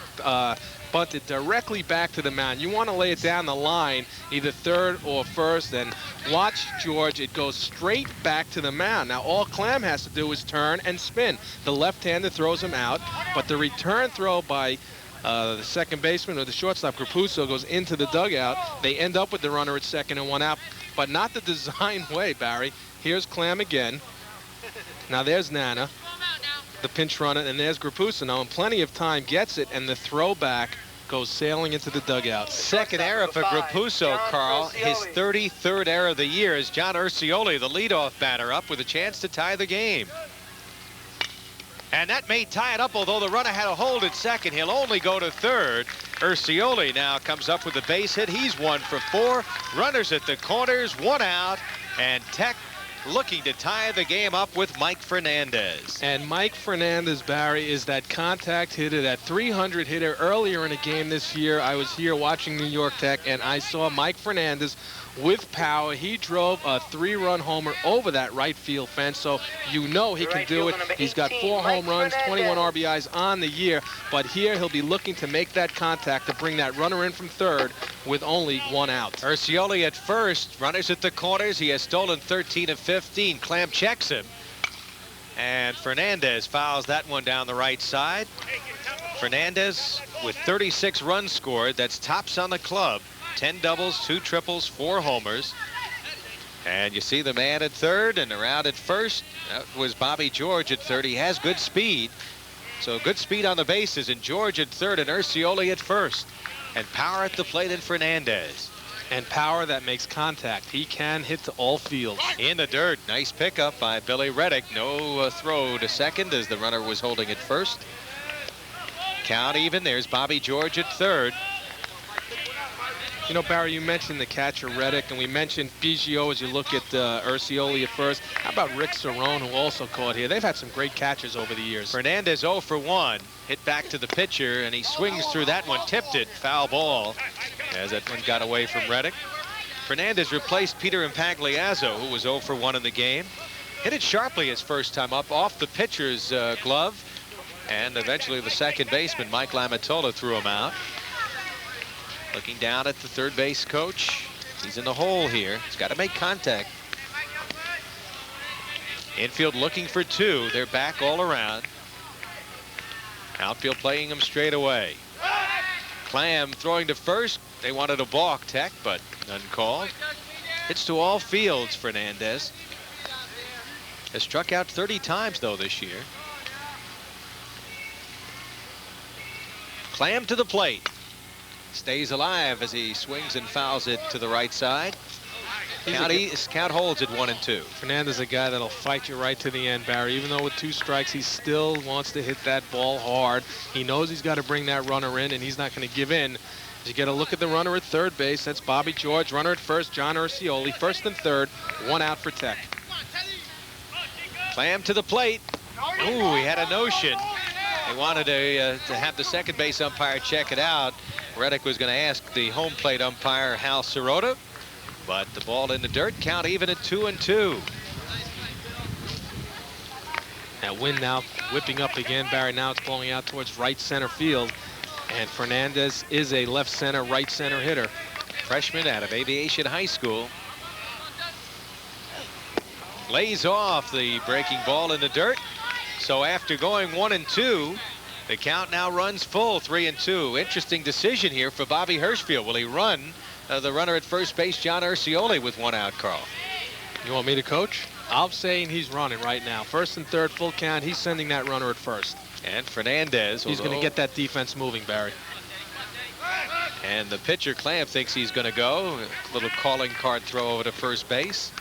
B: directly back to the mound. You want to lay it down the line, either third or first, and watch George. It goes straight back to the mound. Now, all Clam has to do is turn and spin. The left-hander throws him out, but the return throw by the second baseman or the shortstop, Grapuso, goes into the dugout. They end up with the runner at second and one out, but not the design way, Barry. Here's Clam again. Now, there's Nana, the pinch runner, and there's Grapuso now, and plenty of time, gets it, and the throwback goes sailing into the dugout.
A: Second error for Grapuso, Carl. His 33rd error of the year as John Urcioli, the leadoff batter, up with a chance to tie the game. And that may tie it up, although the runner had a hold at second. He'll only go to third. Urcioli now comes up with a base hit. He's 1 for 4. Runners at the corners, one out, and Tech looking to tie the game up with Mike Fernandez.
B: And Mike Fernandez, Barry, is that contact hitter, that 300 hitter. Earlier in a game this year, I was here watching New York Tech, and I saw Mike Fernandez with power. He drove a 3-run homer over that right field fence, so you know he can do it. He's got 4 home runs, 21 RBIs on the year, but here he'll be looking to make that contact to bring that runner in from third with only one out.
A: Urcioli at first, runners at the corners. He has stolen 13 of 15. Clam checks him, and Fernandez fouls that one down the right side. Fernandez with 36 runs scored. That's tops on the club. 10 doubles, 2 triples, 4 homers. And you see the man at third and around at first. That was Bobby George at third. He has good speed. So good speed on the bases, and George at third and Urcioli at first. And power at the plate in Fernandez.
B: And power that makes contact. He can hit to all fields.
A: In the dirt. Nice pickup by Billy Reddick. No throw to second as the runner was holding at first. Count even. There's Bobby George at third.
B: You know, Barry, you mentioned the catcher Reddick, and we mentioned Biggio as you look at Urcioli at first. How about Rick Cerrone, who also caught here? They've had some great catchers over the years.
A: Fernandez 0 for 1. Hit back to the pitcher, and he swings through that one. Tipped it. Foul ball as that one got away from Reddick. Fernandez replaced Peter Impagliazzo, who was 0 for 1 in the game. Hit it sharply his first time up off the pitcher's glove. And eventually the second baseman, Mike Lamatola, threw him out. Looking down at the third base coach. He's in the hole here. He's got to make contact. Infield looking for 2. They're back all around. Outfield playing him straight away. Clam throwing to first. They wanted a balk, Tech, but none called. Hits to all fields, Fernandez. Has struck out 30 times, though, this year. Clam to the plate. Stays alive as he swings and fouls it to the right side. Count holds at 1 and 2.
B: Fernandez is a guy that'll fight you right to the end, Barry. Even though with 2 strikes, he still wants to hit that ball hard. He knows he's got to bring that runner in, and he's not going to give in. As you get a look at the runner at third base, that's Bobby George. Runner at first, John Urcioli. First and third, 1 out for Tech.
A: Clam to the plate. Ooh, he had a notion. They wanted to have the second base umpire check it out. Reddick was going to ask the home plate umpire, Hal Sirota, but the ball in the dirt. Count even at 2 and 2.
B: That wind now whipping up again, Barry. Now it's blowing out towards right center field. And Fernandez is a left center, right center hitter.
A: Freshman out of Aviation High School. Lays off the breaking ball in the dirt. So after going 1 and 2, the count now runs full, 3 and 2. Interesting decision here for Bobby Hirschfield. Will he run the runner at first base, John Urcioli, with 1 out, Carl?
B: You want me to coach? I'm saying he's running right now. First and third, full count. He's sending that runner at first.
A: And Fernandez.
B: He's going to get that defense moving, Barry.
A: And the pitcher, Clam, thinks he's going to go. A little calling card throw over to first base.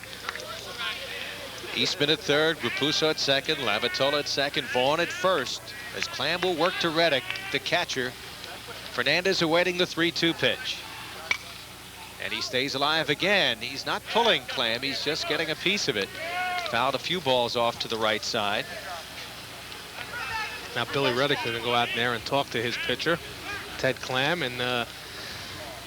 A: Eastman at third, Grupuso at second, Lavatola at second, Vaughn at first. As Clam will work to Reddick, the catcher. Fernandez awaiting the 3-2 pitch. And he stays alive again. He's not pulling Clam, he's just getting a piece of it. Fouled a few balls off to the right side.
B: Now Billy Reddick going to go out there and talk to his pitcher, Ted Clam, and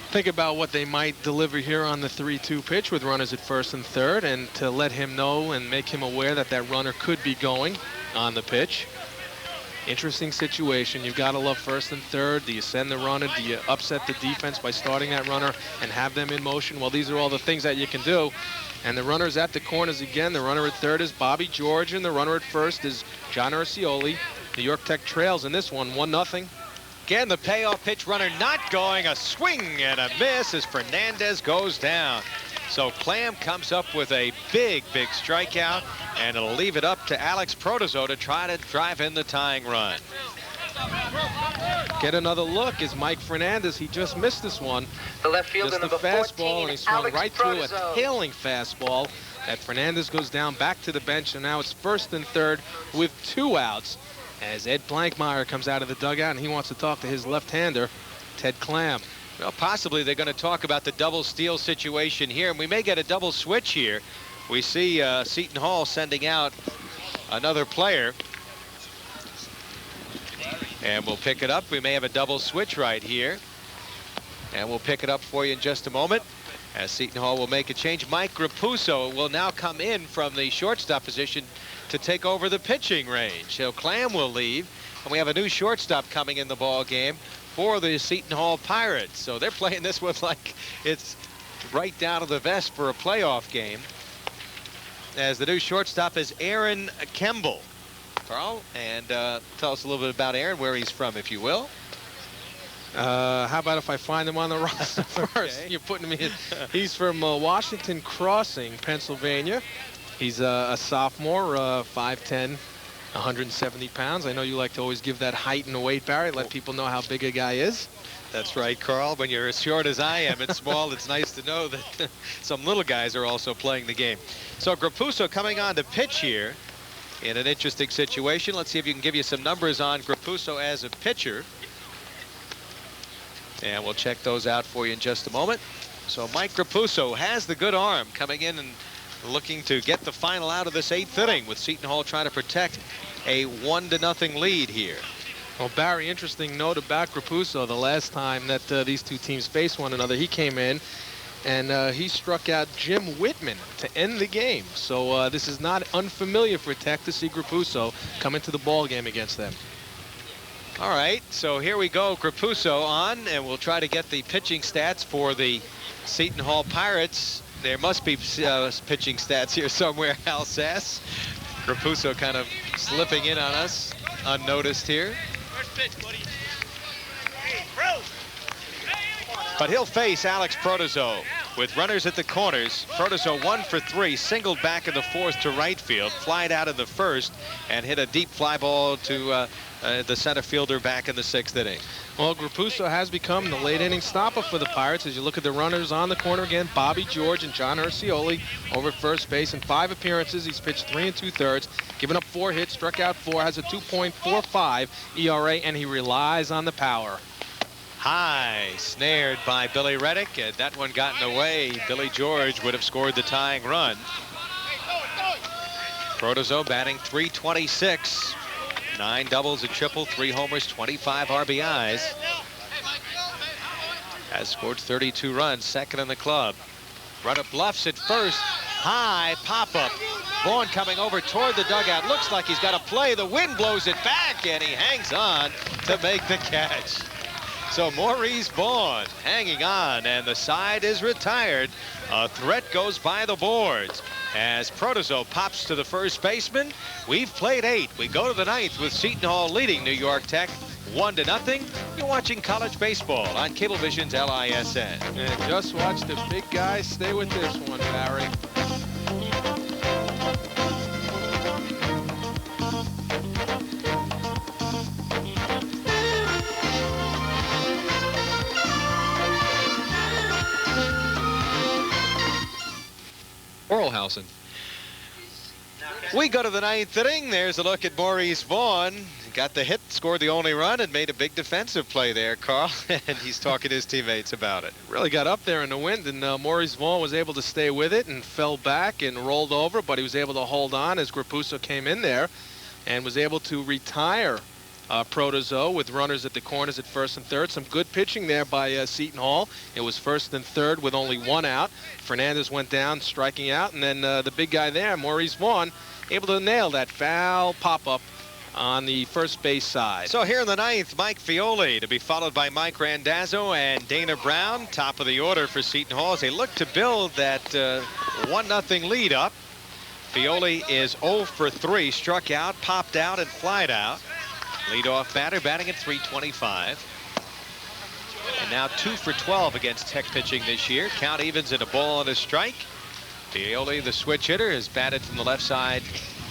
B: think about what they might deliver here on the 3-2 pitch with runners at first and third, and to let him know and make him aware that that runner could be going on the pitch. Interesting situation. You've got to love first and third. Do you send the runner? Do you upset the defense by starting that runner and have them in motion? Well, these are all the things that you can do. And the runner's at the corners again. The runner at third is Bobby George, and the runner at first is John Urcioli. New York Tech trails in this one, 1-0.
A: Again, the payoff pitch, runner not going. A swing and a miss as Fernandez goes down. So Clam comes up with a big strikeout, and it'll leave it up to Alex Protozo to try to drive in the tying run.
B: Get another look is Mike Fernandez. He just missed this one.
C: The left fielder,
B: just the
C: number
B: fastball,
C: 14,
B: and he swung
C: Alex
B: right through a
C: Protozo.
B: tailing fastball. That Fernandez goes down back to the bench, and now it's first and third with 2 outs. As Ed Blankmeyer comes out of the dugout, and he wants to talk to his left-hander, Ted Clam.
A: Well, possibly they're going to talk about the double steal situation here, and we may get a double switch here. We see Seton Hall sending out another player. And we'll pick it up. We may have a double switch right here. And we'll pick it up for you in just a moment. As Seton Hall will make a change. Mike Grupuso will now come in from the shortstop position to take over the pitching range. So Clam will leave, and we have a new shortstop coming in the ball game for the Seton Hall Pirates. So they're playing this one like it's right down to the vest for a playoff game. As the new shortstop is Aaron Kemble. Carl, and tell us a little bit about Aaron, where he's from, if you will.
B: How about if I find him on the roster first?
A: Okay.
B: You're putting me in. He's from Washington Crossing, Pennsylvania. He's a sophomore, 5'10", 170 pounds. I know you like to always give that height and weight, Barry, let people know how big a guy is.
A: That's right, Carl. When you're as short as I am and small, it's nice to know that some little guys are also playing the game. So Grupuso coming on to pitch here in an interesting situation. Let's see if you can give you some numbers on Grupuso as a pitcher. And we'll check those out for you in just a moment. So Mike Grupuso has the good arm, coming in and looking to get the final out of this 8th inning, with Seton Hall trying to protect a 1-0 lead here.
B: Well, Barry, interesting note about Grupuso. The last time that these two teams faced one another, he came in and he struck out Jim Whitman to end the game. So this is not unfamiliar for Tech to see Grupuso come into the ball game against them.
A: All right, so here we go. Grupuso on, and we'll try to get the pitching stats for the Seton Hall Pirates. There must be pitching stats here somewhere, Al Sass. Grupuso kind of slipping in on us, unnoticed here. But he'll face Alex Protozo with runners at the corners. Protozo 1 for 3, singled back in the 4th to right field, flied out in the 1st, and hit a deep fly ball to the center fielder back in the 6th inning.
B: Well, Grupuso has become the late inning stopper for the Pirates. As you look at the runners on the corner again, Bobby George and John Urcioli over at first base. In 5 appearances, he's pitched 3 2/3, given up 4 hits, struck out 4, has a 2.45 ERA, and he relies on the power.
A: High, snared by Billy Reddick, and that one got in the way. Billy George would have scored the tying run. Protozo batting .326. 9 doubles, a triple, 3 homers, 25 RBIs. Has scored 32 runs, second in the club. Runner bluffs at first. High pop-up. Vaughn coming over toward the dugout. Looks like he's got a play. The wind blows it back, and he hangs on to make the catch. So Maurice Vaughn hanging on, and the side is retired. A threat goes by the boards as Protozo pops to the first baseman. We've played 8. We go to the 9th with Seton Hall leading New York Tech 1-0. You're watching college baseball on Cablevision's LISN.
B: And just watch the big guys stay with this one, Barry.
E: Orlhausen.
A: We go to the 9th inning. There's a look at Maurice Vaughn. Got the hit, scored the only run, and made a big defensive play there, Carl. And he's talking to his teammates about it.
B: Really got up there in the wind, and Maurice Vaughn was able to stay with it and fell back and rolled over, but he was able to hold on as Grapuso came in there and was able to retire Protozo with runners at the corners at first and third. Some good pitching there by Seton Hall. It was first and third with only one out. Fernandez went down, striking out, and then the big guy there, Maurice Vaughn, able to nail that foul pop-up on the first base side.
A: So here in the 9th, Mike Fioli to be followed by Mike Randazzo and Dana Brown, top of the order for Seton Hall as they look to build that 1-0 lead up. Fioli is 0 for 3, struck out, popped out, and flied out. Leadoff batter batting at .325. And now 2 for 12 against Tech pitching this year. Count evens at a ball and a strike. Fioli, the switch hitter, has batted from the left side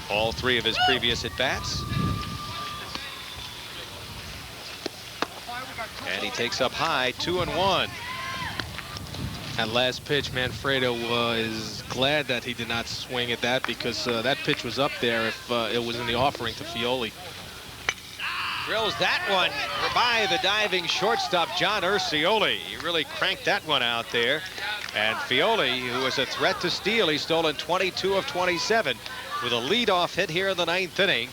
A: all 3 of his previous at-bats. And he takes up high, 2-1.
B: That last pitch, Manfredo is glad that he did not swing at that because that pitch was up there if it was in the offering to Fioli.
A: Drills that one by the diving shortstop, John Urcioli. He really cranked that one out there. And Fioli, who was a threat to steal, he's stolen 22 of 27 with a leadoff hit here in the 9th inning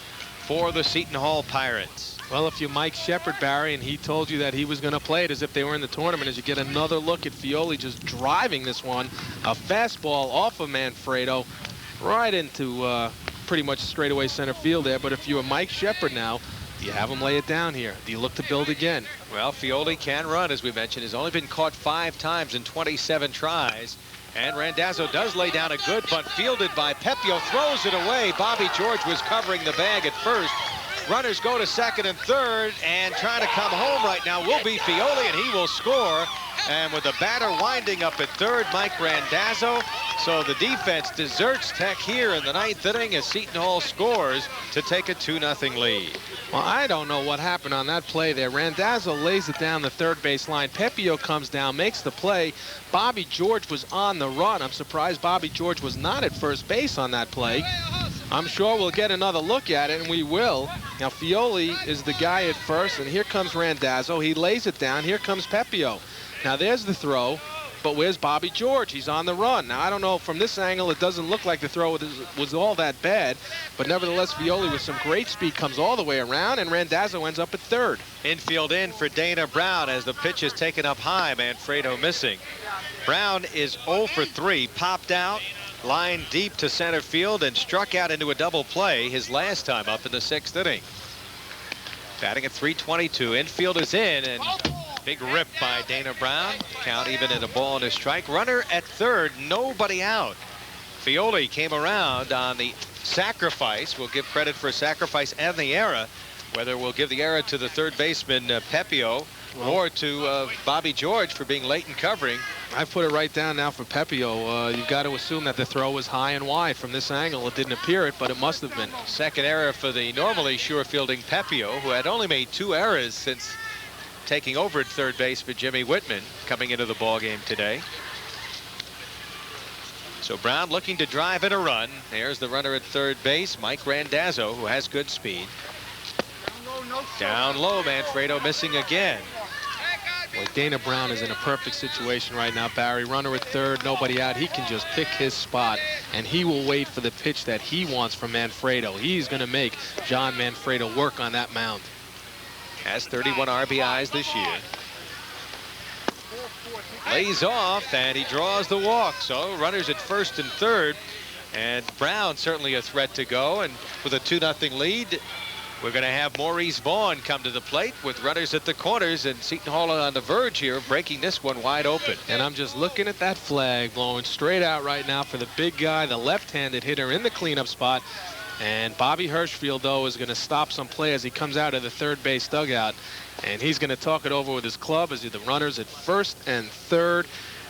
A: for the Seton Hall Pirates.
B: Well, if you Mike Shepard, Barry, and he told you that he was going to play it as if they were in the tournament, as you get another look at Fioli just driving this one, a fastball off of Manfredo right into pretty much straightaway center field there. But if you were Mike Shepard now, you have him lay it down here. Do you look to build again?
A: Well, Fioli can run, as we mentioned. Has only been caught 5 times in 27 tries. And Randazzo does lay down a good bunt, fielded by Pepio, throws it away. Bobby George was covering the bag at first. Runners go to second and third, and trying to come home right now will be Fioli, and he will score. And with the batter winding up at third, Mike Randazzo. So the defense deserts Tech here in the 9th inning as Seton Hall scores to take a 2-0 lead.
B: Well, I don't know what happened on that play there. Randazzo lays it down the third base line. Pepio comes down, makes the play. Bobby George was on the run. I'm surprised Bobby George was not at first base on that play. I'm sure we'll get another look at it, and we will. Now, Fioli is the guy at first, and here comes Randazzo. He lays it down. Here comes Pepio. Now, there's the throw, but where's Bobby George? He's on the run. Now, I don't know. From this angle, it doesn't look like the throw was all that bad, but nevertheless, Fioli with some great speed comes all the way around, and Randazzo ends up at third.
A: Infield in for Dana Brown as the pitch is taken up high. Manfredo missing. Brown is 0 for 3, popped out, lined deep to center field, and struck out into a double play his last time up in the 6th inning. Batting at .322. Infield is in, and big rip by Dana Brown. Count even at a ball and a strike. Runner at third, nobody out. Fioli came around on the sacrifice. We'll give credit for sacrifice and the error. Whether we'll give the error to the third baseman, Pepio, or to Bobby George for being late in covering.
B: I put it right down now for Pepio. You've got to assume that the throw was high and wide. From this angle, it didn't appear it, but it must have been.
A: Second error for the normally sure fielding Pepio, who had only made 2 errors since taking over at third base for Jimmy Whitman coming into the ball game today. So Brown looking to drive in a run. There's the runner at third base, Mike Randazzo, who has good speed. Down low, Manfredo missing again.
B: Well, Dana Brown is in a perfect situation right now, Barry. Runner at third, nobody out. He can just pick his spot, and he will wait for the pitch that he wants from Manfredo. He's going to make John Manfredo work on that mound.
A: Has 31 RBIs this year. Lays off, and he draws the walk. So runners at first and third, and Brown certainly a threat to go. And with a 2-0 lead, we're going to have Maurice Vaughn come to the plate with runners at the corners, and Seton Hall on the verge here of breaking this one wide open.
B: And I'm just looking at that flag blowing straight out right now for the big guy, the left-handed hitter in the cleanup spot. And Bobby Hirschfield, though, is going to stop some play as he comes out of the third base dugout. And he's going to talk it over with his club as the runners at first and third.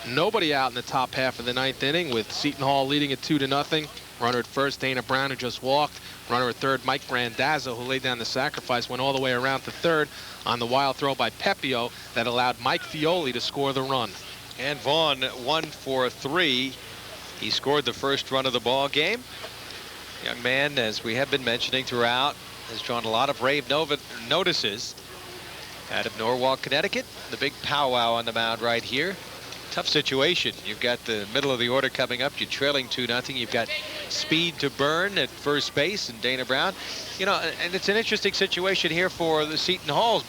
B: Nobody out in the top half of the 9th inning with Seton Hall leading at 2-0. Runner at first, Dana Brown, who just walked. Runner at third, Mike Randazzo, who laid down the sacrifice, went all the way around to third on the wild throw by Pepio that allowed Mike Fioli to score the run.
A: And Vaughn 1 for 3 He scored the first run of the ball game. Young man, as we have been mentioning throughout, has drawn a lot of rave notices out of Norwalk, Connecticut. The big powwow on the mound right here. Tough situation. You've got the middle of the order coming up. You're trailing 2-0. You've got speed to burn at first base and Dana Brown. You know, and it's an interesting situation here for the Seton Halls,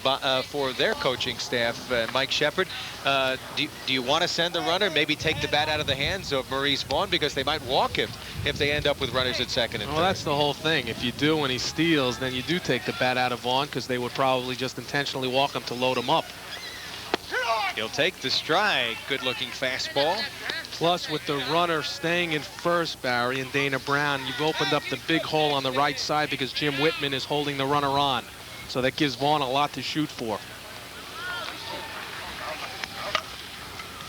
A: for their coaching staff. Mike Shepard, do you want to send the runner, maybe take the bat out of the hands of Maurice Vaughn, because they might walk him if they end up with runners at second and third?
B: Well, that's the whole thing. If you do when he steals, then you do take the bat out of Vaughn, because they would probably just intentionally walk him to load him up.
A: He'll take the strike. Good-looking fastball.
B: Plus, with the runner staying in first, Barry, and Dana Brown, you've opened up the big hole on the right side because Jim Whitman is holding the runner on. So that gives Vaughn a lot to shoot for.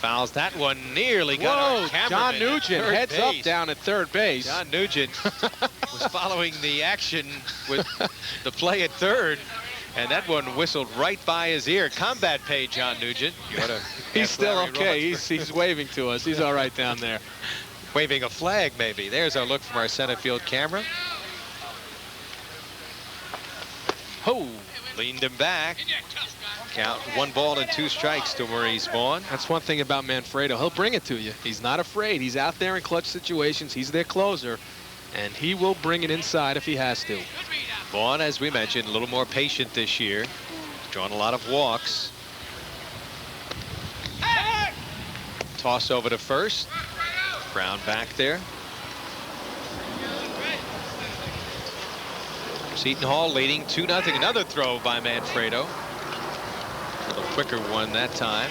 A: Fouls that one. Nearly got our cameraman.
B: John Nugent heads up down at third base.
A: John Nugent was following the action with the play at third. And that one whistled right by his ear. Combat pay, John Nugent.
B: He's still okay. He's waving to us. He's all right down there.
A: Waving a flag, maybe. There's our look from our center field camera. Oh, leaned him back. Count 1 ball and 2 strikes to Maurice Vaughn.
B: That's one thing about Manfredo. He'll bring it to you. He's not afraid. He's out there in clutch situations. He's their closer. And he will bring it inside if he has to.
A: Vaughn, as we mentioned, a little more patient this year. Drawn a lot of walks. Toss over to first. Brown back there. Seton Hall leading 2-0. Another throw by Manfredo. A little quicker one that time.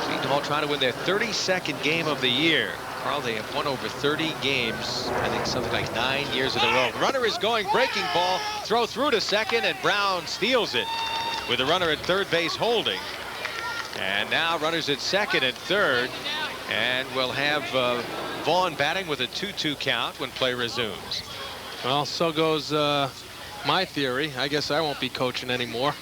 A: Seton Hall trying to win their 32nd game of the year. Carl, they have won over 30 games, I think something like 9 years in a row. Runner is going, breaking ball, throw through to second, and Brown steals it with the runner at third base holding. And now runners at second and third, and we'll have Vaughn batting with a 2-2 count when play resumes.
B: Well, so goes my theory. I guess I won't be coaching anymore.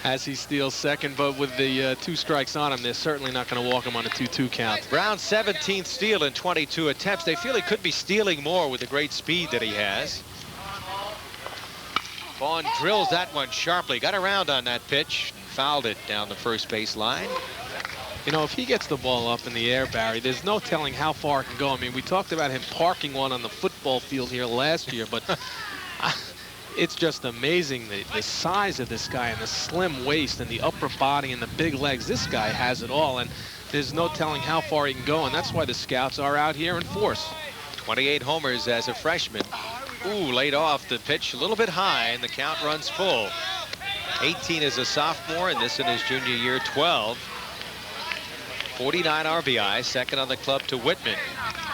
B: As he steals second, but with the 2 strikes on him, they're certainly not going to walk him on a 2-2 count.
A: Brown's 17th steal in 22 attempts. They feel he could be stealing more with the great speed that he has. Vaughn drills that one sharply. Got around on that pitch. Fouled it down the first base line.
B: You know, if he gets the ball up in the air, Barry, there's no telling how far it can go. I mean, we talked about him parking one on the football field here last year, but it's just amazing the size of this guy and the slim waist and the upper body and the big legs. This guy has it all, and there's no telling how far he can go, and that's why the scouts are out here in force.
A: 28 homers as a freshman. Ooh, laid off the pitch a little bit high, and the count runs full. 18 as a sophomore, and this in his junior year, 12. 49 RBIs, second on the club to Whitman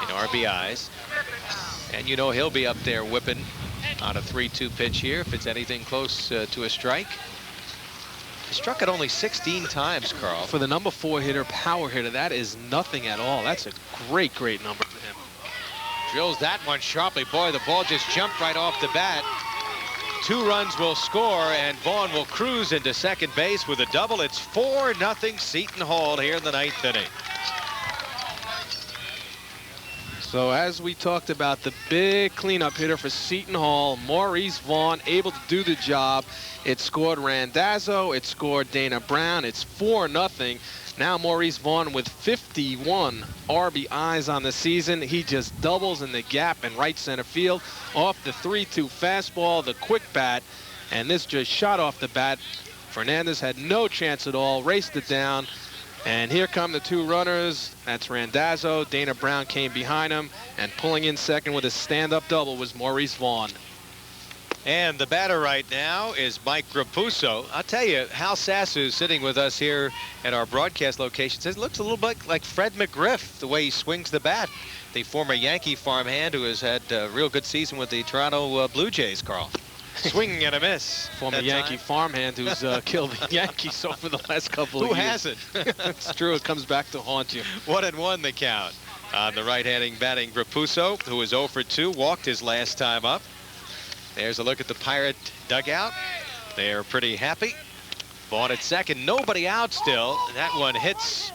A: in RBIs. And you know he'll be up there whipping on a 3-2 pitch here if it's anything close to a strike. He struck it only 16 times, Carl.
B: For the number 4 hitter, power hitter, that is nothing at all. That's a great number for him.
A: Drills that one sharply. Boy, the ball just jumped right off the bat. 2 runs will score, and Vaughn will cruise into second base with a double. It's 4-0 Seton Hall here in the 9th inning.
B: So as we talked about, the big cleanup hitter for Seton Hall, Maurice Vaughn, able to do the job. It scored Randazzo, it scored Dana Brown. It's 4-0. Now Maurice Vaughn with 51 RBIs on the season. He just doubles in the gap in right center field off the 3-2 fastball, the quick bat, and this just shot off the bat. Fernandez had no chance at all, raced it down. And here come the 2 runners. That's Randazzo. Dana Brown came behind him, and pulling in second with a stand-up double was Maurice Vaughn.
A: And the batter right now is Mike Rapuso. I'll tell you, Hal Sassu sitting with us here at our broadcast location says it looks a little bit like Fred McGriff, the way he swings the bat. The former Yankee farmhand who has had a real good season with the Toronto Blue Jays, Carl. Swing and a miss.
B: Former Yankee farmhand who's killed the Yankees over the last couple of years.
A: Who hasn't?
B: It's true. It comes back to haunt you.
A: 1-1 the count on the right-handing batting Rapuso, who was 0 for 2, walked his last time up. There's a look at the Pirate dugout. They're pretty happy. Vaughn at second. Nobody out still. That one hits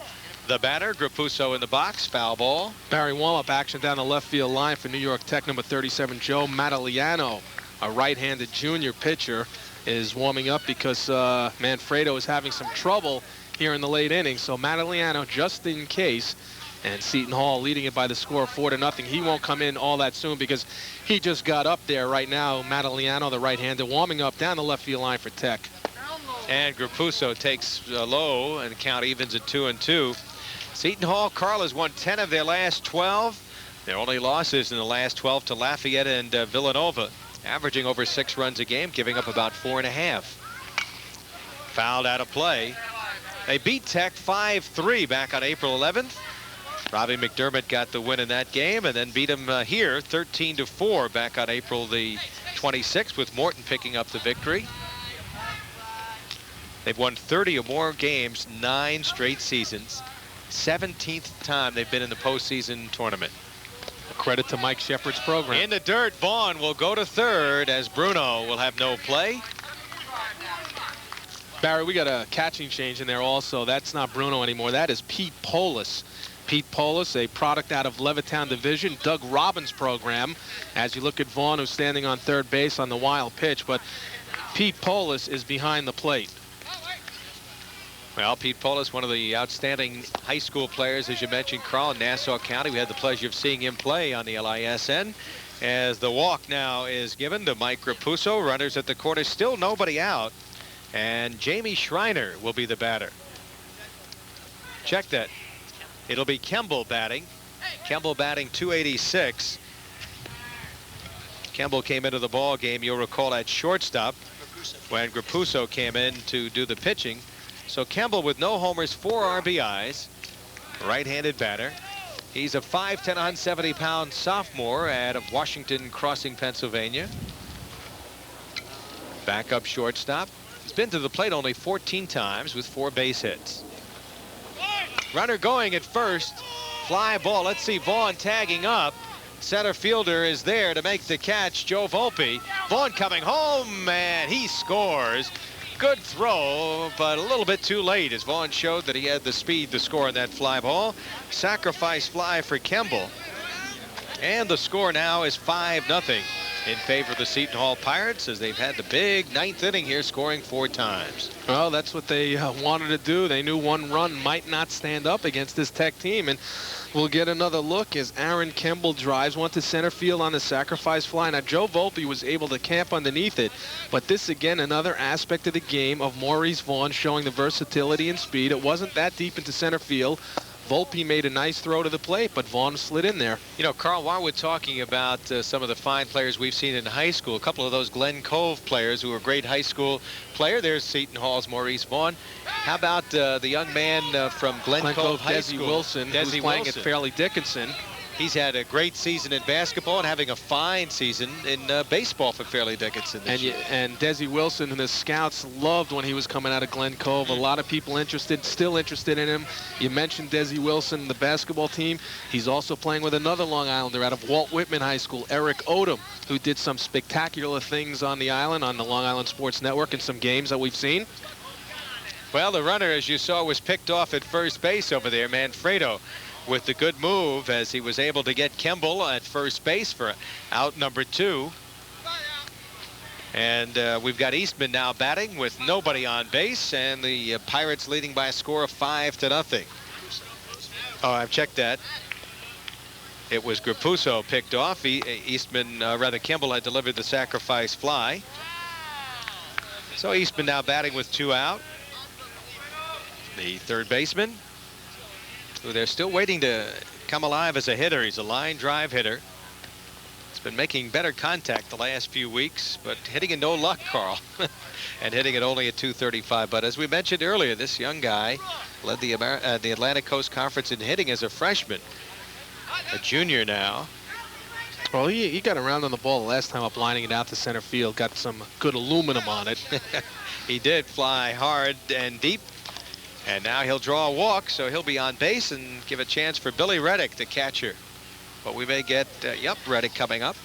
A: The batter, Grapuso in the box, foul ball.
B: Barry, warm-up action down the left field line for New York Tech number 37, Joe Magliano, a right-handed junior pitcher, is warming up because Manfredo is having some trouble here in the late innings. So Magliano, just in case, and Seton Hall leading it by the score of 4-0. He won't come in all that soon because he just got up there right now. Magliano, the right-hander, warming up down the left field line for Tech.
A: And Grapuso takes low, and count evens at 2-2. Seton Hall, Carl, has won 10 of their last 12. Their only losses in the last 12 to Lafayette and Villanova, averaging over 6 runs a game, giving up about 4.5. Fouled out of play. They beat Tech 5-3 back on April 11th. Robbie McDermott got the win in that game and then beat him here 13-4 back on April the 26th, with Morton picking up the victory. They've won 30 or more games, 9 straight seasons. 17th time they've been in the postseason tournament.
B: A credit to Mike Shepard's program.
A: In the dirt, Vaughn will go to third as Bruno will have no play.
B: Barry, we got a catching change in there also. That's not Bruno anymore. That is Pete Polis. Pete Polis, a product out of Levittown Division, Doug Robbins' program. As you look at Vaughn, who's standing on third base on the wild pitch, but Pete Polis is behind the plate.
A: Well, Pete Polis, one of the outstanding high school players, as you mentioned, Carl, in Nassau County. We had the pleasure of seeing him play on the LISN. As the walk now is given to Mike Grapuso. Runners at the corner, still nobody out. And Jamie Schreiner will be the batter. Check that. It'll be Kemble batting. Kemble batting .286. Kemble came into the ball game, you'll recall, at shortstop when Grapuso came in to do the pitching. So Kemble with no homers, 4 RBIs, right-handed batter. He's a 5'10", 170-pound sophomore out of Washington Crossing, Pennsylvania. Backup shortstop. He's been to the plate only 14 times with 4 base hits. Runner going at first. Fly ball. Let's see Vaughn tagging up. Center fielder is there to make the catch, Joe Volpe. Vaughn coming home, and he scores. Good throw, but a little bit too late, as Vaughn showed that he had the speed to score on that fly ball. Sacrifice fly for Kemble. And the score now is 5-0 in favor of the Seton Hall Pirates, as they've had the big 9th inning here, scoring 4 times.
B: Well, that's what they wanted to do. They knew one run might not stand up against this Tech team, and we'll get another look as Aaron Kemble drives one to center field on the sacrifice fly. Now, Joe Volpe was able to camp underneath it, but this, again, another aspect of the game of Maurice Vaughn showing the versatility and speed. It wasn't that deep into center field. Volpe made a nice throw to the plate, but Vaughn slid in there.
A: You know, Carl, while we're talking about some of the fine players we've seen in high school, a couple of those Glen Cove players who were great high school player. There's Seton Hall's Maurice Vaughn. How about the young man from Glen Cove High School,
B: Wilson, who's playing at Fairleigh Dickinson.
A: He's had a great season in basketball and having a fine season in baseball for Fairleigh Dickinson this year.
B: And Desi Wilson, who the scouts loved when he was coming out of Glen Cove. A lot of people still interested in him. You mentioned Desi Wilson, the basketball team. He's also playing with another Long Islander out of Walt Whitman High School, Eric Odom, who did some spectacular things on the island, on the Long Island Sports Network, in some games that we've seen.
A: Well, the runner, as you saw, was picked off at first base over there, Manfredo, with the good move, as he was able to get Kemble at first base for out number 2. And we've got Eastman now batting with nobody on base, and the Pirates leading by a score of 5-0. Oh, I've checked that. It was Grapuso picked off. Kemble had delivered the sacrifice fly. So Eastman now batting with 2 out. The third baseman, who they're still waiting to come alive as a hitter. He's a line drive hitter. He's been making better contact the last few weeks, but hitting in no luck, Carl. And hitting it only at .235. But as we mentioned earlier, this young guy led the Atlantic Coast Conference in hitting as a freshman. A junior now.
B: Well, he got around on the ball the last time up, lining it out to center field. Got some good aluminum on it.
A: He did fly hard and deep. And now he'll draw a walk, so he'll be on base and give a chance for Billy Reddick, the catcher. But we may get, Reddick coming up.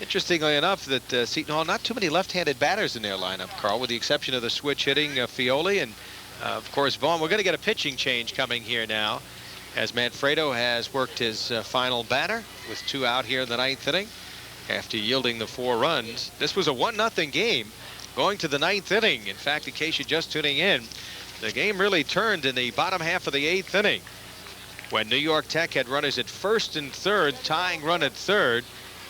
A: Interestingly enough, that Seton Hall, not too many left-handed batters in their lineup, Carl, with the exception of the switch hitting Fioli and Of course, Vaughn, we're going to get a pitching change coming here now, as Manfredo has worked his final batter with 2 out here in the 9th inning after yielding the 4 runs. This was a 1-0 game going to the 9th inning. In fact, in case you're just tuning in, the game really turned in the bottom half of the 8th inning when New York Tech had runners at first and third, tying run at third,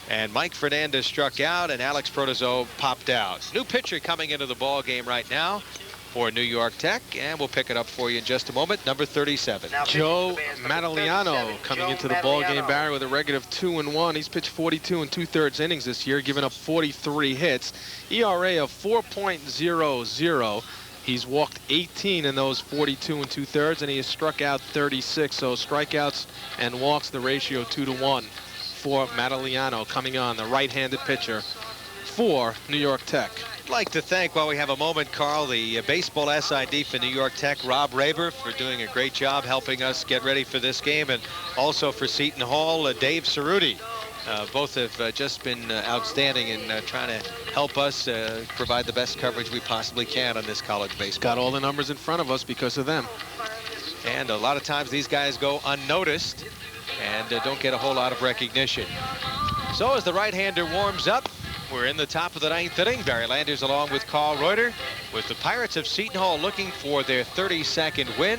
A: and Mike Fernandez struck out and Alex Protozo popped out. New pitcher coming into the ball game right now for New York Tech, and we'll pick it up for you in just a moment. Number 37.
B: Joe Magliano coming into the ball game, Barry, with a record of 2-1. He's pitched 42 2/3 innings this year, giving up 43 hits, ERA of 4.00. He's walked 18 in those 42 2/3, and he has struck out 36. So strikeouts and walks, the ratio 2-1 for Magliano, coming on, the right-handed pitcher for New York Tech.
A: I'd like to thank, while we have a moment, Carl, the baseball SID for New York Tech, Rob Raber, for doing a great job helping us get ready for this game, and also for Seton Hall, Dave Cerruti. Both have just been outstanding in trying to help us provide the best coverage we possibly can on this college baseball.
B: Got all the numbers in front of us because of them.
A: And a lot of times these guys go unnoticed and don't get a whole lot of recognition. So as the right-hander warms up, we're in the top of the 9th inning. Barry Landers along with Carl Reuter, with the Pirates of Seton Hall looking for their 32nd win.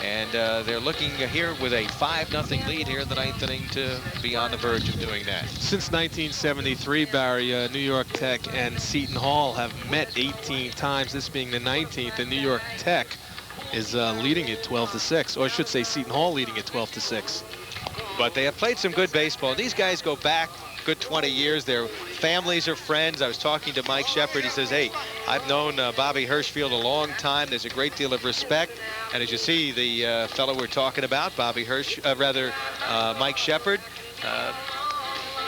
A: And they're looking here with a 5-0 lead here in the 9th inning to be on the verge of doing that.
B: Since 1973, Barry, New York Tech and Seton Hall have met 18 times, this being the 19th, and New York Tech is leading it 12-6, or I should say Seton Hall leading it 12-6.
A: But they have played some good baseball. These guys go back good 20 years. Their families are friends. I was talking to Mike Shepard. He says, hey, I've known Bobby Hirschfield a long time. There's a great deal of respect. And as you see, the fellow we're talking about, Mike Shepard,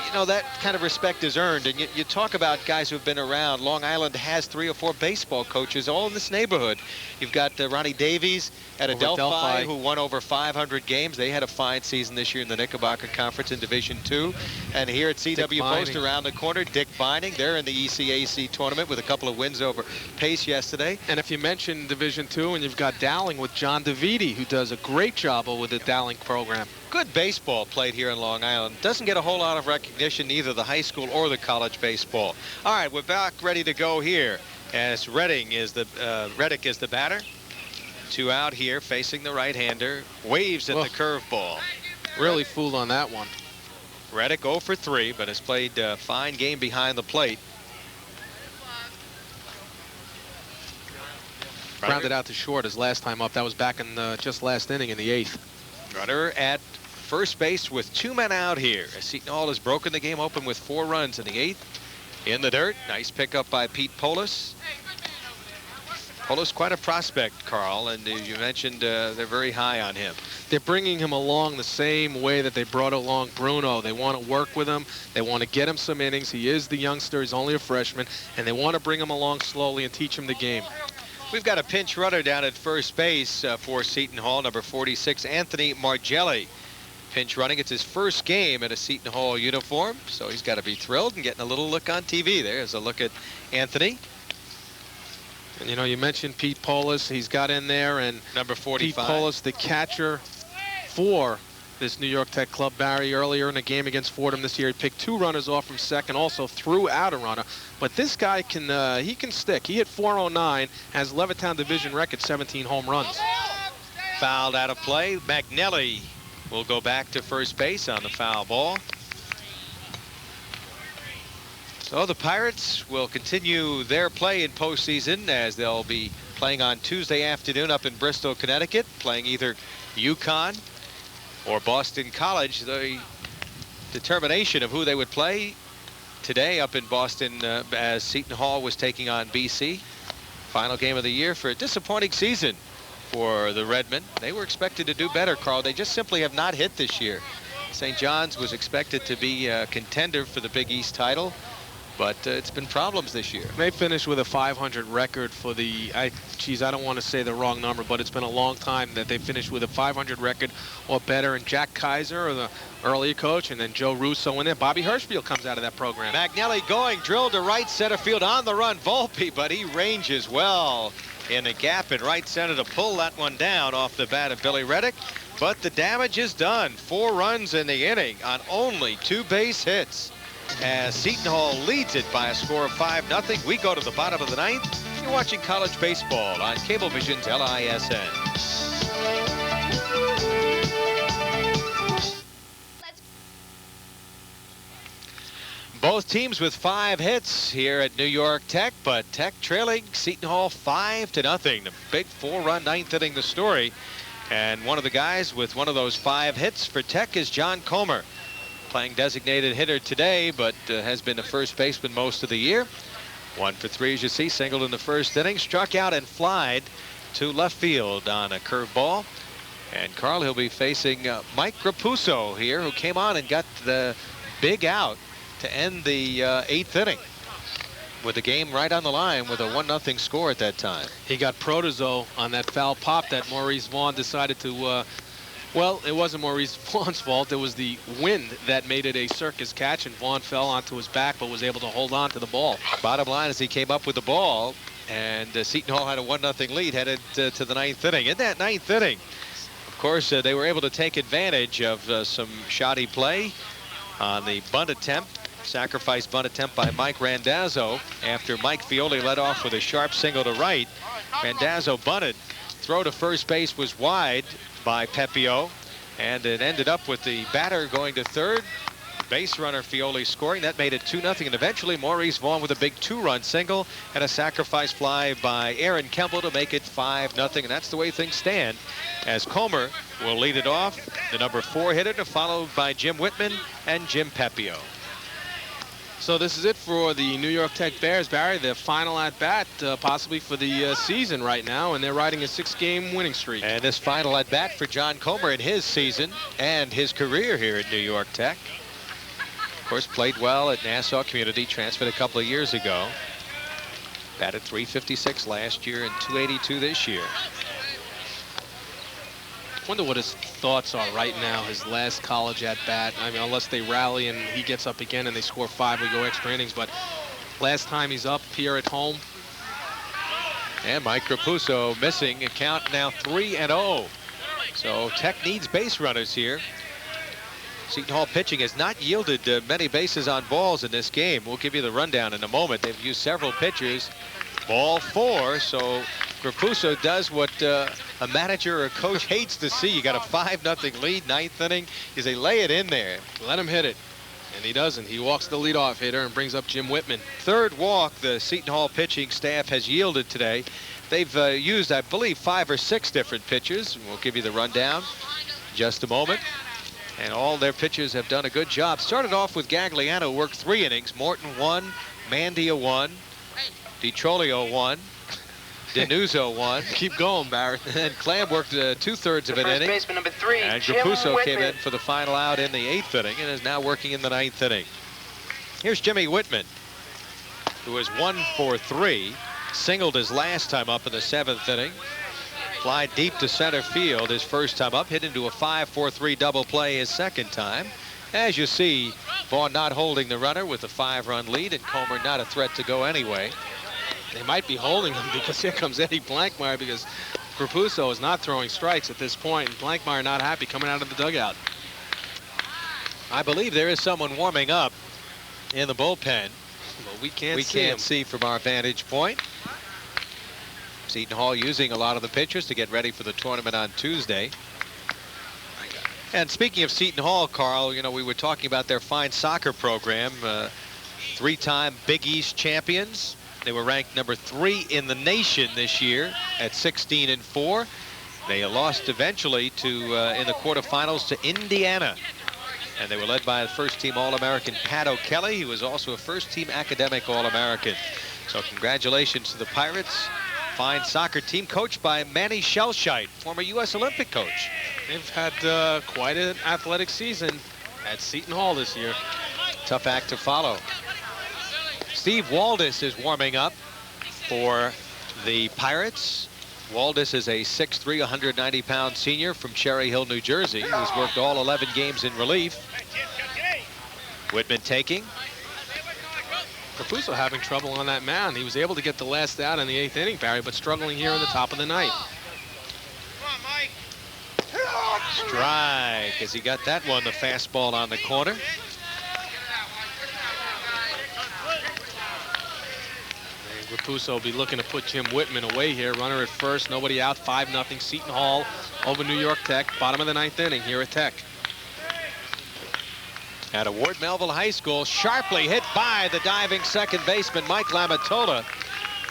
A: you know, that kind of respect is earned. And you talk about guys who have been around. Long Island has 3 or 4 baseball coaches all in this neighborhood. You've got Ronnie Davies at Adelphi, who won over 500 games. They had a fine season this year in the Knickerbocker Conference in Division II. And here at CW Post around the corner, Dick Vining. They're in the ECAC tournament with a couple of wins over Pace yesterday.
B: And if you mention Division II, and you've got Dowling with John DeViti, who does a great job with the Dowling program.
A: Good baseball played here in Long Island. Doesn't get a whole lot of recognition, either the high school or the college baseball. All right, we're back ready to go here as Reddick is the batter. 2 out here facing the right-hander. Waves at the curveball.
B: Really fooled on that one.
A: Reddick 0 for 3, but has played a fine game behind the plate.
B: Grounded out to short his last time up. That was back in just last inning in the 8th.
A: Runner at first base with 2 men out here, as Seton Hall has broken the game open with 4 runs in the 8th. In the dirt, nice pickup by Pete Polis. Polis, quite a prospect, Carl, and as you mentioned, they're very high on him.
B: They're bringing him along the same way that they brought along Bruno. They want to work with him. They want to get him some innings. He is the youngster. He's only a freshman, and they want to bring him along slowly and teach him the game.
A: We've got a pinch runner down at first base for Seton Hall, number 46, Anthony Margelli. Pinch running. It's his first game in a Seton Hall uniform, so he's got to be thrilled and getting a little look on TV. There's a look at Anthony.
B: And you know, you mentioned Pete Polis. He's got in there, and
A: number 45.
B: Pete Polis, the catcher for this New York Tech club, Barry, earlier in the game against Fordham this year, he picked 2 runners off from second, also threw out a runner. But this guy can he can stick. He hit .409, has Levittown division record 17 home runs.
A: Fouled out of play. McNelly will go back to first base on the foul ball. So the Pirates will continue their play in postseason, as they'll be playing on Tuesday afternoon up in Bristol, Connecticut, playing either UConn or Boston College. The determination of who they would play today up in Boston, as Seton Hall was taking on BC. Final game of the year for a disappointing season for the Redmen. They were expected to do better, Carl. They just simply have not hit this year. St. John's was expected to be a contender for the Big East title, but it's been problems this year.
B: They finished with a 500 record for the, I don't want to say the wrong number, but it's been a long time that they finished with a 500 record or better. And Jack Kaiser, the early coach, and then Joe Russo in there. Bobby Hirschfield comes out of that program.
A: McNelly going, drilled to right center field on the run. Volpe, but he ranges well in the gap in right center to pull that one down off the bat of Billy Reddick. But the damage is done. 4 runs in the inning on only 2 base hits, as Seton Hall leads it by a score of 5-0. We go to the bottom of the 9th. You're watching college baseball on Cablevision's LISN. Both teams with 5 hits here at New York Tech, but Tech trailing Seton Hall 5-0. The big 4-run 9th inning, the story. And one of the guys with one of those 5 hits for Tech is John Comer, playing designated hitter today, but has been the first baseman most of the year. 1 for 3, as you see, singled in the first inning, struck out and flied to left field on a curveball. And Carl, he'll be facing Mike Rapuso here, who came on and got the big out to end the 8th inning, with the game right on the line with a 1-0 score at that time.
B: He got protozo on that foul pop that Maurice Vaughn decided to, well, it wasn't Maurice Vaughn's fault. It was the wind that made it a circus catch, and Vaughn fell onto his back but was able to hold on to the ball.
A: Bottom line is he came up with the ball, and Seton Hall had a 1-0 lead headed to the 9th inning. In that 9th inning, of course, they were able to take advantage of some shoddy play on the bunt attempt. Sacrifice bunt attempt by Mike Randazzo after Mike Fioli led off with a sharp single to right. Randazzo bunted. Throw to first base was wide by Pepio, and it ended up with the batter going to third. Base runner Fioli scoring. That made it 2-0, and eventually Maurice Vaughn with a big 2-run single and a sacrifice fly by Aaron Kemble to make it 5-0, and that's the way things stand, as Comer will lead it off, the number 4 hitter, followed by Jim Whitman and Jim Pepio.
B: So this is it for the New York Tech Bears, Barry. Their final at-bat possibly for the season right now, and they're riding a 6-game winning streak.
A: And this final at-bat for John Comer in his season and his career here at New York Tech. Of course, played well at Nassau Community, transferred a couple of years ago. Batted .356 last year and .282 this year.
B: Wonder what his thoughts are right now, his last college at bat. I mean, unless they rally and he gets up again and they score 5, we go extra innings. But last time he's up here at home.
A: And Mike Rapuso missing, a count now 3-0. So Tech needs base runners here. Seton Hall pitching has not yielded many bases on balls in this game. We'll give you the rundown in a moment. They've used several pitchers. Ball 4, so Rapuso does what a manager or a coach hates to see. You got a 5-0 lead, 9th inning. You say, lay it in there.
B: Let him hit it. And he doesn't. He walks the leadoff hitter and brings up Jim Whitman.
A: 3rd walk the Seton Hall pitching staff has yielded today. They've used, I believe, 5 or 6 different pitchers. We'll give you the rundown in just a moment. And all their pitchers have done a good job. Started off with Gagliano, worked 3 innings. Morton 1, Mandia 1, DiTrolio 1, Denuzzo 1.
B: Keep going, Barrett.
A: And Clam worked 2/3 of an inning.
C: Baseman number 3,
A: and
C: Jim
A: Rapuso
C: Whitman
A: came in for the final out in the 8th inning and is now working in the 9th inning. Here's Jimmy Whitman, who is 1 for 3, singled his last time up in the 7th inning. Fly deep to center field his first time up, hit into a 5-4-3 double play his second time. As you see, Vaughn not holding the runner with a 5-run lead, and Comer not a threat to go anyway.
B: They might be holding him because here comes Eddie Blankmeyer, because Rapuso is not throwing strikes at this point, and Blankmeyer not happy coming out of the dugout.
A: I believe there is someone warming up in the bullpen.
B: Well, we can't
A: see from our vantage point. Seton Hall using a lot of the pitchers to get ready for the tournament on Tuesday. And speaking of Seton Hall, Carl, you know, we were talking about their fine soccer program. 3-time Big East champions. They were ranked number 3 in the nation this year at 16-4. They lost eventually to in the quarterfinals to Indiana. And they were led by the first-team All-American Pat O'Kelly, who was also a first-team academic All-American. So congratulations to the Pirates. Fine soccer team coached by Manny Schelscheid, former U.S. Olympic coach.
B: They've had quite an athletic season at Seton Hall this year.
A: Tough act to follow. Steve Waldis is warming up for the Pirates. Waldis is a 6'3", 190-pound senior from Cherry Hill, New Jersey, who's worked all 11 games in relief. Whitman taking.
B: Raposo having trouble on that mound. He was able to get the last out in the 8th inning, Barry, but struggling here in the top of the 9th.
A: Strike as he got that one, the fastball on the corner.
B: Raposo will be looking to put Jim Whitman away here. Runner at first, nobody out, 5-0. Seton Hall over New York Tech. Bottom of the 9th inning here at Tech.
A: At Ward Melville High School, sharply hit by the diving second baseman Mike Lamatola.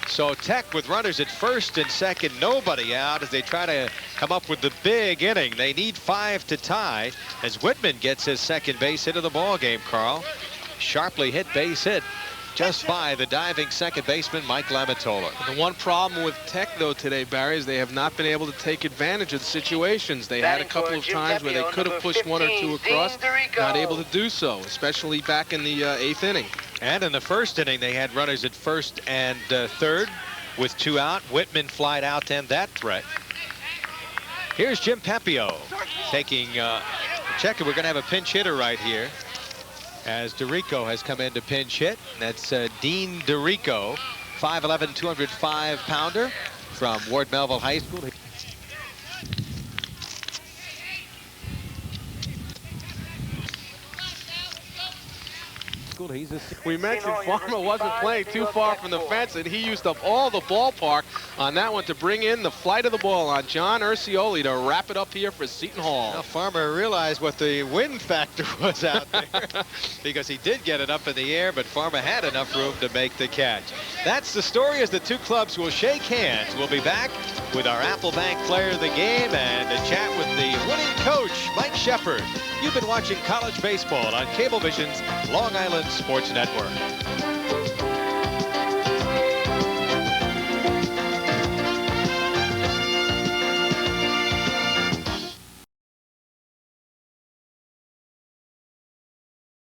A: So Tech with runners at first and second, nobody out as they try to come up with the big inning. They need 5 to tie as Whitman gets his second base hit of the ball game, Carl. Sharply hit base hit just by the diving second baseman Mike Lamatola.
B: The one problem with Tech, though, today, Barry, is they have not been able to take advantage of the situations. They had a couple of times where they could have pushed 1 or 2 across, not able to do so, especially back in the 8th inning.
A: And in the first inning, they had runners at first and third with 2 out. Whitman flied out to end that threat. Here's Jim Pepio taking a check, and we're going to have a pinch hitter right here, as DeRico has come in to pinch hit. That's Dean DeRico, 5'11", 205-pounder from Ward Melville High School.
B: We mentioned Farmer wasn't playing too far from the fence, and he used up all the ballpark on that one to bring in the flight of the ball on John Urcioli to wrap it up here for Seton Hall.
A: Now Farmer realized what the wind factor was out there because he did get it up in the air, but Farmer had enough room to make the catch. That's the story as the two clubs will shake hands. We'll be back with our Apple Bank player of the game and a chat with the winning coach, Mike Shepard. You've been watching college baseball on Cablevision's Long Island Sports Network.